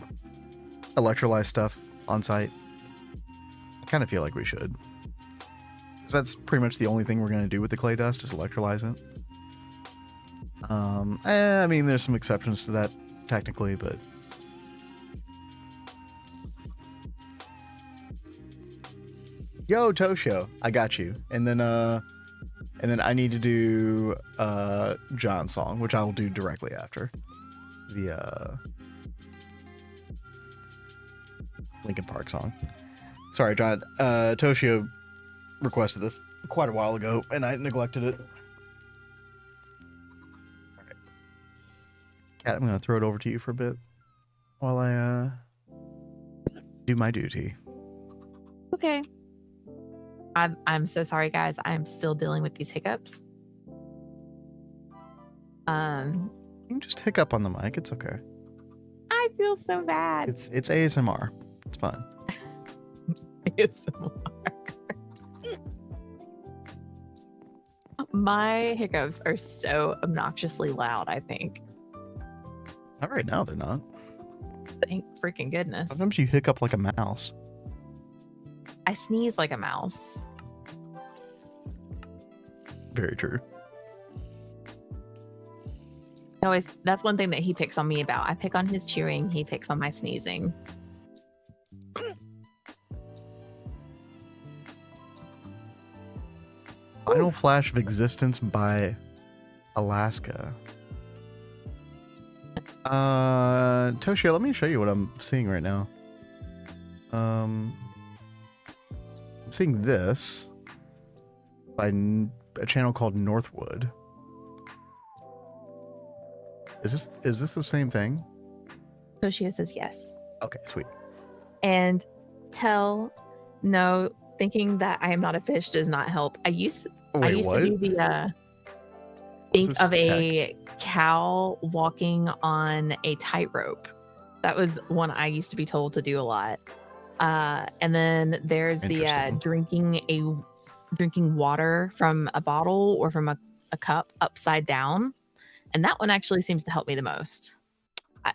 electrolyze stuff on site? I kind of feel like we should. Because that's pretty much the only thing we're going to do with the clay dust is electrolyze it. I mean, there's some exceptions to that technically, but yo, Toshio, I got you. And then I need to do John's song, which I will do directly after the Linkin Park song. Sorry, John. Toshio requested this quite a while ago, and I neglected it. All right, Kat, I'm gonna throw it over to you for a bit while I do my duty. Okay. I'm so sorry, guys. I'm still dealing with these hiccups. You can just hiccup on the mic. It's okay. I feel so bad. It's ASMR. It's fine. ASMR. My hiccups are so obnoxiously loud, I think. Not right now, they're not. Thank freaking goodness. Sometimes you hiccup like a mouse. I sneeze like a mouse. Very true. Always, that's one thing that he picks on me about. I pick on his chewing, he picks on my sneezing. Final Flash of Existence by Alaska. Toshio, let me show you what I'm seeing right now. I'm seeing this by a channel called Northwood. Is this the same thing? Toshio says yes. Okay, sweet. And no, thinking that I am not a fish does not help. I used Wait, to do the think of a cow walking on a tightrope. That was one I used to be told to do a lot. And then there's the drinking water from a bottle or from a cup upside down. And that one actually seems to help me the most.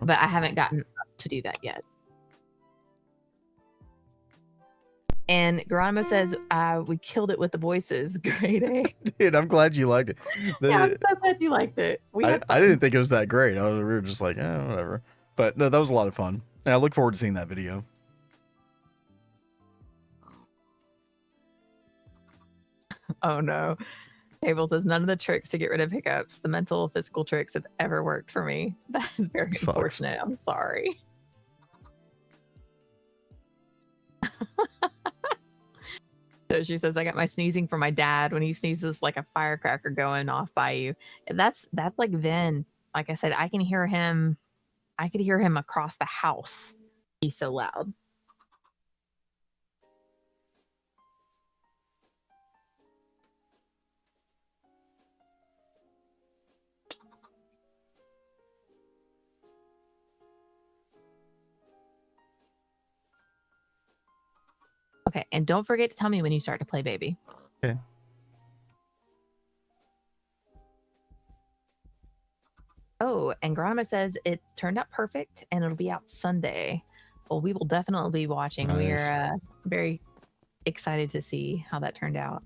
But I haven't gotten up to do that yet. And Geronimo says, we killed it with the voices. Great, eh? Dude, I'm glad you liked it. Yeah, I'm so glad you liked it. I didn't think it was that great. We were just like, whatever. But no, that was a lot of fun. And I look forward to seeing that video. Oh no. Table says none of the tricks to get rid of hiccups, the mental, physical tricks have ever worked for me. That is very unfortunate. I'm sorry. So she says, I got my sneezing from my dad when he sneezes like a firecracker going off by you. And that's like Vin. Like I said, I could hear him across the house He's so loud. Okay, and don't forget to tell me when you start to play, baby. Okay. Oh, and Grandma says it turned out perfect and it'll be out Sunday. Well, we will definitely be watching. Nice. We're very excited to see how that turned out.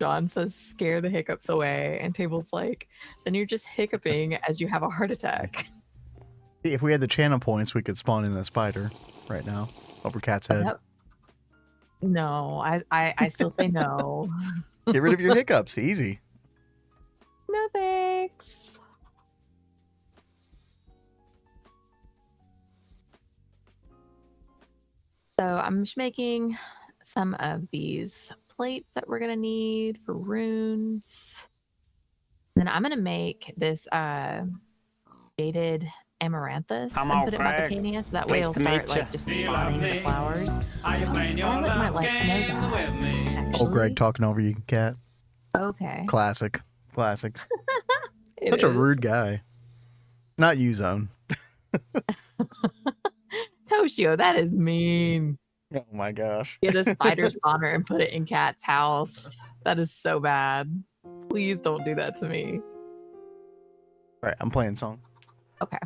John says, scare the hiccups away. And Table's like, then you're just hiccuping as you have a heart attack. If we had the channel points, we could spawn in a spider right now over Cat's head. Yep. No, I still say no. Get rid of your hiccups. Easy. No thanks. So I'm just making some of these plates that we're gonna need for runes. Then I'm gonna make this jaded amaranthus Come and on, put it in my Greg. botania, so that way Pleased it'll to start meet ya. like just Do you spawning love the me? flowers. Are you Oh, playing your Scarlet might love like to know games that. with me? Oh, Greg Actually, talking over you, Cat. okay. Classic. Classic. It Such a is. rude guy. Not you, Zone. Toshio, that is mean. Oh my gosh. Get a spider spawner and put it in Cat's house. That is so bad. Please don't do that to me. All right, I'm playing song. Okay.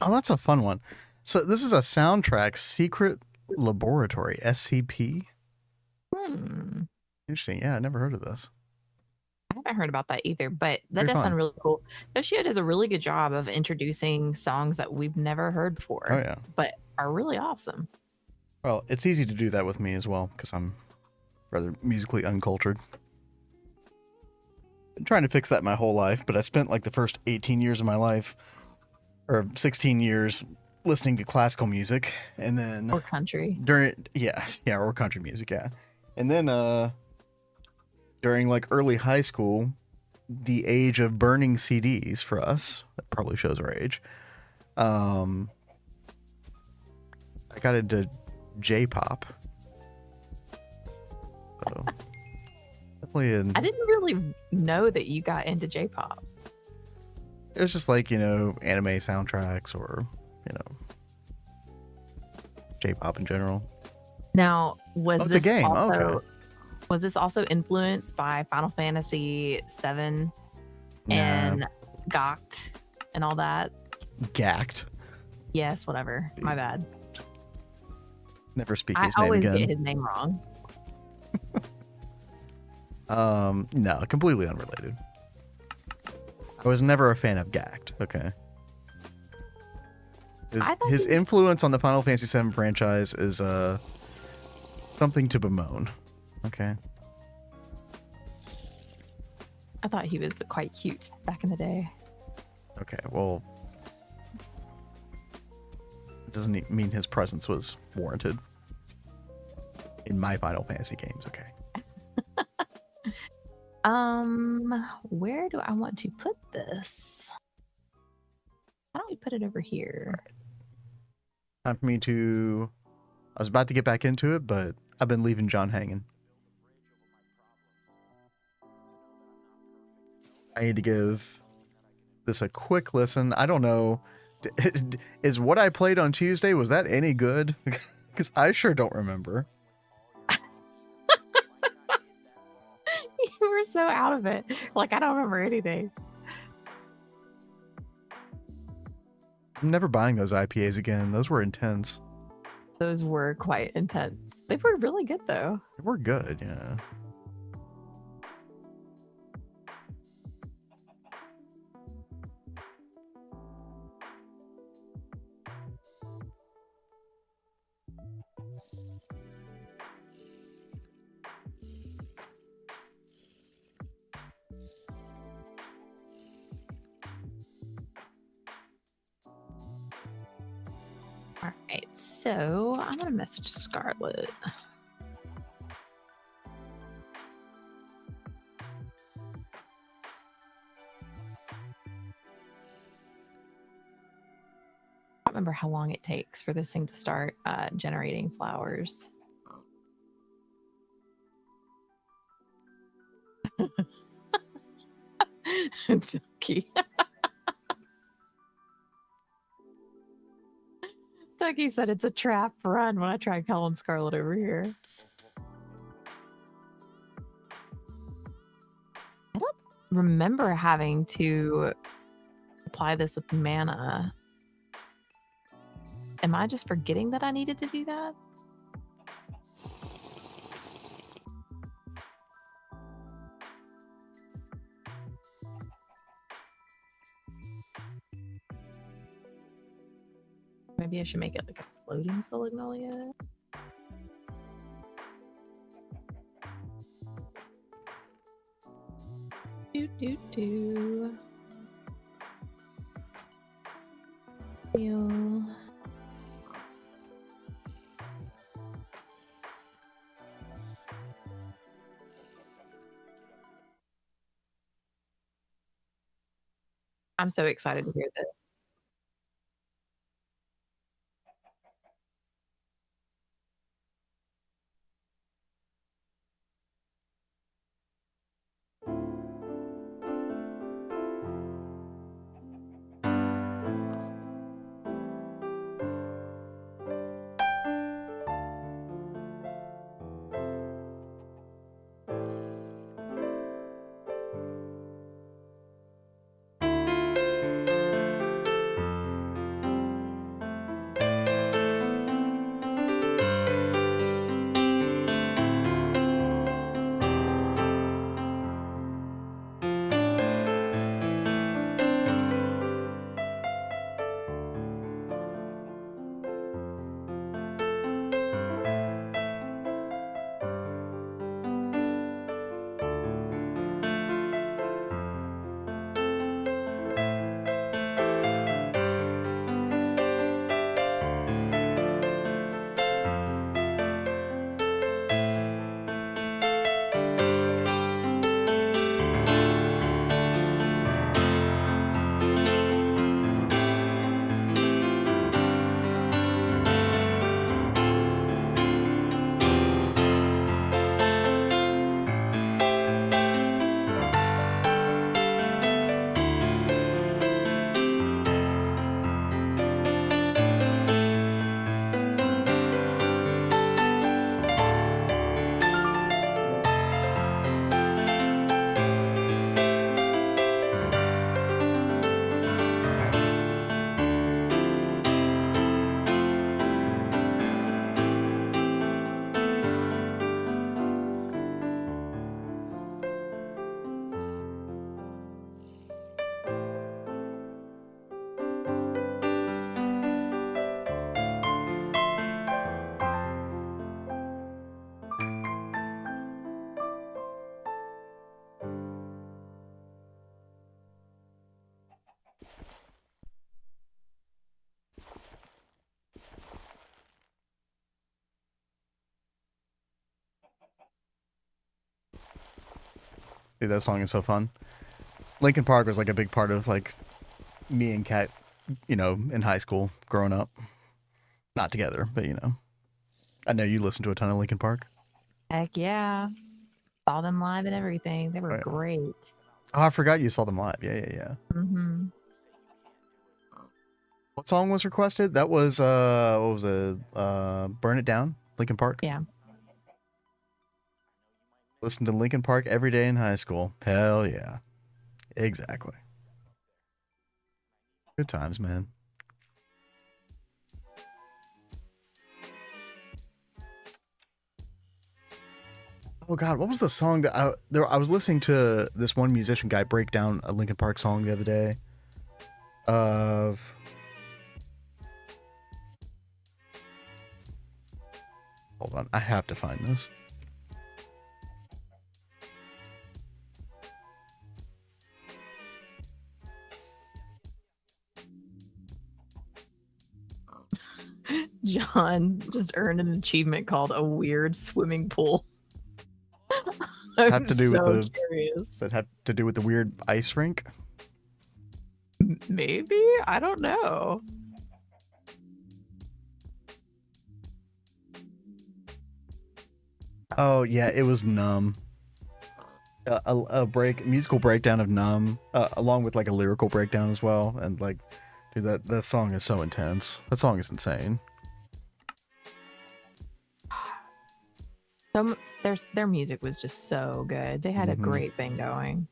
Oh, that's a fun one. So this is a soundtrack, Secret Laboratory, SCP. Hmm. Interesting. Yeah, I never heard of this. I haven't heard about that either, but that Very does fun. sound really cool. Toshio does a really good job of introducing songs that we've never heard before, Oh yeah. but are really awesome. Well, it's easy to do that with me as well because I'm rather musically uncultured. Been trying to fix that my whole life, but I spent like the first 18 years of my life, or 16 years, listening to classical music, and then Or country. or country music, yeah. And then during like early high school, the age of burning CDs for us, that probably shows our age. got into J-pop. So, definitely I didn't really know that you got into J-pop. it was just like, anime soundtracks or, J-pop in general. Now, was It's this a game. also Okay. was this also influenced by Final Fantasy VII Nah. and Gokt and all that? Gacked. Yes, whatever. My bad. Never speak I his name always again. get his name wrong. No, completely unrelated. I was never a fan of Gacked. Okay. I thought His he was- influence on the Final Fantasy VII franchise is something to bemoan. Okay. I thought he was quite cute back in the day. Okay. Well, it doesn't mean his presence was warranted in my Final Fantasy games. Okay. Where do I want to put this? Why don't we put it over here? Time for me to. I was about to get back into it, but I've been leaving John hanging. I need to give this a quick listen. I don't know. Is what I played on Tuesday, was that any good? Because I sure don't remember. You were so out of it. Like, I don't remember anything. I'm never buying those IPAs again. Those were intense. Those were quite intense. They were really good, though. They were good, yeah. All right, so I'm gonna message Scarlet. I don't remember how long it takes for this thing to start generating flowers. Ducky. Ducky said it's a trap run when I tried calling Scarlet over here. I don't remember having to apply this with mana. Am I just forgetting that I needed to do that? Maybe I should make it like a floating Solignolia. Do. Feel. I'm so excited to hear this. Dude, that song is so fun. Linkin Park was like a big part of like me and Kat, you know, in high school growing up. Not together, but you know. I know you listen to a ton of Linkin Park. Heck yeah. Saw them live and everything. They were great. Oh, I forgot you saw them live. Yeah. Mm-hmm. What song was requested? That was what was it? Burn It Down, Linkin Park. Yeah. Listen to Linkin Park every day in high school. Hell yeah. Exactly. Good times, man. Oh God, what was the song that I was listening to this one musician guy break down a Linkin Park song the other day. Hold on, I have to find this. John just earned an achievement called a weird swimming pool. Have to do with the curious. that had to do with the weird ice rink. Maybe? I don't know. Oh yeah, it was Numb. A musical breakdown of Numb, along with like a lyrical breakdown as well, and like, dude, that song is so intense. That song is insane. Their music was just so good. They had a great thing going.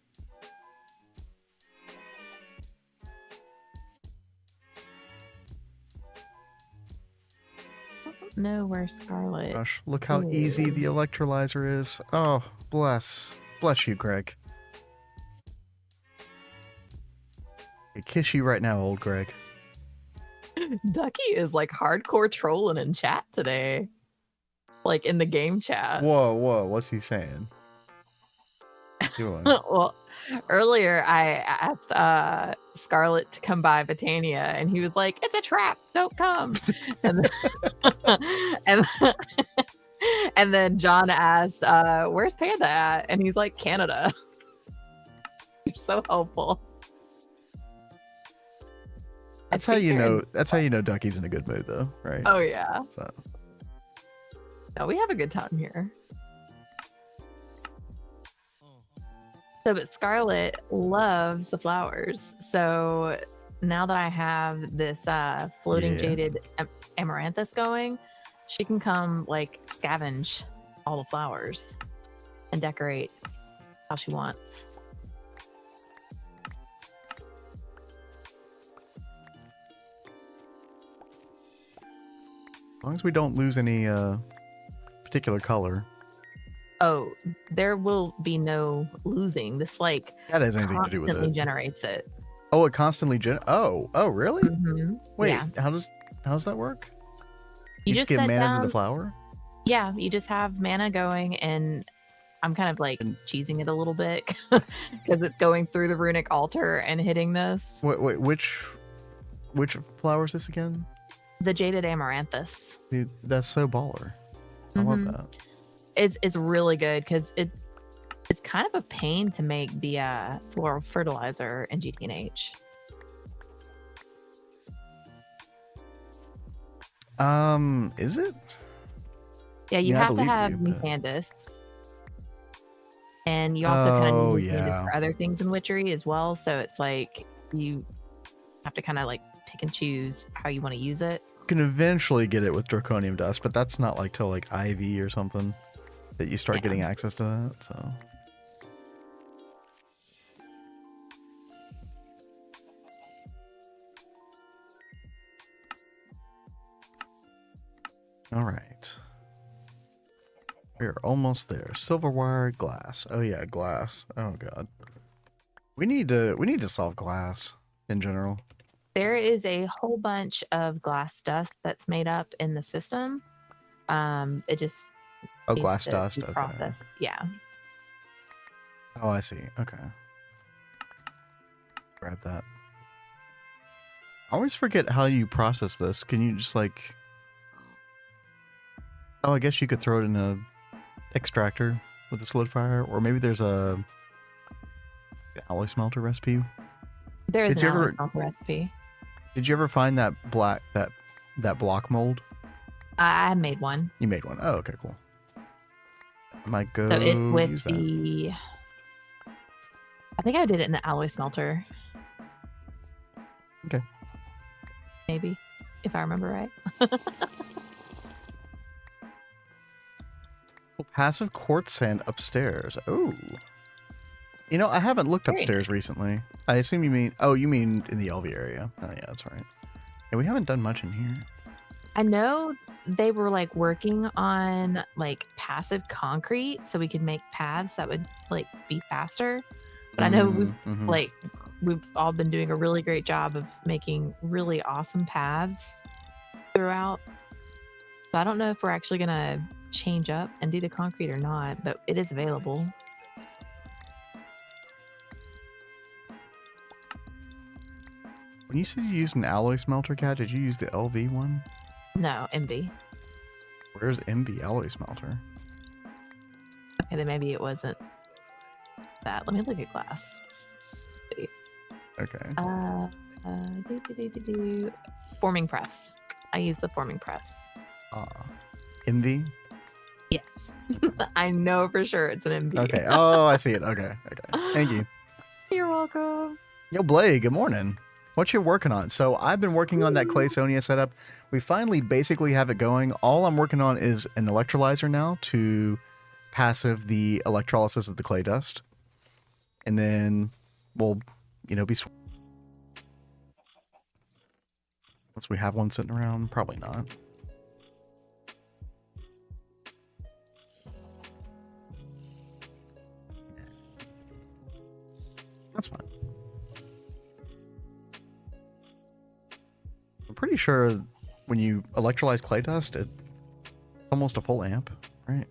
I don't know where Scarlet. Gosh, look how easy the electrolyzer is. Oh, bless you, Greg. I kiss you right now, old Greg. Ducky is like hardcore trolling in chat today. Like in the game chat. Whoa, what's he saying? Doing? Well, earlier I asked Scarlet to come by Botania, and he was like, "It's a trap, don't come." and then, and then John asked, "Where's Panda at?" And he's like, "Canada." You're so helpful. That's how you know. That's how you know Ducky's in a good mood, though, right? Oh yeah. So. No, we have a good time here. So, but Scarlet loves the flowers. So now that I have this floating jaded amaranthus going, she can come like scavenge all the flowers and decorate how she wants. As long as we don't lose any particular color. Oh, there will be no losing. This like that has anything to do with it. Generates it. Oh, it constantly oh, really? Mm-hmm. Wait, yeah. how does that work? You just get mana to the flower? Yeah, you just have mana going, and I'm kind of like cheesing it a little bit because it's going through the runic altar and hitting this. Wait, which flower is this again? The jaded amaranthus. Dude, that's so baller. I love that. It's really good because it's kind of a pain to make the floral fertilizer in GTNH. Is it? Yeah, you have to have Mucandus. And you also kind of need Mucandus for other things in Witchery as well. So it's like you have to kind of like pick and choose how you want to use it. You can eventually get it with Draconium Dust, but that's not like till like Ivy or something that you start getting access to that. So. All right. We're almost there. Silverwire, glass. Oh yeah, glass. Oh god. We need to solve glass in general. There is a whole bunch of glass dust that's made up in the system. It just glass dust. Okay. Processed. Yeah. Oh, I see. Okay. Grab that. I always forget how you process this. Can you just like? Oh, I guess you could throw it in a extractor with a solidifier, or maybe there's a alloy smelter recipe? There is Did an you ever- alloy smelter recipe. Did you ever find that that block mold? I made one. You made one. Oh, okay, cool. I might go So it's with use that. the. I think I did it in the alloy smelter. Okay. Maybe, if I remember right. Oh, passive quartz sand upstairs. Oh. You know, I haven't looked Very upstairs recently. I assume you mean... Oh, you mean in the LV area. Oh, yeah, that's right. Yeah, we haven't done much in here. I know they were like working on like passive concrete so we could make paths that would like be faster. But I know we've all been doing a really great job of making really awesome paths throughout. So I don't know if we're actually gonna change up and do the concrete or not, but it is available. When you said you used an alloy smelter, Cat, did you use the LV one? No, MV. Where's MV alloy smelter? Okay, then maybe it wasn't that. Let me look at glass. Okay. Forming press. I use the forming press. MV? Yes. I know for sure it's an MV. Okay. Oh, I see it. Okay. Okay. Thank you. You're welcome. Yo, Blade, good morning. What you working on? So I've been working on that Clayconia setup. We finally basically have it going. All I'm working on is an electrolyzer now to passive the electrolysis of the clay dust. And then we'll, you know, be... Unless we have one sitting around, probably not. That's fine. I'm pretty sure when you electrolyze clay dust, it's almost a full amp, right?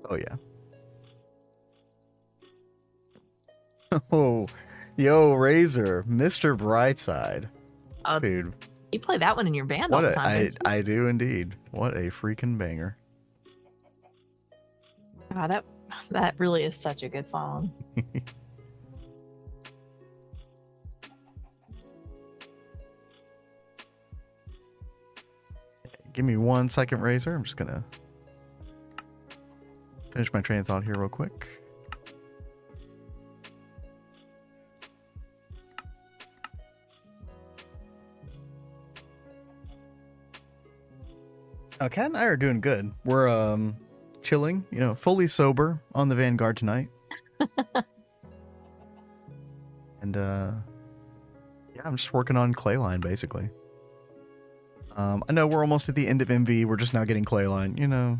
Oh, yeah. Oh, yo, Razor, Mr. Brightside. Dude. You play that one in your band all the time. I do indeed. What a freaking banger. God, that really is such a good song. Give me 1 second, Razor. I'm just gonna finish my train of thought here real quick. Kat and I are doing good. We're chilling, you know, fully sober on the Vanguard tonight. And yeah, I'm just working on Clayline basically. I know we're almost at the end of MV. We're just now getting Clayline, you know.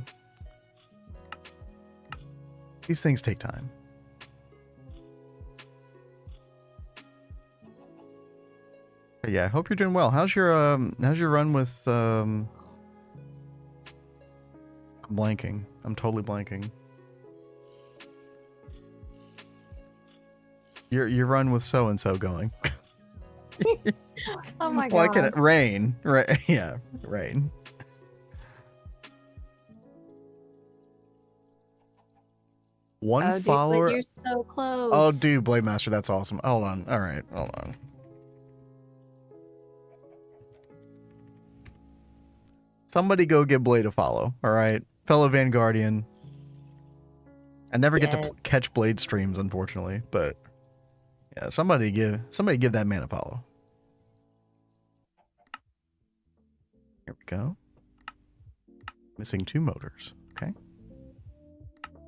These things take time. But yeah, I hope you're doing well. How's your run with I'm blanking. I'm totally blanking. Your run with so and so going. Oh my god. Why can it rain? Right? Yeah, rain. One follower. Dude, you're so close. Oh, dude, Blade Master, that's awesome. Hold on. All right, hold on. Somebody go give Blade a follow. All right, fellow Vanguardian. I never get to catch Blade streams, unfortunately, but yeah, somebody give that man a follow. Here we go. Missing 2 motors. Okay.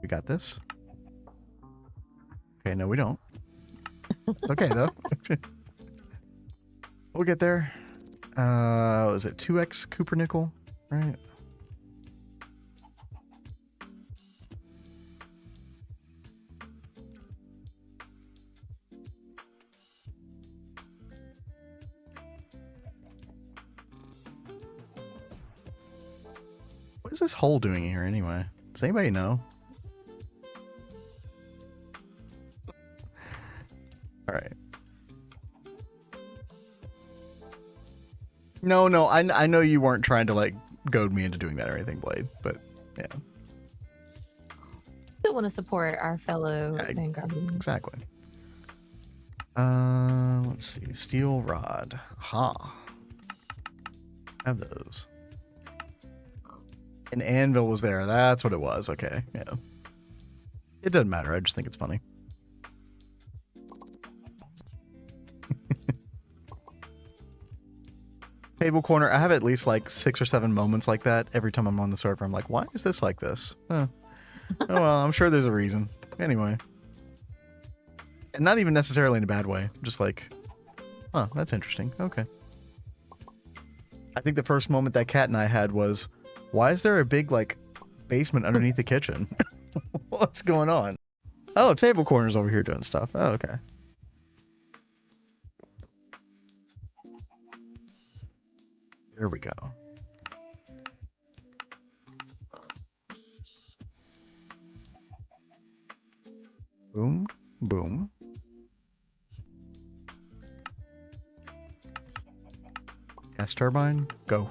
We got this. Okay, no, we don't. It's okay, though. We'll get there. Was it 2x Cooper nickel? Right. What is this hole doing here anyway? Does anybody know? All right. No, I know you weren't trying to like goad me into doing that or anything, Blade, but yeah. want to support our fellow Vanguard. Exactly. Let's see. Steel rod. Ha. Have those. An anvil was there. That's what it was. Okay. Yeah. It doesn't matter. I just think it's funny. TableKorner. I have at least like 6 or 7 moments like that every time I'm on the server. I'm like, why is this like this? Oh well, I'm sure there's a reason. Anyway. And not even necessarily in a bad way. Just like, huh, that's interesting. Okay. I think the first moment that Kat and I had was, why is there a big, like, basement underneath the kitchen? What's going on? Oh, TableKorner's over here doing stuff. Oh, okay. Here we go. Boom, boom. Gas turbine, go.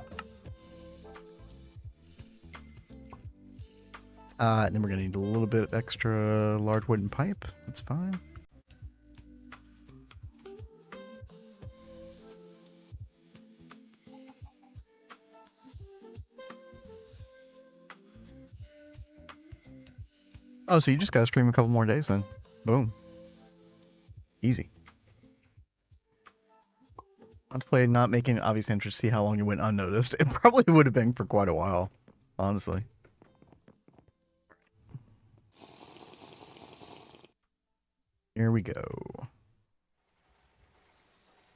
And then we're gonna need a little bit extra large wooden pipe. That's fine. Oh, so you just gotta stream a couple more days then. Boom. Easy. Contemplated not making obvious interest, see how long it went unnoticed. It probably would have been for quite a while, honestly. Here we go.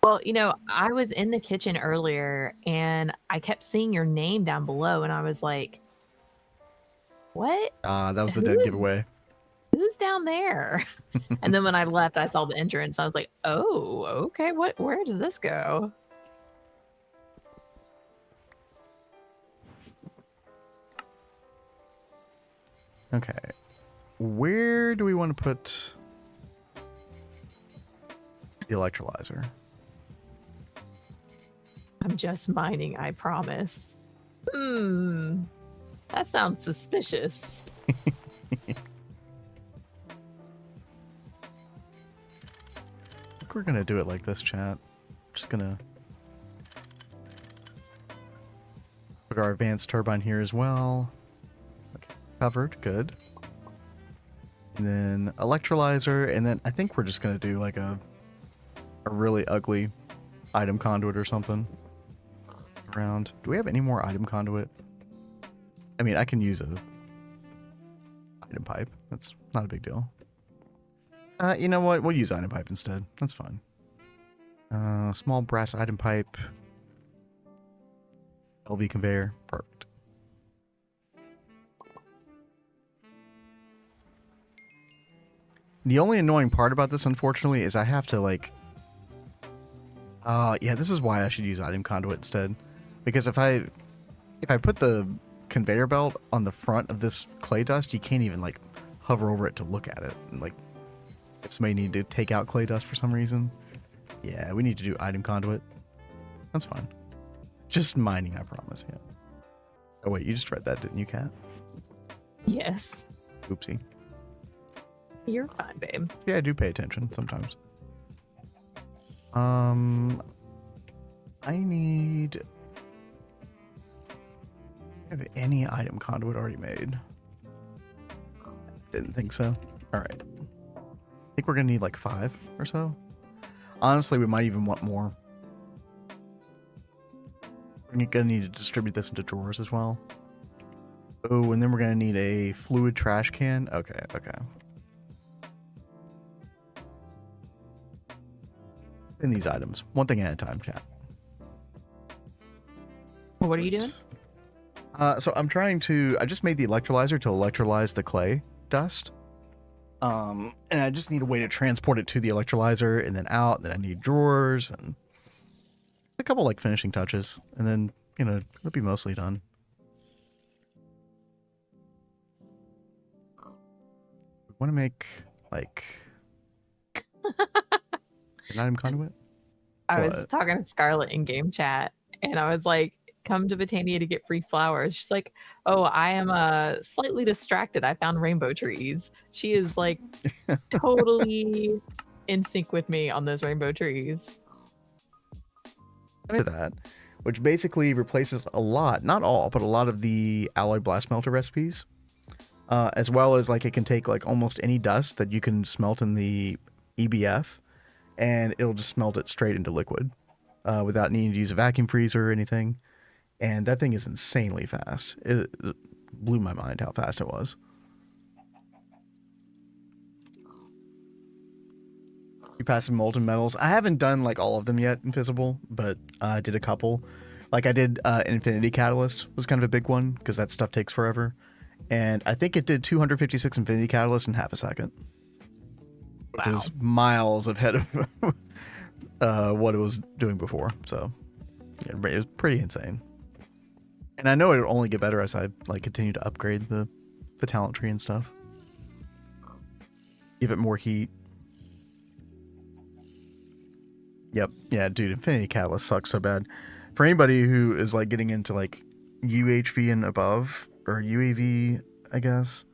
Well, you know, I was in the kitchen earlier and I kept seeing your name down below and I was like, what? That was the dead giveaway. Who's down there? And then when I left, I saw the entrance. I was like, oh, okay. Where does this go? Okay. Where do we want to put the electrolyzer? I'm just mining, I promise. That sounds suspicious. I think we're gonna do it like this, chat. Just gonna put our advanced turbine here as well. Okay, covered, good. And then electrolyzer, and then I think we're just gonna do like a really ugly item conduit or something around. Do we have any more item conduit? I mean, I can use a item pipe. That's not a big deal. You know what? We'll use item pipe instead. That's fine. Small brass item pipe. LV conveyor. Perfect. The only annoying part about this, unfortunately, is I have to, like... yeah, this is why I should use item conduit instead. Because if I put the conveyor belt on the front of this clay dust, you can't even, like, hover over it to look at it. And, like, if somebody needed to take out clay dust for some reason, yeah, we need to do item conduit. That's fine. Just mining, I promise, yeah. Oh, wait, you just read that, didn't you, Kat? Yes. Oopsie. You're fine, babe. Yeah, I do pay attention sometimes. I need... have any item conduit already made? Didn't think so. Alright. I think we're gonna need like 5 or so. Honestly, we might even want more. We're gonna need to distribute this into drawers as well. Oh, and then we're gonna need a fluid trash can. Okay, okay. In these items. One thing at a time, chat. What are you doing? So I'm trying to... I just made the electrolyzer to electrolyze the clay dust. And I just need a way to transport it to the electrolyzer and then out. And then I need drawers and a couple like finishing touches. And then, you know, it'll be mostly done. We want to make like an item conduit? I What? was talking to Scarlett in game chat and I was like, come to Botania to get free flowers. She's like, oh, I am slightly distracted. I found rainbow trees. She is like totally in sync with me on those rainbow trees. That, which basically replaces a lot, not all, but a lot of the alloy blast smelter recipes. As well as like it can take like almost any dust that you can smelt in the EBF, and it'll just smelt it straight into liquid without needing to use a vacuum freezer or anything. And that thing is insanely fast. It blew my mind how fast it was. You pass some molten metals. I haven't done like all of them yet in Visible, but I did a couple. Like I did Infinity Catalyst was kind of a big one because that stuff takes forever. And I think it did 256 Infinity Catalyst in half a second. Which is miles ahead of what it was doing before. So yeah, it was pretty insane. And I know it'll only get better as I like continue to upgrade the talent tree and stuff. Give it more heat. Yep. Yeah, dude, Infinity Catalyst sucks so bad. For anybody who is like getting into like UHV and above, or UAV, I guess.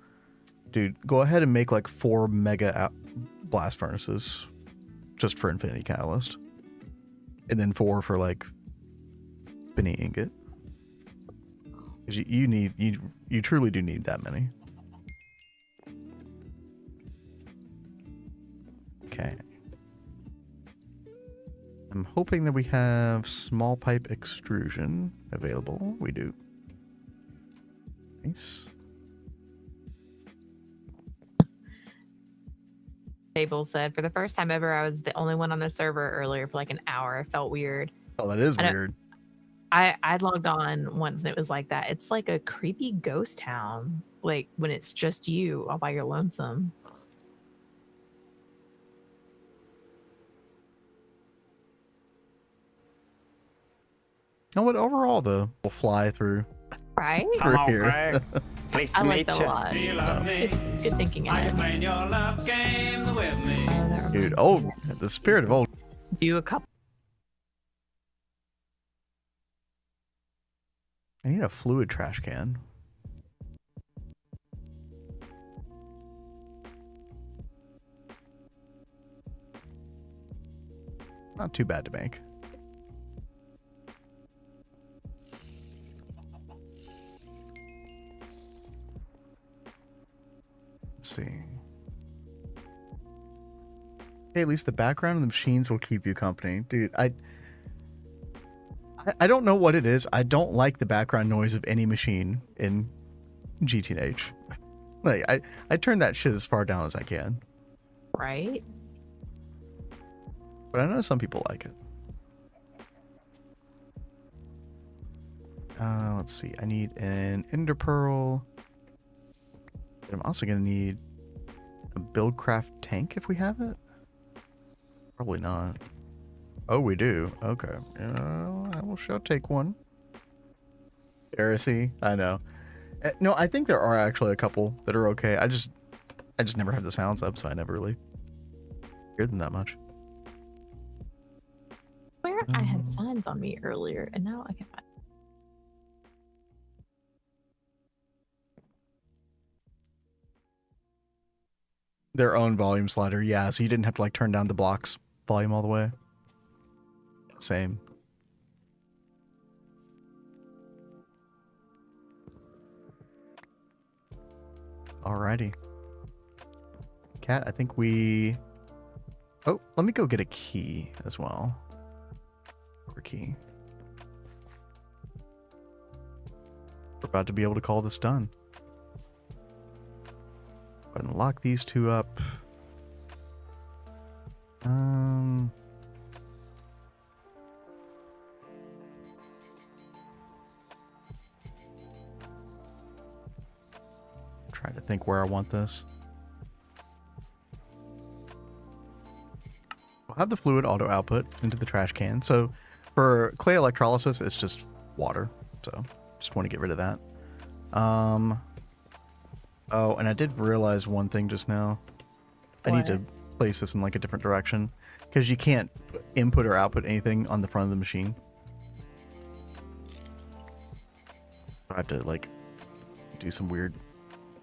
Dude, go ahead and make like 4 mega blast furnaces just for Infinity Catalyst. And then 4 for like spinning ingot. Because you truly do need that many. Okay. I'm hoping that we have small pipe extrusion available. We do. Nice. Table said, for the first time ever, I was the only one on the server earlier for like an hour. It felt weird. Oh, that is weird. I logged on once and it was like that. It's like a creepy ghost town, like when it's just you all by your lonesome. You know what? Overall, though, we'll fly through. Right? Come on, here. Greg. Pleased to I like meet that a you. lot. Do you love me? It's good thinking Are you ahead. playing your love game with me? Oh, that Dude, reminds me. the spirit of old. Do a couple. I need a fluid trash can. Not too bad to make. Let's see. Hey, at least the background of the machines will keep you company. Dude, I don't know what it is. I don't like the background noise of any machine in GTNH. Like, I turn that shit as far down as I can. Right? But I know some people like it. Let's see. I need an ender pearl. I'm also going to need a buildcraft tank if we have it. Probably not. Oh, we do. Okay. I will shall take one. Heresy. I know. No, I think there are actually a couple that are okay. I just never have the sounds up, so I never really hear them that much. Where I had signs on me earlier, and now I can find. Their own volume slider, yeah, so you didn't have to like turn down the blocks volume all the way. Same. Alrighty. Cat, I think we... Oh, let me go get a key as well. Or key. We're about to be able to call this done. Go ahead and lock these two up. Try to think where I want this. I'll have the fluid auto output into the trash can. So for clay electrolysis, it's just water. So just want to get rid of that. Oh, and I did realize one thing just now. I need to place this in like a different direction because you can't input or output anything on the front of the machine. I have to like do some weird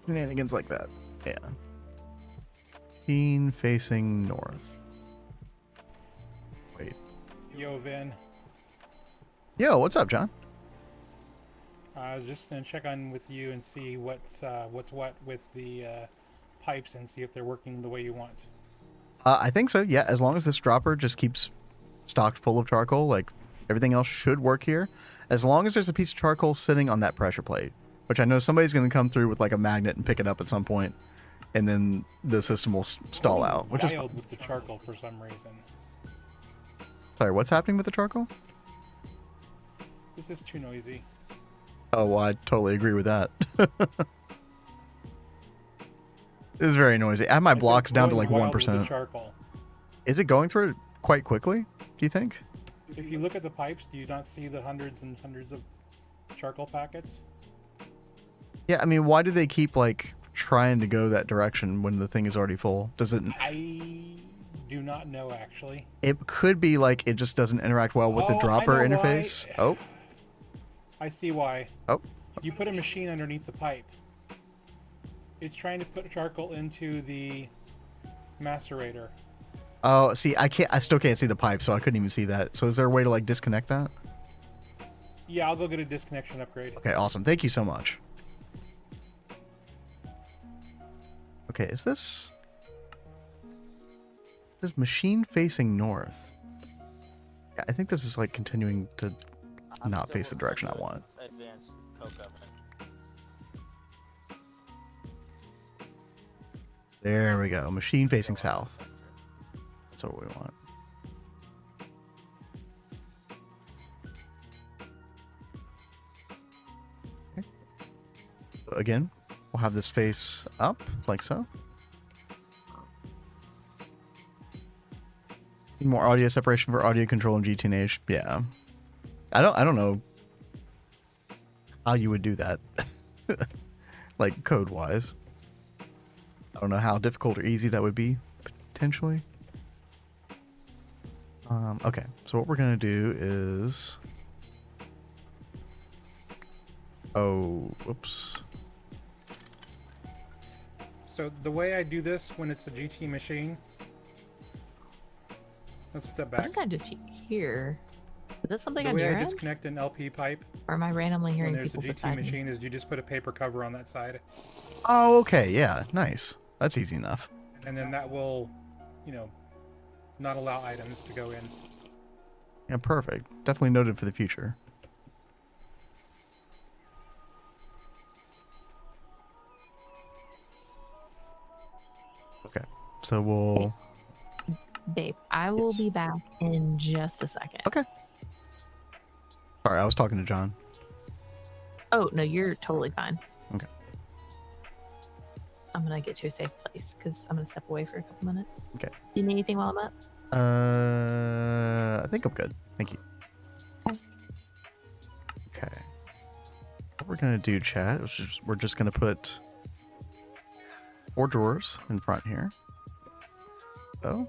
shenanigans like that. Yeah. Machine facing north. Wait. Yo, Vin. Yo, what's up, John? I was just gonna check on with you and see what's what with the pipes and see if they're working the way you want. I think so. Yeah, as long as this dropper just keeps stocked full of charcoal, like everything else should work here. As long as there's a piece of charcoal sitting on that pressure plate, which I know somebody's going to come through with like a magnet and pick it up at some point, and then the system will stall out. Which is wild with the charcoal for some reason. Sorry, what's happening with the charcoal? This is too noisy. Oh, well, I totally agree with that. This is very noisy. I have my blocks down to like 1%. Is it going through it quite quickly, do you think? If you look at the pipes, do you not see the hundreds and hundreds of charcoal packets? Yeah, I mean, why do they keep like trying to go that direction when the thing is already full? Does it? I do not know, actually. It could be like it just doesn't interact well with the dropper interface. Why. Oh. I see why. Oh. You put a machine underneath the pipe. It's trying to put charcoal into the macerator. Oh, see, I still can't see the pipe, so I couldn't even see that. So is there a way to like disconnect that? Yeah, I'll go get a disconnection upgrade. Okay, awesome. Thank you so much. Okay, is this machine facing north? Yeah, I think this is like continuing to not face the direction I want. Advanced coke oven. There we go. Machine facing south. That's what we want. Okay. So again, we'll have this face up like so. Need more audio separation for audio control in GTNH. Yeah. I don't know how you would do that. Like code wise. I don't know how difficult or easy that would be, potentially. Okay, so what we're gonna do is... Oh, whoops. So the way I do this when it's a GT machine... Let's step I back. think I just hear. Is this something The on way your I end? disconnect an LP pipe Or am I randomly when hearing there's a people GT beside me? machine is you just put a paper cover on that side. Oh, okay, yeah, nice. That's easy enough. And then that will, you know, not allow items to go in. Yeah, perfect. Definitely noted for the future. Okay, so we'll... Babe, I will Yes. be back in just a second. Okay. Sorry, I was talking to John. Oh, no, you're totally fine. Okay. I'm going to get to a safe place because I'm going to step away for a couple minutes. Okay. Do you need anything while I'm up? I think I'm good. Thank you. Okay. What we're gonna do, chat, is we're just gonna put 4 drawers in front here. So.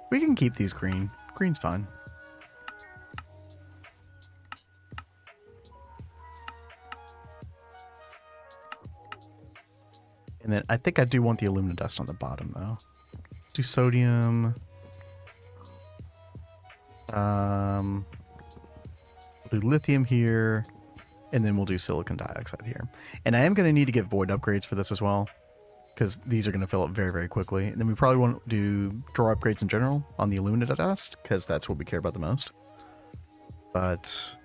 We can keep these green. Green's fine. And then I think I do want the alumina dust on the bottom though. Do sodium. We'll do lithium here, and then we'll do silicon dioxide here. And I am going to need to get void upgrades for this as well, because these are going to fill up very, very quickly. And then we probably want to do drawer upgrades in general on the alumina dust, because that's what we care about the most. But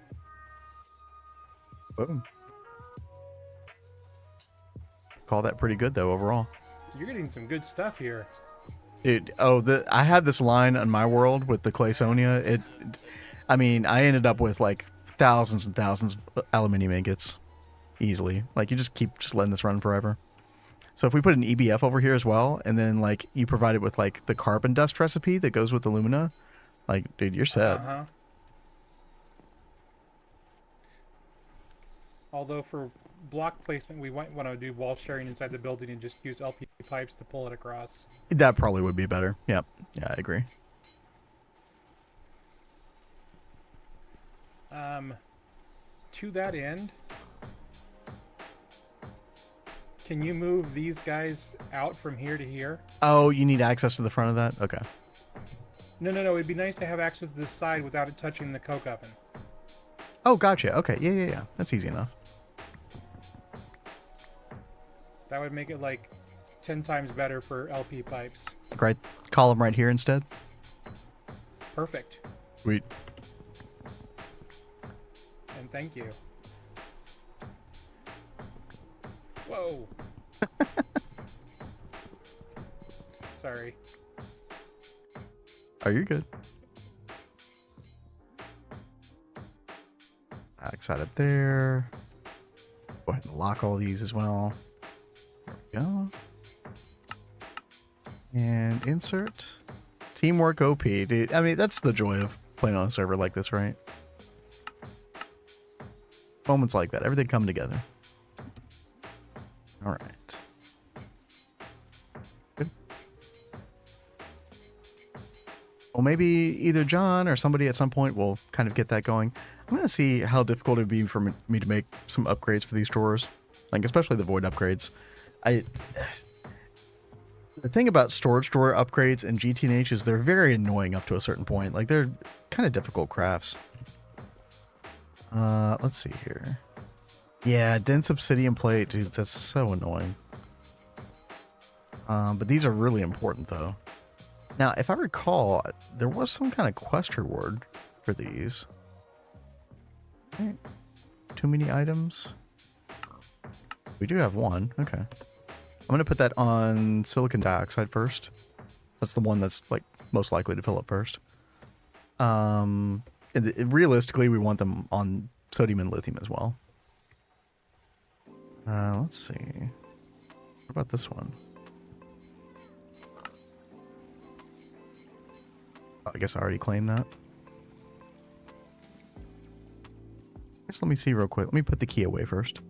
boom. Call that pretty good though overall. You're getting some good stuff here. Dude, I had this line on my world with the Clayconia. I mean, I ended up with like thousands and thousands of aluminium ingots easily. Like you just keep letting this run forever. So if we put an EBF over here as well, and then like you provide it with like the carbon dust recipe that goes with alumina, like dude, you're set. Although for block placement, we might want to do wall sharing inside the building and just use LP pipes to pull it across. That probably would be better. Yep. Yeah, I agree. To that end, can you move these guys out from here to here? Oh, you need access to the front of that? Okay. No. It'd be nice to have access to this side without it touching the coke oven. Oh, gotcha. Okay. Yeah. That's easy enough. That would make it like 10 times better for LP pipes. Right. Column right here instead. Perfect. Sweet. And thank you. Whoa. Sorry. Oh, you're good. Backside up there. Go ahead and lock all these as well. There we go. And insert. Teamwork OP, dude. I mean, that's the joy of playing on a server like this, right? Moments like that. Everything coming together. All right. Good. Well, maybe either John or somebody at some point will kind of get that going. I'm going to see how difficult it would be for me to make some upgrades for these drawers. Like, especially the void upgrades. The thing about storage drawer upgrades in GTNH is they're very annoying up to a certain point. Like, they're kind of difficult crafts. Let's see here. Yeah, dense obsidian plate, dude, that's so annoying. But these are really important, though. Now, if I recall, there was some kind of quest reward for these. Right. Too many items? We do have one. Okay. I'm going to put that on silicon dioxide first. That's the one that's like most likely to fill up first. Realistically, we want them on sodium and lithium as well. Let's see. What about this one? Oh, I guess I already claimed that. I guess let me see real quick. Let me put the key away first.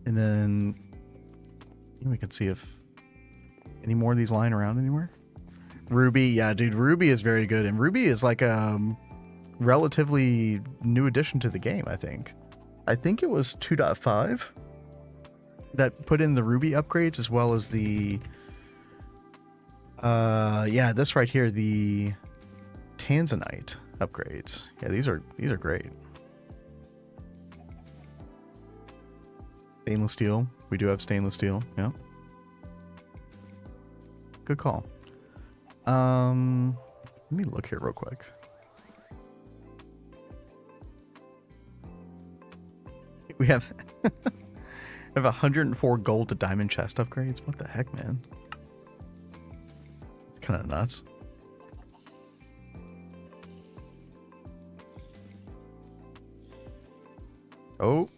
And then we can see if any more of these lying around anywhere. Ruby, yeah, dude, Ruby is very good. And Ruby is like a relatively new addition to the game, I think. I think it was 2.5 that put in the Ruby upgrades as well as the yeah, this right here, the Tanzanite upgrades. Yeah, these are great. Stainless steel. We do have stainless steel. Yeah. Good call. Let me look here real quick. We have 104 gold to diamond chest upgrades. What the heck, man? It's kind of nuts. Oh,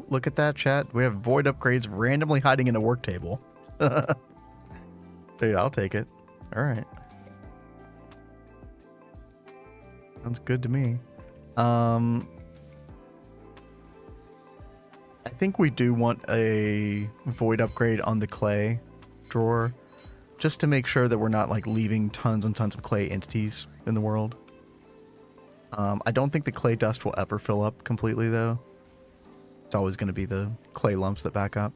look at that, chat. We have void upgrades randomly hiding in a work table. Dude, I'll take it. All right. Sounds good to me. I think we do want a void upgrade on the clay drawer, just to make sure that we're not like leaving tons and tons of clay entities in the world. I don't think the clay dust will ever fill up completely, though. It's always going to be the clay lumps that back up.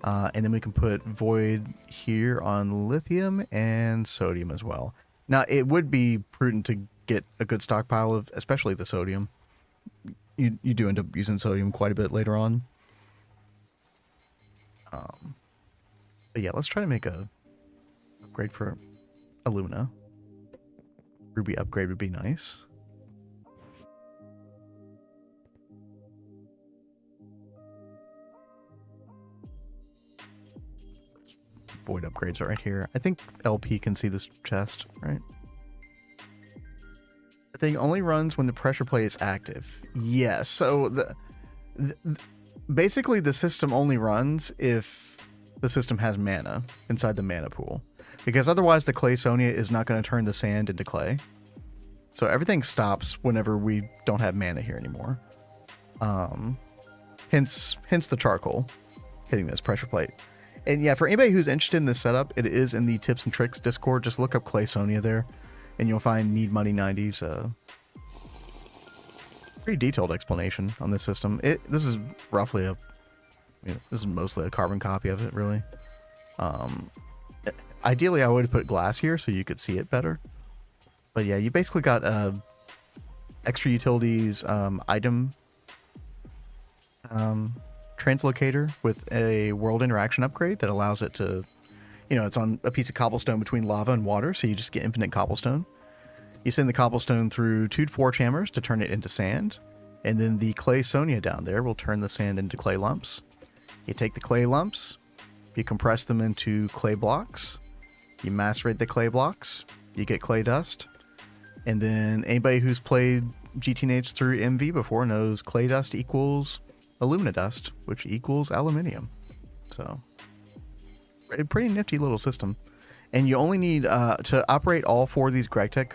And then we can put void here on lithium and sodium as well. Now, it would be prudent to get a good stockpile of, especially the sodium. You do end up using sodium quite a bit later on. But yeah, let's try to make a upgrade for Aluna. Ruby upgrade would be nice. Void upgrades are right here. I think LP can see this chest, right? The thing only runs when the pressure plate is active. Yes, so basically the system only runs if the system has mana inside the mana pool. Because otherwise the Clayconia is not going to turn the sand into clay. So everything stops whenever we don't have mana here anymore. Hence the charcoal hitting this pressure plate. And yeah, for anybody who's interested in this setup, it is in the tips and tricks Discord. Just look up Clayconia there, and you'll find Need Money 90's pretty detailed explanation on this system. This is roughly this is mostly a carbon copy of it, really. Ideally, I would put glass here so you could see it better. But yeah, you basically got extra utilities item translocator with a world interaction upgrade that allows it to, it's on a piece of cobblestone between lava and water, so you just get infinite cobblestone. You send the cobblestone through 2 forge hammers to turn it into sand, and then the Clayconia down there will turn the sand into clay lumps. You take the clay lumps, you compress them into clay blocks, you macerate the clay blocks, you get clay dust, and then anybody who's played GTNH through MV before knows clay dust equals alumina dust, which equals aluminium. So, a pretty nifty little system. And you only need, to operate all 4 of these GregTech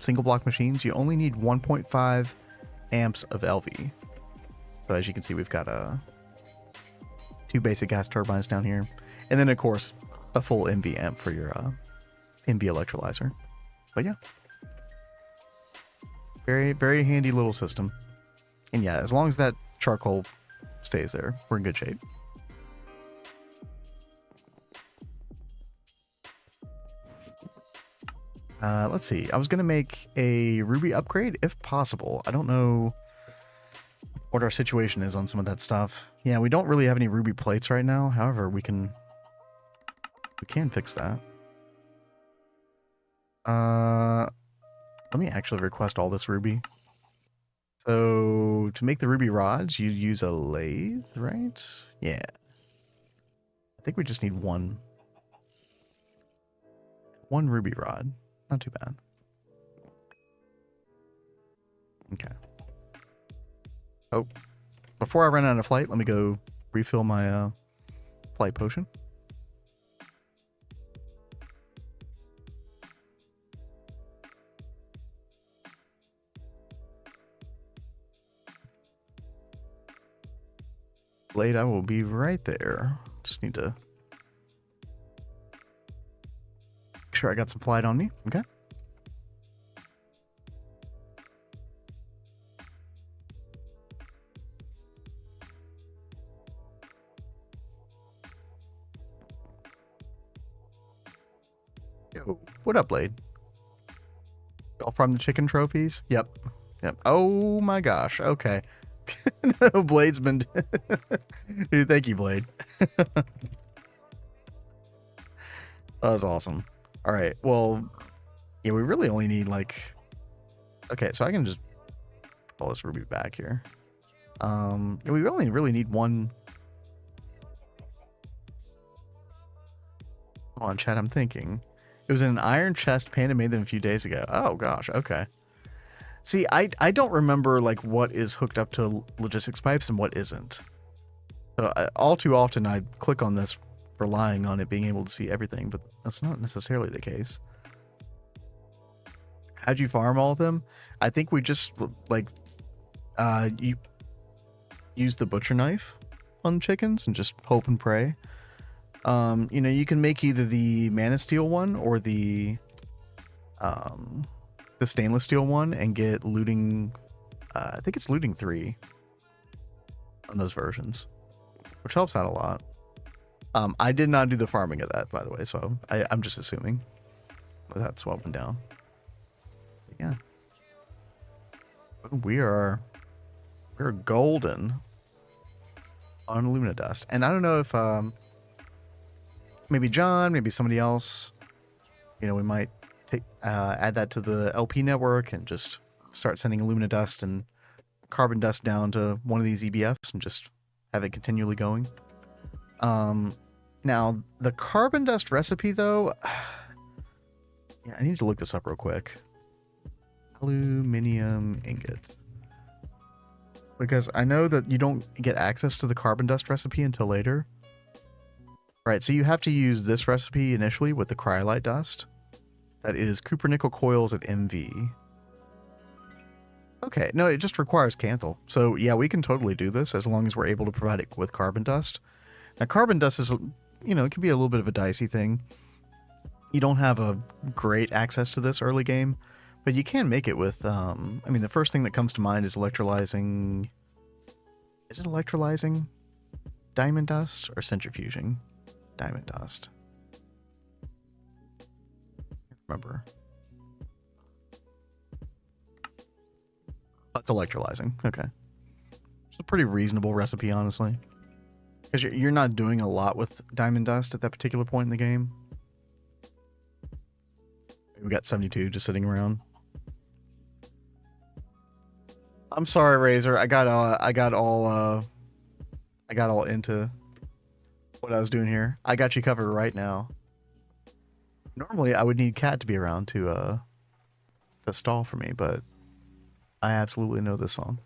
single block machines, you only need 1.5 amps of LV. So as you can see, we've got 2 basic gas turbines down here. And then, of course, a full MV amp for your MV electrolyzer. But yeah. Very, very handy little system. And yeah, as long as that charcoal stays there, we're in good shape. Let's see. I was going to make a ruby upgrade if possible. I don't know what our situation is on some of that stuff. Yeah, we don't really have any ruby plates right now. However, we can fix that. Let me actually request all this ruby. So to make the ruby rods, you use a lathe, right? Yeah. I think we just need one ruby rod. Not too bad. Okay. Oh, before I run out of flight, let me go refill my flight potion. Blade, I will be right there. Just need to make sure I got some flight on me. Okay. Yo, what up, Blade? All from the chicken trophies? Yep. Oh my gosh. Okay. No, Blade's been... Dude, thank you, Blade. That was awesome. All right, well, yeah, we really only need, like... Okay, so I can just pull this ruby back here. We only really need one... Hold on, chat, I'm thinking. It was in an iron chest. Panda made them a few days ago. Oh, gosh, okay. See, I don't remember, like, what is hooked up to logistics pipes and what isn't. So all too often I click on this relying on it being able to see everything, but that's not necessarily the case. How'd you farm all of them? I think we just, like, you use the butcher knife on chickens and just hope and pray. You know, you can make either the mana steel one or the stainless steel one and get looting, I think it's looting 3 on those versions, which helps out a lot. I did not do the farming of that, by the way, so I'm just assuming that's what went down. But yeah, we're golden on Lumina Dust, and I don't know if maybe John, maybe somebody else, you know, we might add that to the LP network and just start sending Illumina Dust and Carbon Dust down to one of these EBFs and just have it continually going. Now, the Carbon Dust recipe, though... Yeah, I need to look this up real quick. Aluminium ingot. Because I know that you don't get access to the Carbon Dust recipe until later. Right, so you have to use this recipe initially with the Cryolite Dust. That is Cooper Nickel Coils at MV. Okay, no, it just requires Canthal. So yeah, we can totally do this as long as we're able to provide it with Carbon Dust. Now, Carbon Dust is you know, it can be a little bit of a dicey thing. You don't have a great access to this early game, but you can make it with, I mean, the first thing that comes to mind is electrolyzing. Is it electrolyzing diamond dust or centrifuging diamond dust? Remember. That's electrolyzing. Okay. It's a pretty reasonable recipe, honestly. Because you're not doing a lot with diamond dust at that particular point in the game. We got 72 just sitting around. I'm sorry, Razor. I got all into what I was doing here. I got you covered right now. Normally, I would need Cat to be around to stall for me, but I absolutely know this song.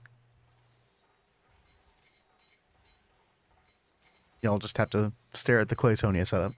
Y'all just have to stare at the Clayconia setup.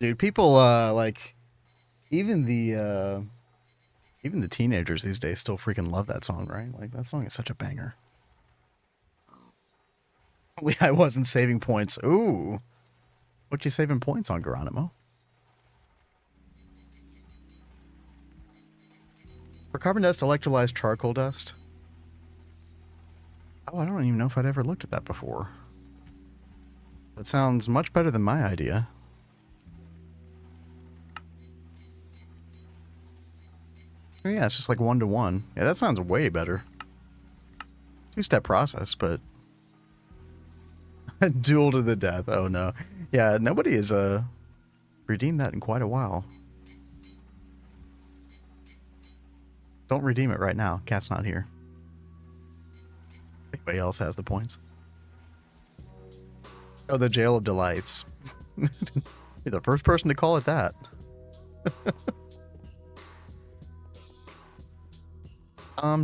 Dude, people like even the teenagers these days still freaking love that song, right? Like that song is such a banger. Only I wasn't saving points. Ooh. What you saving points on, Geronimo? For carbon dust, electrolyzed charcoal dust. Oh, I don't even know if I'd ever looked at that before. That sounds much better than my idea. Yeah, it's just like 1-to-1. Yeah, that sounds way better. Two-step process, but duel to the death. Oh no. Yeah, nobody has redeemed that in quite a while. Don't redeem it right now. Cat's not here. Anybody else has the points. Oh, the Jail of Delights. You're the first person to call it that.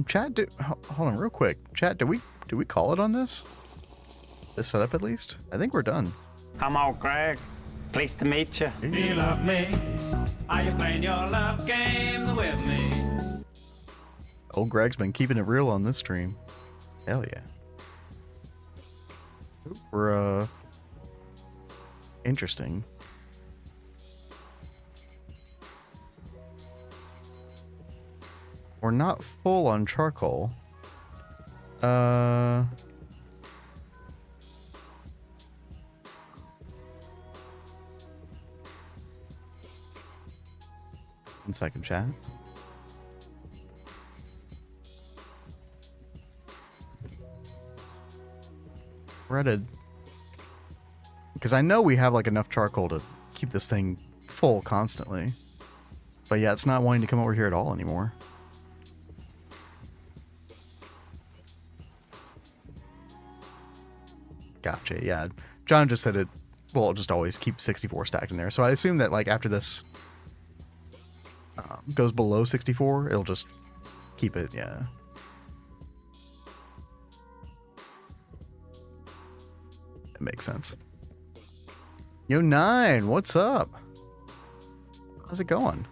Chat, hold on real quick. Chat, do we call it on this? This setup at least? I think we're done. I'm all Greg. Pleased to meet you. Do you love me? Are you playing your love games with me? Old Greg's been keeping it real on this stream. Hell yeah. We're, interesting. We're not full on charcoal. 1 second, chat. Redded. Because I know we have like enough charcoal to keep this thing full constantly. But yeah, it's not wanting to come over here at all anymore. Gotcha, yeah. John just said it will just always keep 64 stacked in there. So I assume that like after this goes below 64, it'll just keep it, yeah. That makes sense. Yo, 9, what's up? How's it going?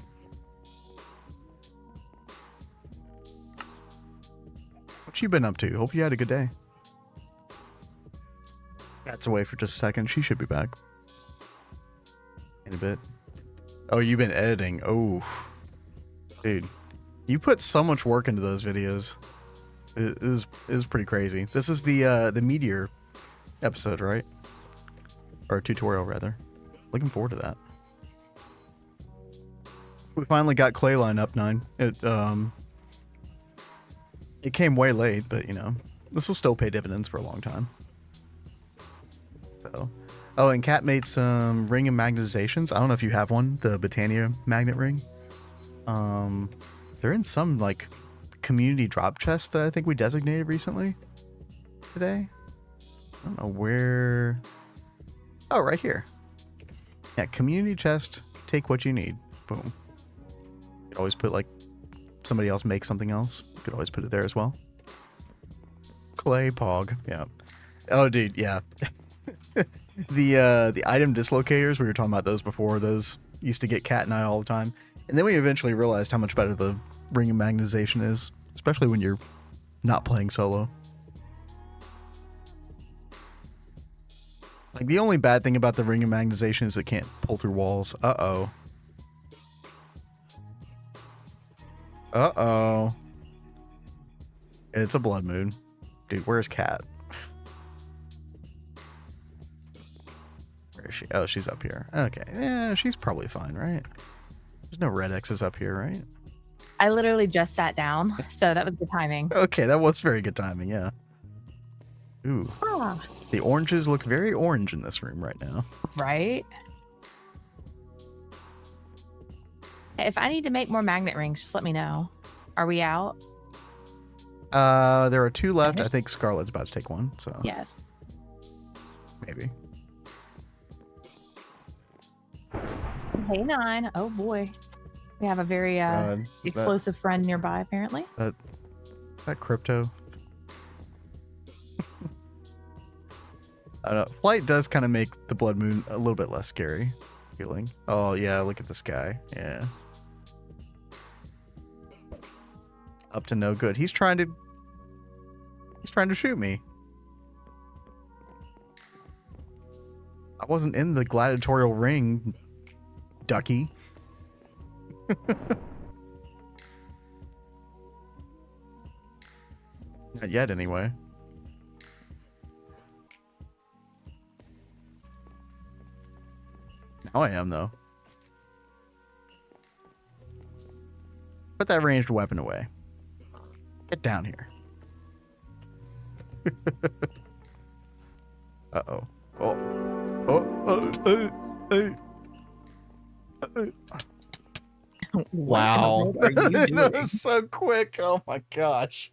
What you been up to? Hope you had a good day. Cat's away for just a second. She should be back in a bit. Oh, you've been editing. Oh, dude, you put so much work into those videos. It is pretty crazy. This is the meteor episode, right? Or tutorial rather. Looking forward to that. We finally got Clayline up 9. It came way late, but you know, this will still pay dividends for a long time. So, oh, and Kat made some ring and magnetizations. I don't know if you have one, the Britannia magnet ring. They're in some like community drop chest that I think we designated recently today. I don't know where. Oh, right here. Yeah, community chest. Take what you need. Boom. You could always put like somebody else make something else. You could always put it there as well. Clay Pog. Yeah. Oh, dude. Yeah. The item dislocators, we were talking about those before. Those used to get Kat and I all the time. And then we eventually realized how much better the ring and magnetization is, especially when you're not playing solo. Like, the only bad thing about the ring and magnetization is it can't pull through walls. Uh-oh. Uh-oh. It's a blood moon. Dude, where's Kat? Where is she? Oh, she's up here. Okay. Yeah, she's probably fine, right? There's no red X's up here, right? I literally just sat down, so that was good timing. Okay, that was very good timing, yeah. Ooh. Ah. The oranges look very orange in this room right now. Right? If I need to make more magnet rings, just let me know. Are we out? There are 2 left. I think Scarlet's about to take one, so Yes. maybe. Hey, 9. Oh boy. We have a very explosive friend nearby, apparently. Is that crypto? I don't know. Flight does kind of make the blood moon a little bit less scary feeling. Oh yeah, look at this guy. Yeah. Up to no good. He's trying to shoot me. I wasn't in the gladiatorial ring, ducky. Not yet, anyway. Now I am, though. Put that ranged weapon away. Get down here. Uh-oh. Wow. What are you doing? That was so quick. Oh my gosh.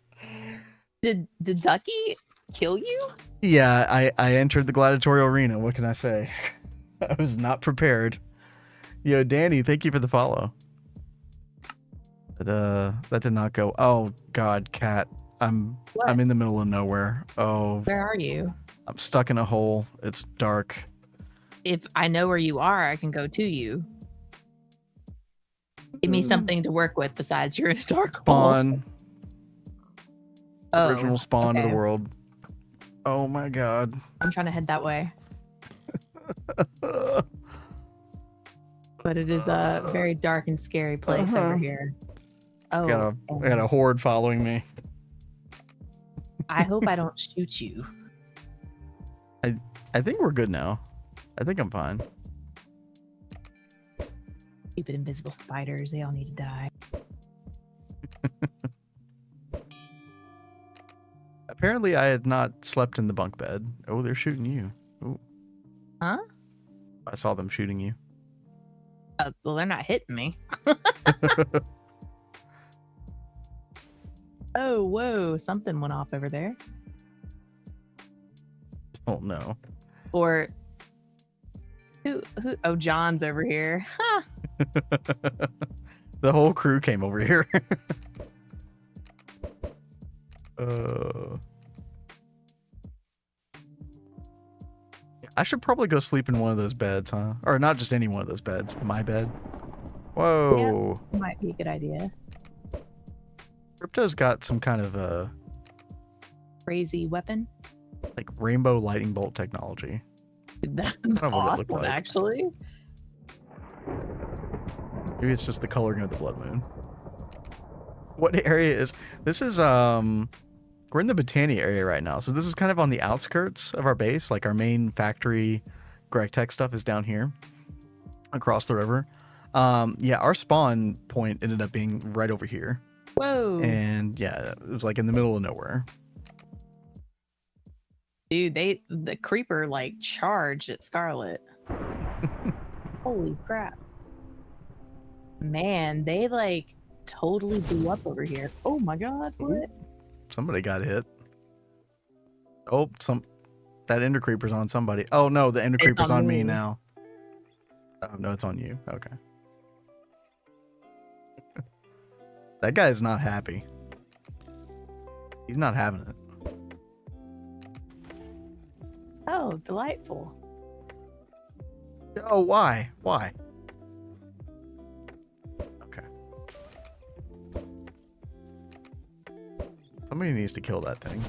Did Ducky kill you? Yeah, I entered the gladiatorial arena. What can I say? I was not prepared. Yo, Danny, thank you for the follow. But that did not go. Oh God, Kat. I'm in the middle of nowhere. Oh. Where are you? I'm stuck in a hole. It's dark. If I know where you are, I can go to you. Give me something to work with besides you're in a dark spawn. Oh, original spawn of the world. Oh my God. I'm trying to head that way. But it is a very dark and scary place over here. Oh, I got a horde following me. I hope I don't shoot you. I think we're good now. I think I'm fine. Stupid invisible spiders, they all need to die. Apparently, I had not slept in the bunk bed. Oh, they're shooting you. Ooh. Huh? I saw them shooting you. Well, they're not hitting me. Oh, whoa, something went off over there. Oh no. Or who? Oh, John's over here. Huh. The whole crew came over here. I should probably go sleep in one of those beds, huh? Or not just any one of those beds, my bed. Whoa. Yeah, might be a good idea. Crypto's got some kind of Crazy weapon. like rainbow lightning bolt technology. That's know what it looked awesome, like. actually. Maybe it's just the coloring of the blood moon. What area is this? Is we're in the Botania area right now, so this is kind of on the outskirts of our base. Like our main factory, Greg Tech stuff is down here, across the river. Yeah, our spawn point ended up being right over here. Whoa. And yeah, it was like in the middle of nowhere. Dude, the creeper like charged at Scarlet. Holy crap. Man, they like totally blew up over here. Oh my god, what? Somebody got hit. Oh, that ender creeper's on somebody. Oh no, the ender creeper's on me now. Oh no, it's on you. Okay. That guy's not happy. He's not having it. Oh, delightful. Oh, why? Why? Okay. Somebody needs to kill that thing.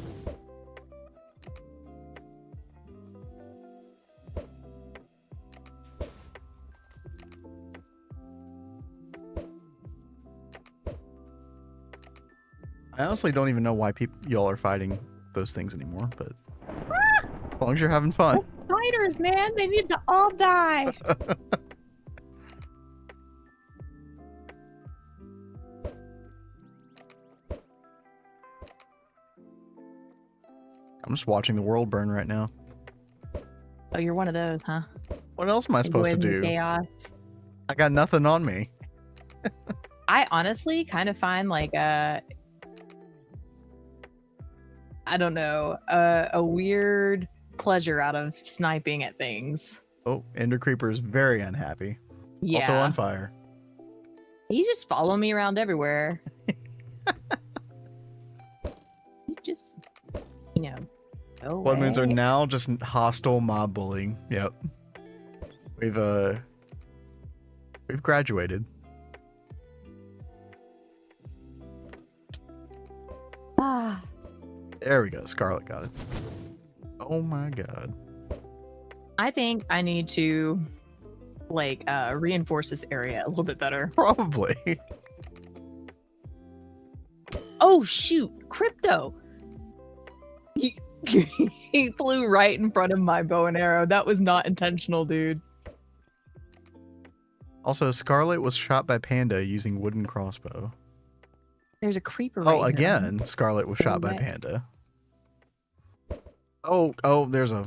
I honestly don't even know why y'all are fighting those things anymore, but as long as you're having fun. Spiders, man, they need to all die. I'm just watching the world burn right now. Oh, you're one of those, huh? What else am I supposed to Avoiding do? Chaos. I got nothing on me. I honestly kind of find like I don't know, a weird pleasure out of sniping at things. Oh, Ender Creeper is very unhappy. Yeah. Also on fire. He just follow me around everywhere. You just, go Blood moons are away. now just hostile mob bullying. Yep. We've graduated. Ah, There we go. Scarlet got it. Oh my god. I think I need to reinforce this area a little bit better. Probably. Oh shoot, Crypto. He flew right in front of my bow and arrow. That was not intentional, dude. Also, Scarlet was shot by Panda using wooden crossbow. There's a creeper right Oh, here. again, Scarlet was shot by way. Panda. Oh, there's a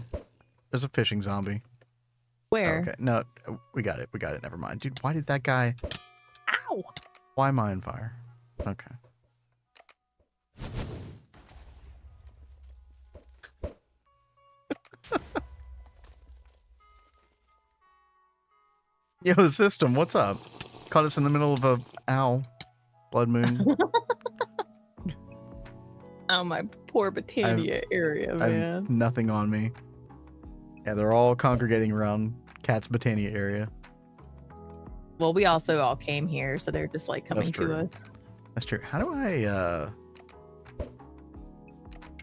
fishing zombie. Where? Okay, no, we got it. Never mind. Dude, why did that guy... Ow! Why am I on fire? Okay. Yo, system, what's up? Caught us in the middle of a blood moon. Oh, my poor Botania area, I man. have nothing on me. Yeah, they're all congregating around Cat's Botania area. Well, we also all came here, so they're just like coming That's to true. us. That's true. How do I trying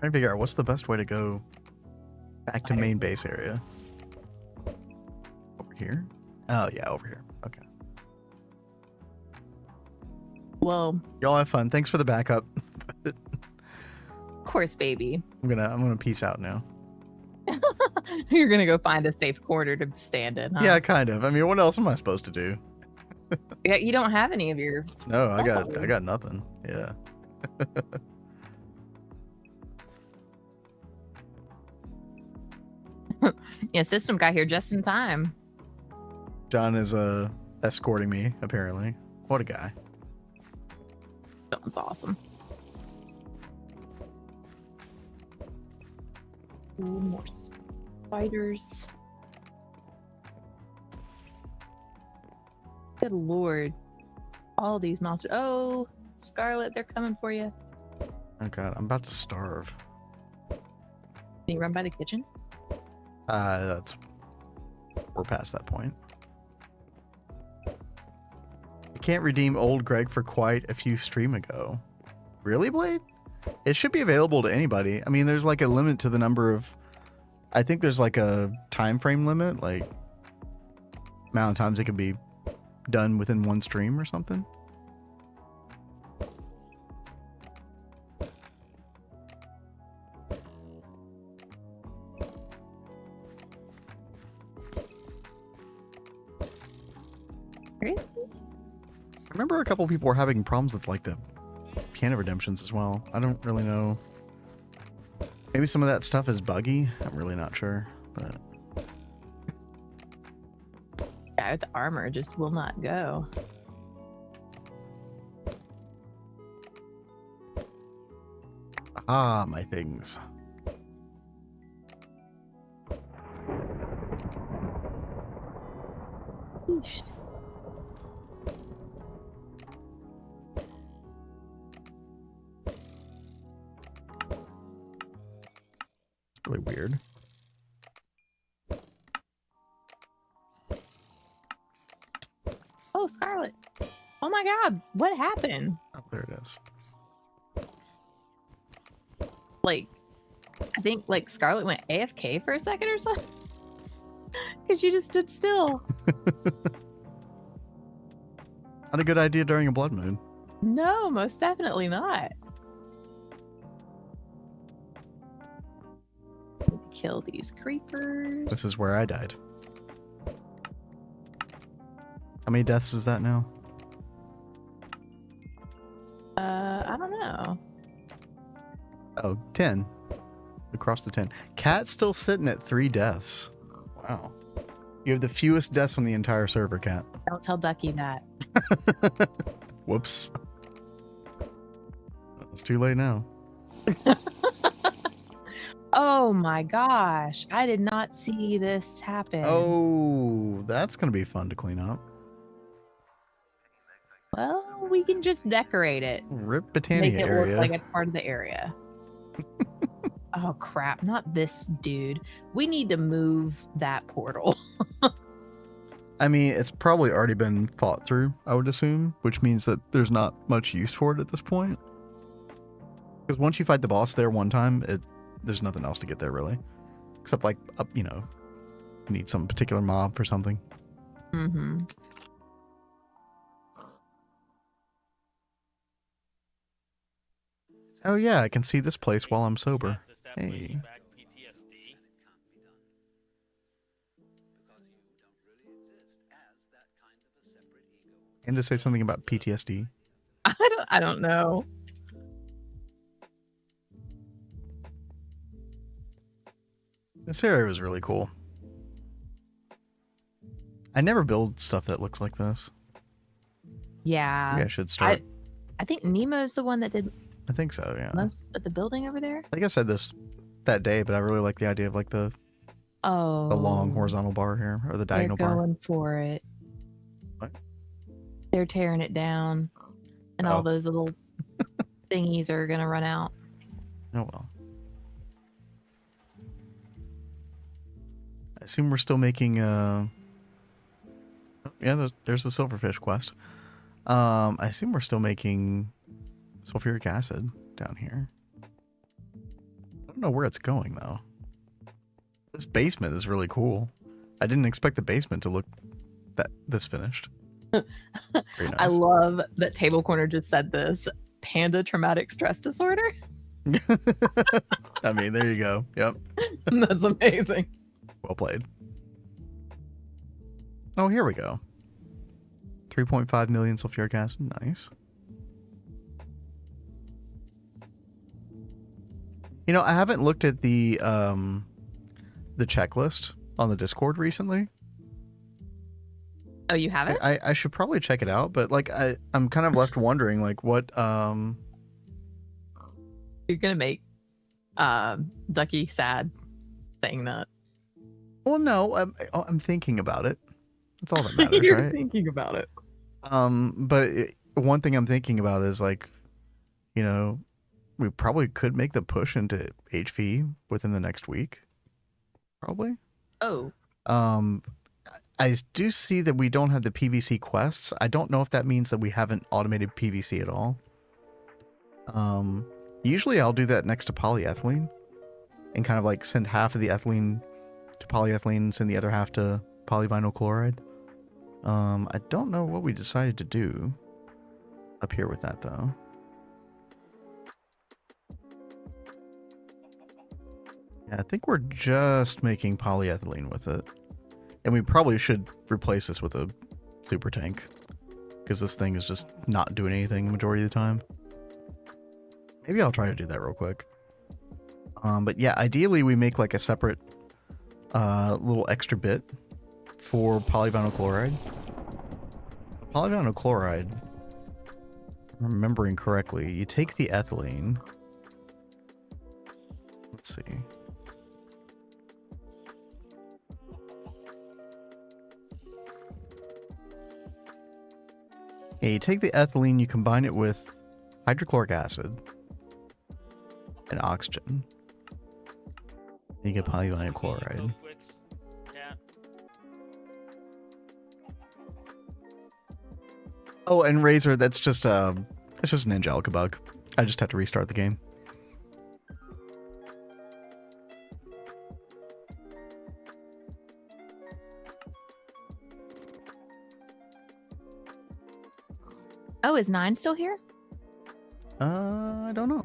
to figure out what's the best way to go back to main base area? Over here? Oh yeah, over here. Okay. Well, Y'all have fun. Thanks for the backup. course, baby. I'm gonna peace out now. You're gonna go find a safe corner to stand in, huh? Yeah, kind of. I mean, what else am I supposed to do? Yeah, you don't have any of your. No, I got nothing. Yeah. Yeah, system got here just in time. John is escorting me, apparently. What a guy. John's awesome. Ooh, more spiders. Good lord. All these monsters. Oh, Scarlet, they're coming for you. Oh god, I'm about to starve. Can you run by the kitchen? We're past that point. I can't redeem old Greg for quite a few stream ago. Really, Blade? It should be available to anybody. I mean, there's like a limit to the number of... I think there's like a time frame limit, like amount of times it can be done within one stream or something. I remember a couple people were having problems with like the piano redemptions as well. I don't really know. Maybe some of that stuff is buggy. I'm really not sure, but Yeah, the armor just will not go. ah, my things. Yeesh. It's really weird. Oh, Scarlet. Oh my god, what happened? Oh, there it is. Like, I think like Scarlet went AFK for a second or something. Because she just stood still. Not a good idea during a blood moon. No, most definitely not. Need to kill these creepers. This is where I died. How many deaths is that now? I don't know. Oh, 10. Across the 10. Cat's still sitting at 3 deaths. Wow. You have the fewest deaths on the entire server, Cat. Don't tell Ducky that. Whoops. It's too late now. Oh my gosh. I did not see this happen. Oh, that's going to be fun to clean up. Well, we can just decorate it. Rip Make Botania it area. look like it's part of the area. Oh crap, not this dude. We need to move that portal. I mean, it's probably already been fought through, I would assume, which means that there's not much use for it at this point. Because once you fight the boss there one time, there's nothing else to get there, really. Except, like, you know, you need some particular mob for something. Mm-hmm. Oh, yeah, I can see this place while I'm sober. Hey. And to say something about PTSD. I don't know. This area was really cool. I never build stuff that looks like this. Yeah. Maybe I should start. I think Nemo's the one that did I think so, yeah. most of the building over there. I think I said this that day, but I really like the idea of like the long horizontal bar here, or the diagonal They're bar. going for it. What? They're tearing it down, and all Oh. those little thingies are gonna run out. Oh well. I assume we're still making yeah, there's the silverfish quest. I assume we're still making sulfuric acid down here. I don't know where it's going though. This basement is really cool. I didn't expect the basement to look this finished. Very nice. I love that TableKorner just said this. Panda traumatic stress disorder. I mean, there you go. Yep. That's amazing. Well played. Oh, here we go. 3.5 million sulfuric acid. Nice. You know, I haven't looked at the checklist on the Discord recently. Oh, you haven't? I should probably check it out, but like I'm kind of left wondering like what You're gonna make Ducky sad saying that. Well, no, I'm thinking about it. That's all that matters, You're right? thinking about it. But one thing I'm thinking about is like, you know, we probably could make the push into HV within the next week. Probably. Oh. I do see that we don't have the PVC quests. I don't know if that means that we haven't automated PVC at all. Usually I'll do that next to polyethylene and kind of like send half of the ethylene to polyethylene and send the other half to polyvinyl chloride. I don't know what we decided to do up here with that though. Yeah, I think we're just making polyethylene with it. And we probably should replace this with a super tank. Because this thing is just not doing anything the majority of the time. Maybe I'll try to do that real quick. But yeah, ideally we make like a separate little extra bit for polyvinyl chloride. Polyvinyl chloride, if I'm remembering correctly, you take the ethylene. Let's see. Yeah, you take the ethylene, you combine it with hydrochloric acid and oxygen. You get polyvinyl chloride. Oh, and Razor, that's just it's just an Angelica bug. I just have to restart the game. Oh, is 9 still here? I don't know.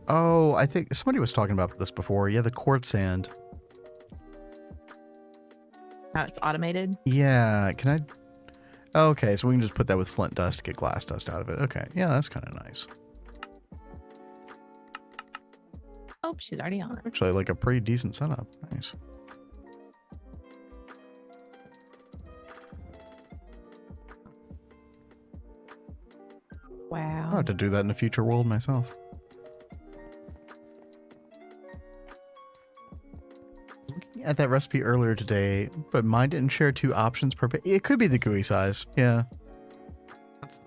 Oh, I think somebody was talking about this before. Yeah, the quartz sand. Oh, it's automated? Yeah, can I... Okay, so we can just put that with flint dust to get glass dust out of it. Okay, yeah, that's kind of nice. Oh, she's already on. Actually, like a pretty decent setup. Nice. Wow. I'll have to do that in a future world myself. Looking at that recipe earlier today, but mine didn't share 2 options per page. It could be the GUI size. Yeah.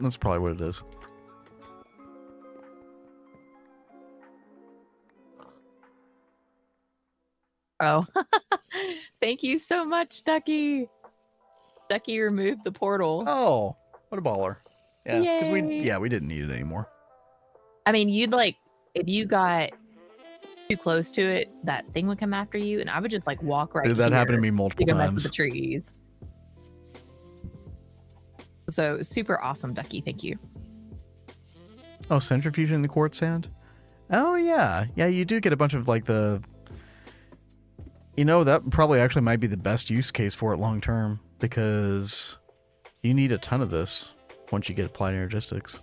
That's probably what it is. Oh. Thank you so much, Ducky. Ducky removed the portal. Oh, what a baller. Yeah, because Yay. we didn't need it anymore. I mean, you'd like, if you got too close to it, that thing would come after you, and I would just like walk right That here happened to me multiple to go mess with times. the trees. So super awesome, Ducky. Thank you. Oh, centrifuging the quartz sand? Oh, yeah. Yeah, you do get a bunch of like the... You know, that probably actually might be the best use case for it long term, because you need a ton of this once you get applied energistics.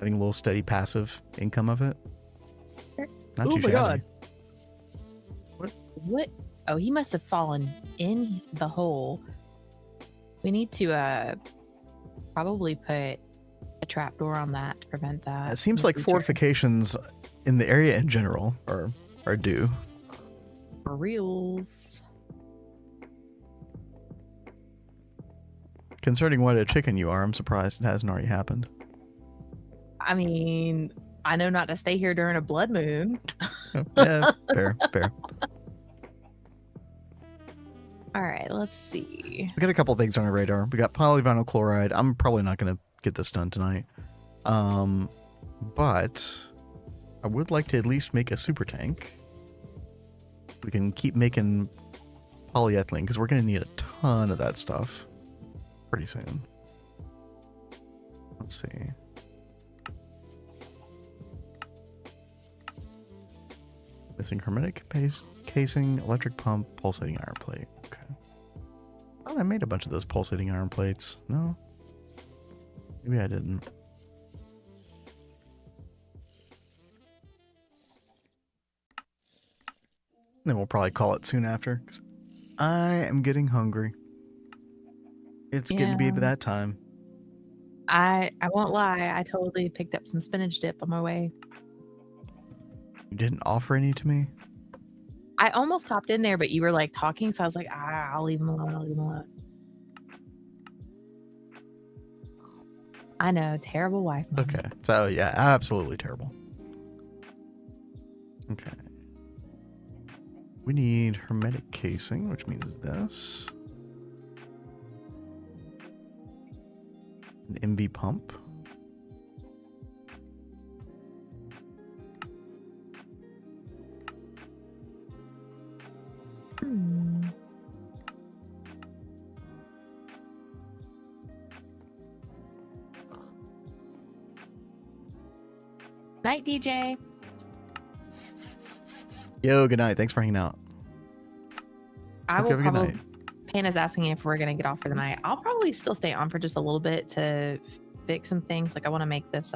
Having a little steady passive income of it. Not too shabby. God. What? Oh, he must have fallen in the hole. We need to probably put a trapdoor on that to prevent that. It seems in the like future. fortifications in the area in general are due. For reals. Concerning what a chicken you are, I'm surprised it hasn't already happened. I mean, I know not to stay here during a blood moon. Yeah, fair. All right, let's see. We got a couple things on our radar. We got polyvinyl chloride. I'm probably not going to get this done tonight. But I would like to at least make a super tank. We can keep making polyethylene because we're going to need a ton of that stuff pretty soon. Let's see. Missing hermetic casing, electric pump, pulsating iron plate. Okay. Oh, I made a bunch of those pulsating iron plates. No? Maybe I didn't. Then we'll probably call it soon after. 'Cause I am getting hungry. It's getting to be that time. I won't lie. I totally picked up some spinach dip on my way. You didn't offer any to me? I almost popped in there, but you were like talking, so I was like, I'll leave him alone. I'll leave him alone. I know, terrible wife. Mom. Okay. So yeah, absolutely terrible. Okay. We need hermetic casing, which means this. An MV pump. Night, DJ. Yo, good night. Thanks for hanging out. I Hope you will have a good probably. night. Pana's asking if we're gonna get off for the night. I'll probably still stay on for just a little bit to fix some things. Like I want to make this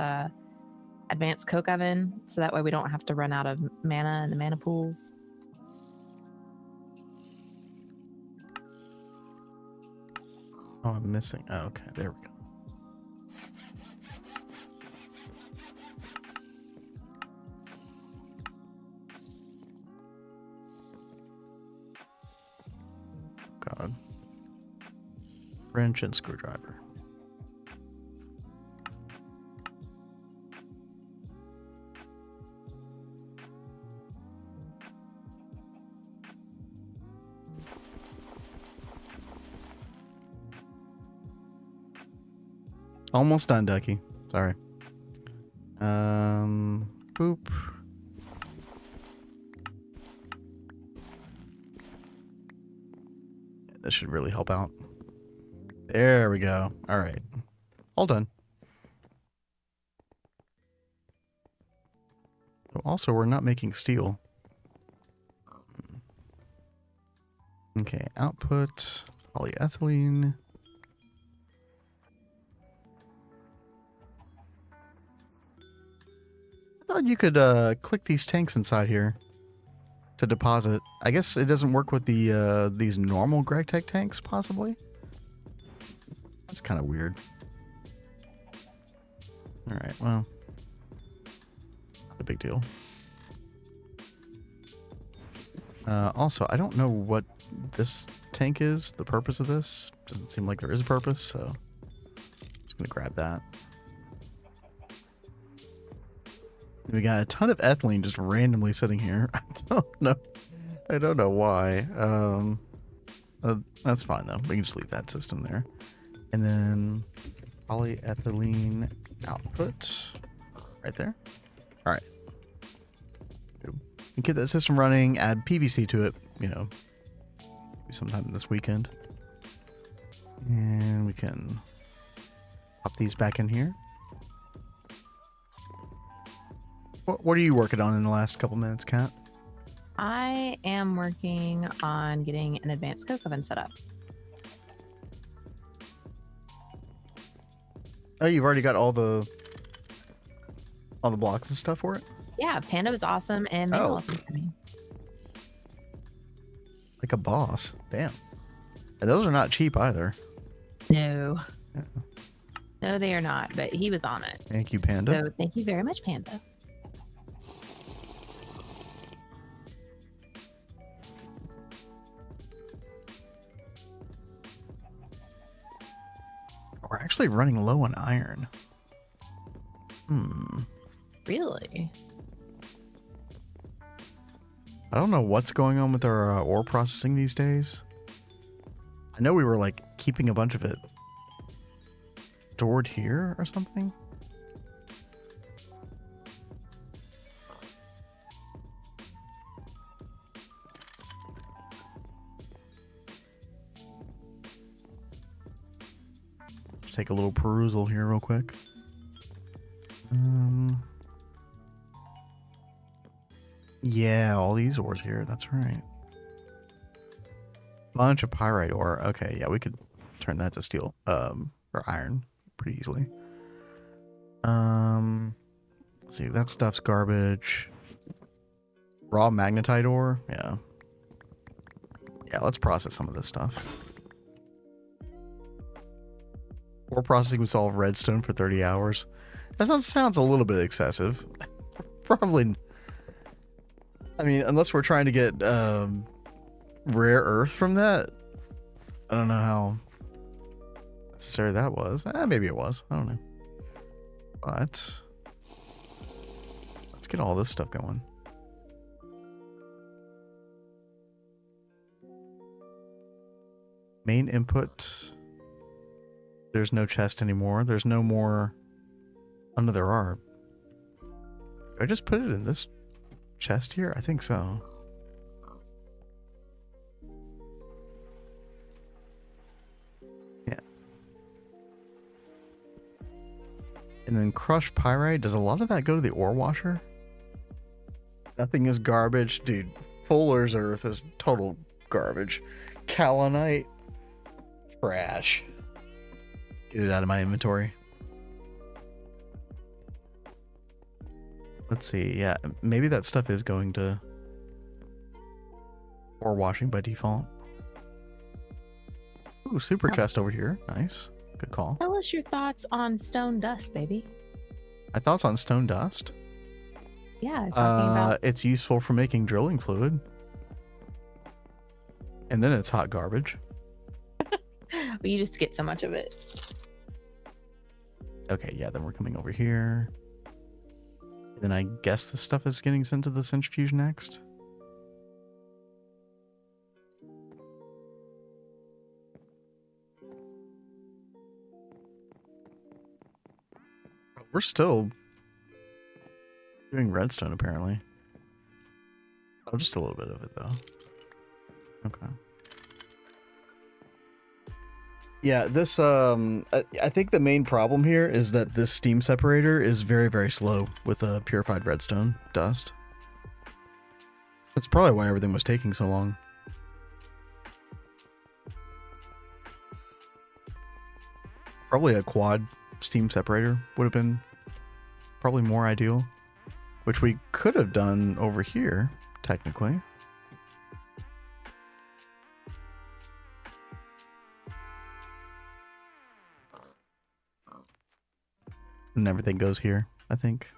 advanced coke oven, so that way we don't have to run out of mana in the mana pools. Oh, I'm missing. Oh, okay. There we go. God. Wrench and screwdriver. Almost done, Ducky. Sorry. Boop. This should really help out. There we go. All right. All done. Also, we're not making steel. Okay, output, polyethylene. I thought you could click these tanks inside here to deposit. I guess it doesn't work with the these normal GregTech tanks, possibly. That's kind of weird. All right, well, not a big deal. Also, I don't know what this tank is. The purpose of this doesn't seem like there is a purpose, so I'm just gonna grab that. We got a ton of ethylene just randomly sitting here. I don't know why. That's fine though. We can just leave that system there. And then polyethylene output right there. All right. And get that system running, add PVC to it, you know, maybe sometime this weekend. And we can pop these back in here. What are you working on in the last couple minutes, Kat? I am working on getting an advanced coke oven set up. Oh, you've already got all the blocks and stuff for it? Yeah, Panda was awesome and made awesome for me. Like a boss. Damn. And those are not cheap either. No. Yeah. No, they are not, but he was on it. Thank you, Panda. So thank you very much, Panda. We're actually running low on iron. Really? I don't know what's going on with our ore processing these days. I know we were like keeping a bunch of it stored here or something. take a little perusal here real quick. Yeah, all these ores here. That's right. Bunch of pyrite ore. Okay, yeah, we could turn that to steel, or iron pretty easily. Let's see, that stuff's garbage. Raw magnetite ore, yeah. Yeah, let's process some of this stuff. Ore processing would solve redstone for 30 hours. That sounds a little bit excessive. Probably. I mean, unless we're trying to get rare earth from that. I don't know how necessary that was. Maybe it was. I don't know. But let's get all this stuff going. Main input. There's no chest anymore. There's no more. Oh, no, there are. Did I just put it in this chest here? I think so. Yeah. And then crushed pyrite. Does a lot of that go to the ore washer? Nothing is garbage. Dude, Fuller's Earth is total garbage. Kaolinite. Trash. Get it out of my inventory. Let's see. Yeah, maybe that stuff is going to ore washing by default. Ooh, super chest over here. Nice. Good call. Tell us your thoughts on stone dust, baby. My thoughts on stone dust? Yeah, talking about... It's useful for making drilling fluid. And then it's hot garbage. But you just get so much of it. Okay, yeah, then we're coming over here. Then I guess this stuff is getting sent to the centrifuge next. We're still doing redstone, apparently. Oh, just a little bit of it, though. Okay. Yeah, this, I think the main problem here is that this steam separator is very, very slow with purified redstone dust. That's probably why everything was taking so long. Probably a quad steam separator would have been probably more ideal, which we could have done over here, technically. And everything goes here, I think.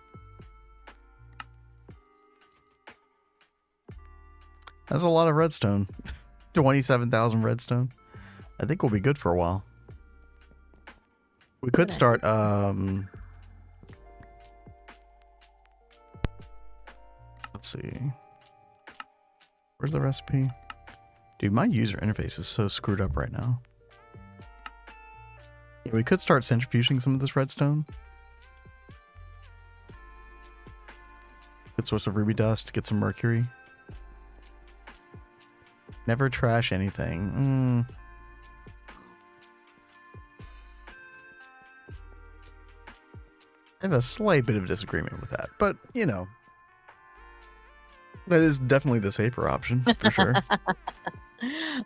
That's a lot of redstone. 27,000 redstone. I think we'll be good for a while. We could start, let's see. Where's the recipe? Dude, my user interface is so screwed up right now. Yeah, we could start centrifuging some of this redstone. Good source of ruby dust, get some mercury. Never trash anything. I have a slight bit of disagreement with that, but you know, that is definitely the safer option for sure.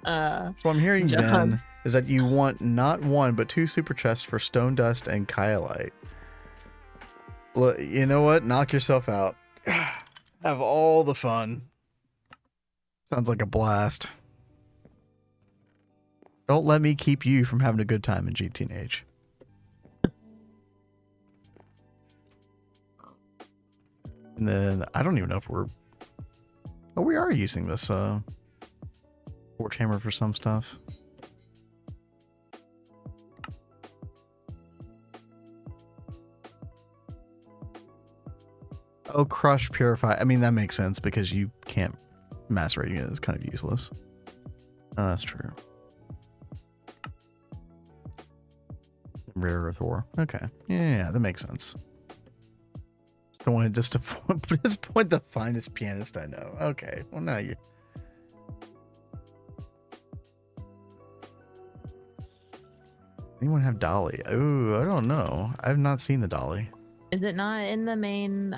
So what I'm hearing, John, Ben, is that you want not one but 2 super chests for stone dust and kaolite. Look, you know what? Knock yourself out. Have all the fun. Sounds like a blast. Don't let me keep you from having a good time in GTNH. And then I don't even know if we're... Oh, we are using this torch hammer for some stuff. Oh, crush, purify. I mean, that makes sense because you can't macerating it is kind of useless. Oh, that's true. Rare earth ore. Okay. Yeah, that makes sense. Don't want to disappoint the finest pianist I know. Okay. Well, now you... Anyone have dolly? Oh, I don't know. I've not seen the dolly. Is it not in the main,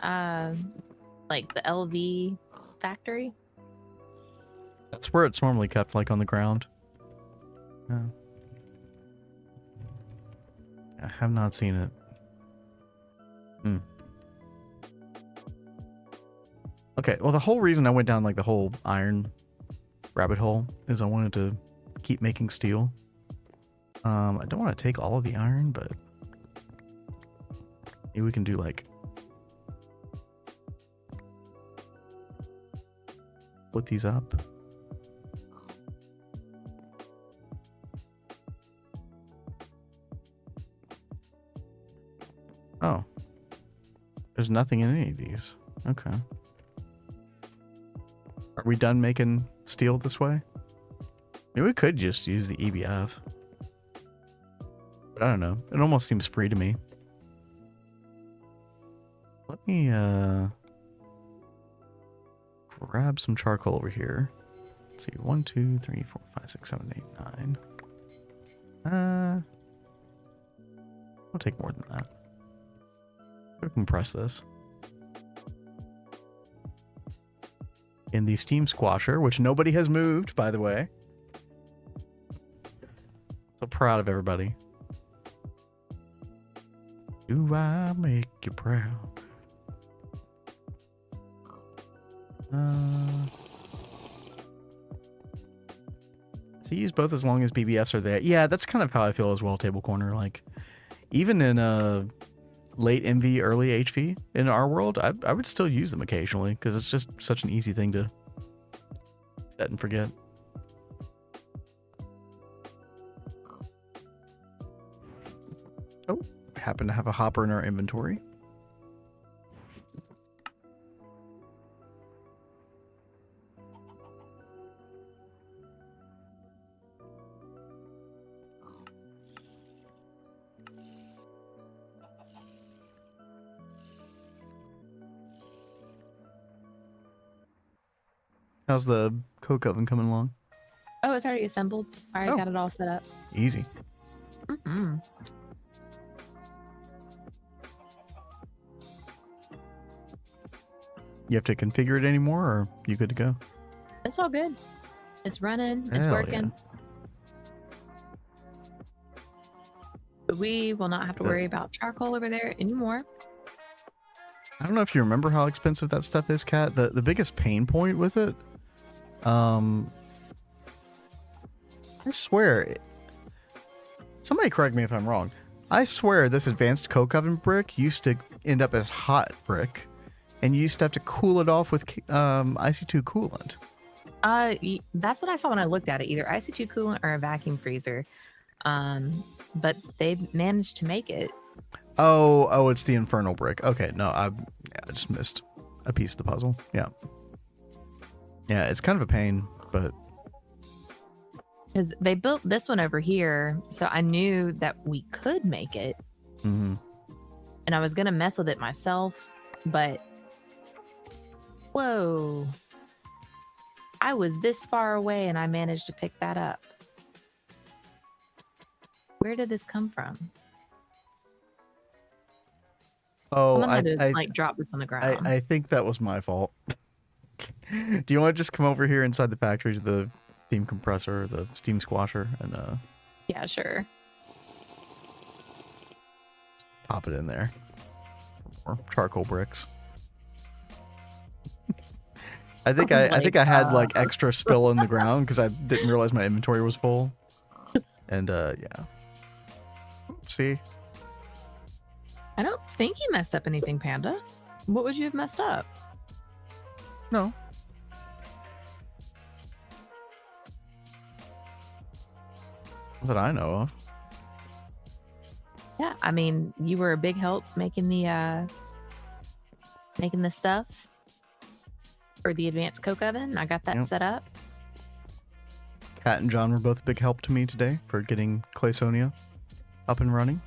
like the LV factory? That's where it's normally kept, like on the ground. Yeah. I have not seen it. Hmm. Okay, well, the whole reason I went down like the whole iron rabbit hole is I wanted to keep making steel. I don't want to take all of the iron, but maybe we can do like split these up. Oh, there's nothing in any of these. Okay. Are we done making steel this way? Maybe we could just use the EBF. But I don't know. It almost seems free to me. Let me grab some charcoal over here. Let's see. 1, 2, 3, 4, 5, 6, 7, 8, 9. I'll take more than that. We can compress this. In the steam squasher, which nobody has moved, by the way. So proud of everybody. Do I make you proud? So you use both as long as BBFs are there. Yeah, that's kind of how I feel as well, TableKorner. Like, even in late MV, early HV in our world, I would still use them occasionally because it's just such an easy thing to set and forget. Oh, we happen to have a hopper in our inventory. How's the coke oven coming along? Oh, it's already assembled. I already got it all set up. Easy. Mm-hmm. You have to configure it anymore, or you good to go? It's all good. It's running. It's Hell working. Yeah. We will not have to worry about charcoal over there anymore. I don't know if you remember how expensive that stuff is, Kat. The biggest pain point with it, I swear, somebody correct me if I'm wrong. I swear this advanced coke oven brick used to end up as hot brick, and you used to have to cool it off with IC2 coolant. That's what I saw when I looked at it, either IC2 coolant or a vacuum freezer. But they've managed to make it. Oh, it's the infernal brick. Okay, no, I just missed a piece of the puzzle. Yeah, it's kind of a pain, but because they built this one over here, so I knew that we could make it. Mm-hmm. And I was gonna mess with it myself, but whoa, I was this far away and I managed to pick that up. Where did this come from? Oh, Someone had to like drop this on the ground. I think that was my fault. Do you want to just come over here inside the factory to the steam compressor, the steam squasher, and yeah, sure. pop it in there? Or charcoal bricks. I think I had like extra spill in the ground because I didn't realize my inventory was full. And yeah. See? I don't think you messed up anything, Panda. What would you have messed up? No. Not that I know of. Yeah, I mean, you were a big help making the stuff for the advanced coke oven. I got that set up. Kat and John were both a big help to me today for getting Clayconia up and running.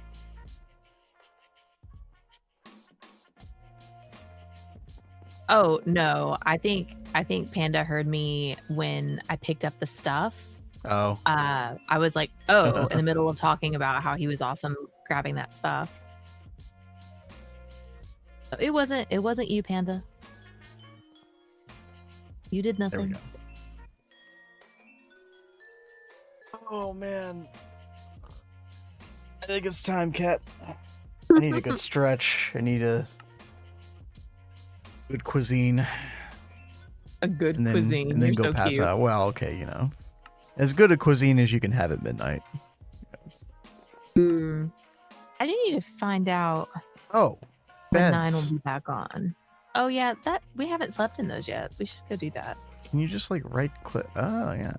Oh no, I think Panda heard me when I picked up the stuff. Oh. I was like, oh, in the middle of talking about how he was awesome grabbing that stuff. So it wasn't you, Panda. You did There we nothing. go. Oh man. I think it's time, Cat. I need a good stretch. I need a good cuisine. A good And then, cuisine. and then You're go so pass cute. out. Well, okay, you know. As good a cuisine as you can have at midnight. I do need to find out Oh. when 9 will Beds. be back on. Oh yeah, that we haven't slept in those yet. We should go do that. Can you just like right click? Oh yeah.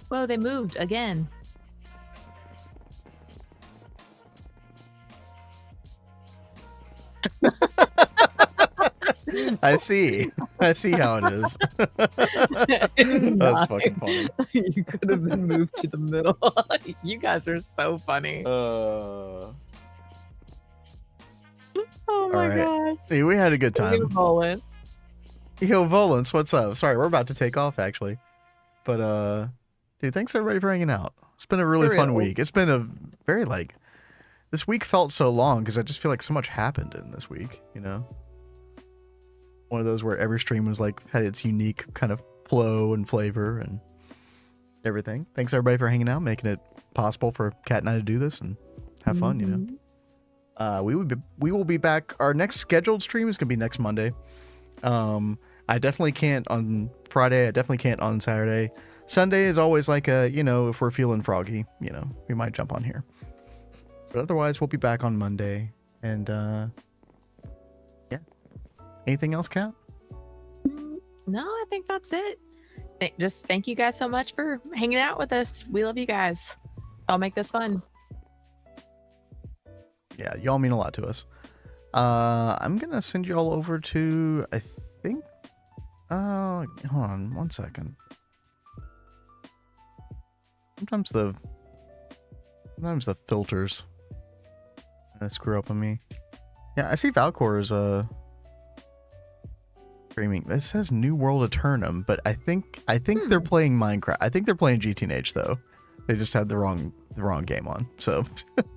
Whoa, they moved again. I see. I see how it is. That's fucking funny. You could have been moved to the middle. You guys are so funny. Oh my right. gosh. Hey, we had a good time. Volance. Yo, Volance, what's up? Sorry, we're about to take off actually. But dude, thanks everybody for hanging out. It's been a really For fun real. week. It's been a very like this week felt so long because I just feel like so much happened in this week, you know? One of those where every stream was like had its unique kind of flow and flavor and everything. Thanks everybody for hanging out, making it possible for Kat and I to do this and have fun, you know. We will be back. Our next scheduled stream is gonna be next Monday. I definitely can't on Friday. I definitely can't on Saturday. Sunday is always like a, you know, if we're feeling froggy, you know, we might jump on here. But otherwise, we'll be back on Monday. And yeah. Anything else, Kat? No, I think that's it. Just thank you guys so much for hanging out with us. We love you guys. I'll make this fun. Yeah, y'all mean a lot to us. I'm gonna send you all over to, I think, hold on one second. Sometimes the filters screw up on me. Yeah, I see Valcor is streaming. It says New World Eternum, but I think they're playing Minecraft. I think they're playing GTNH though. They just had the wrong game on. So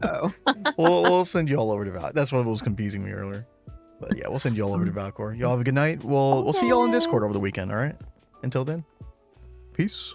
Oh. we'll send you all over to Val. That's what was confusing me earlier. But yeah, we'll send you all over to Valcor. Y'all have a good night. We'll see y'all on Discord over the weekend, all right? Until then. Peace.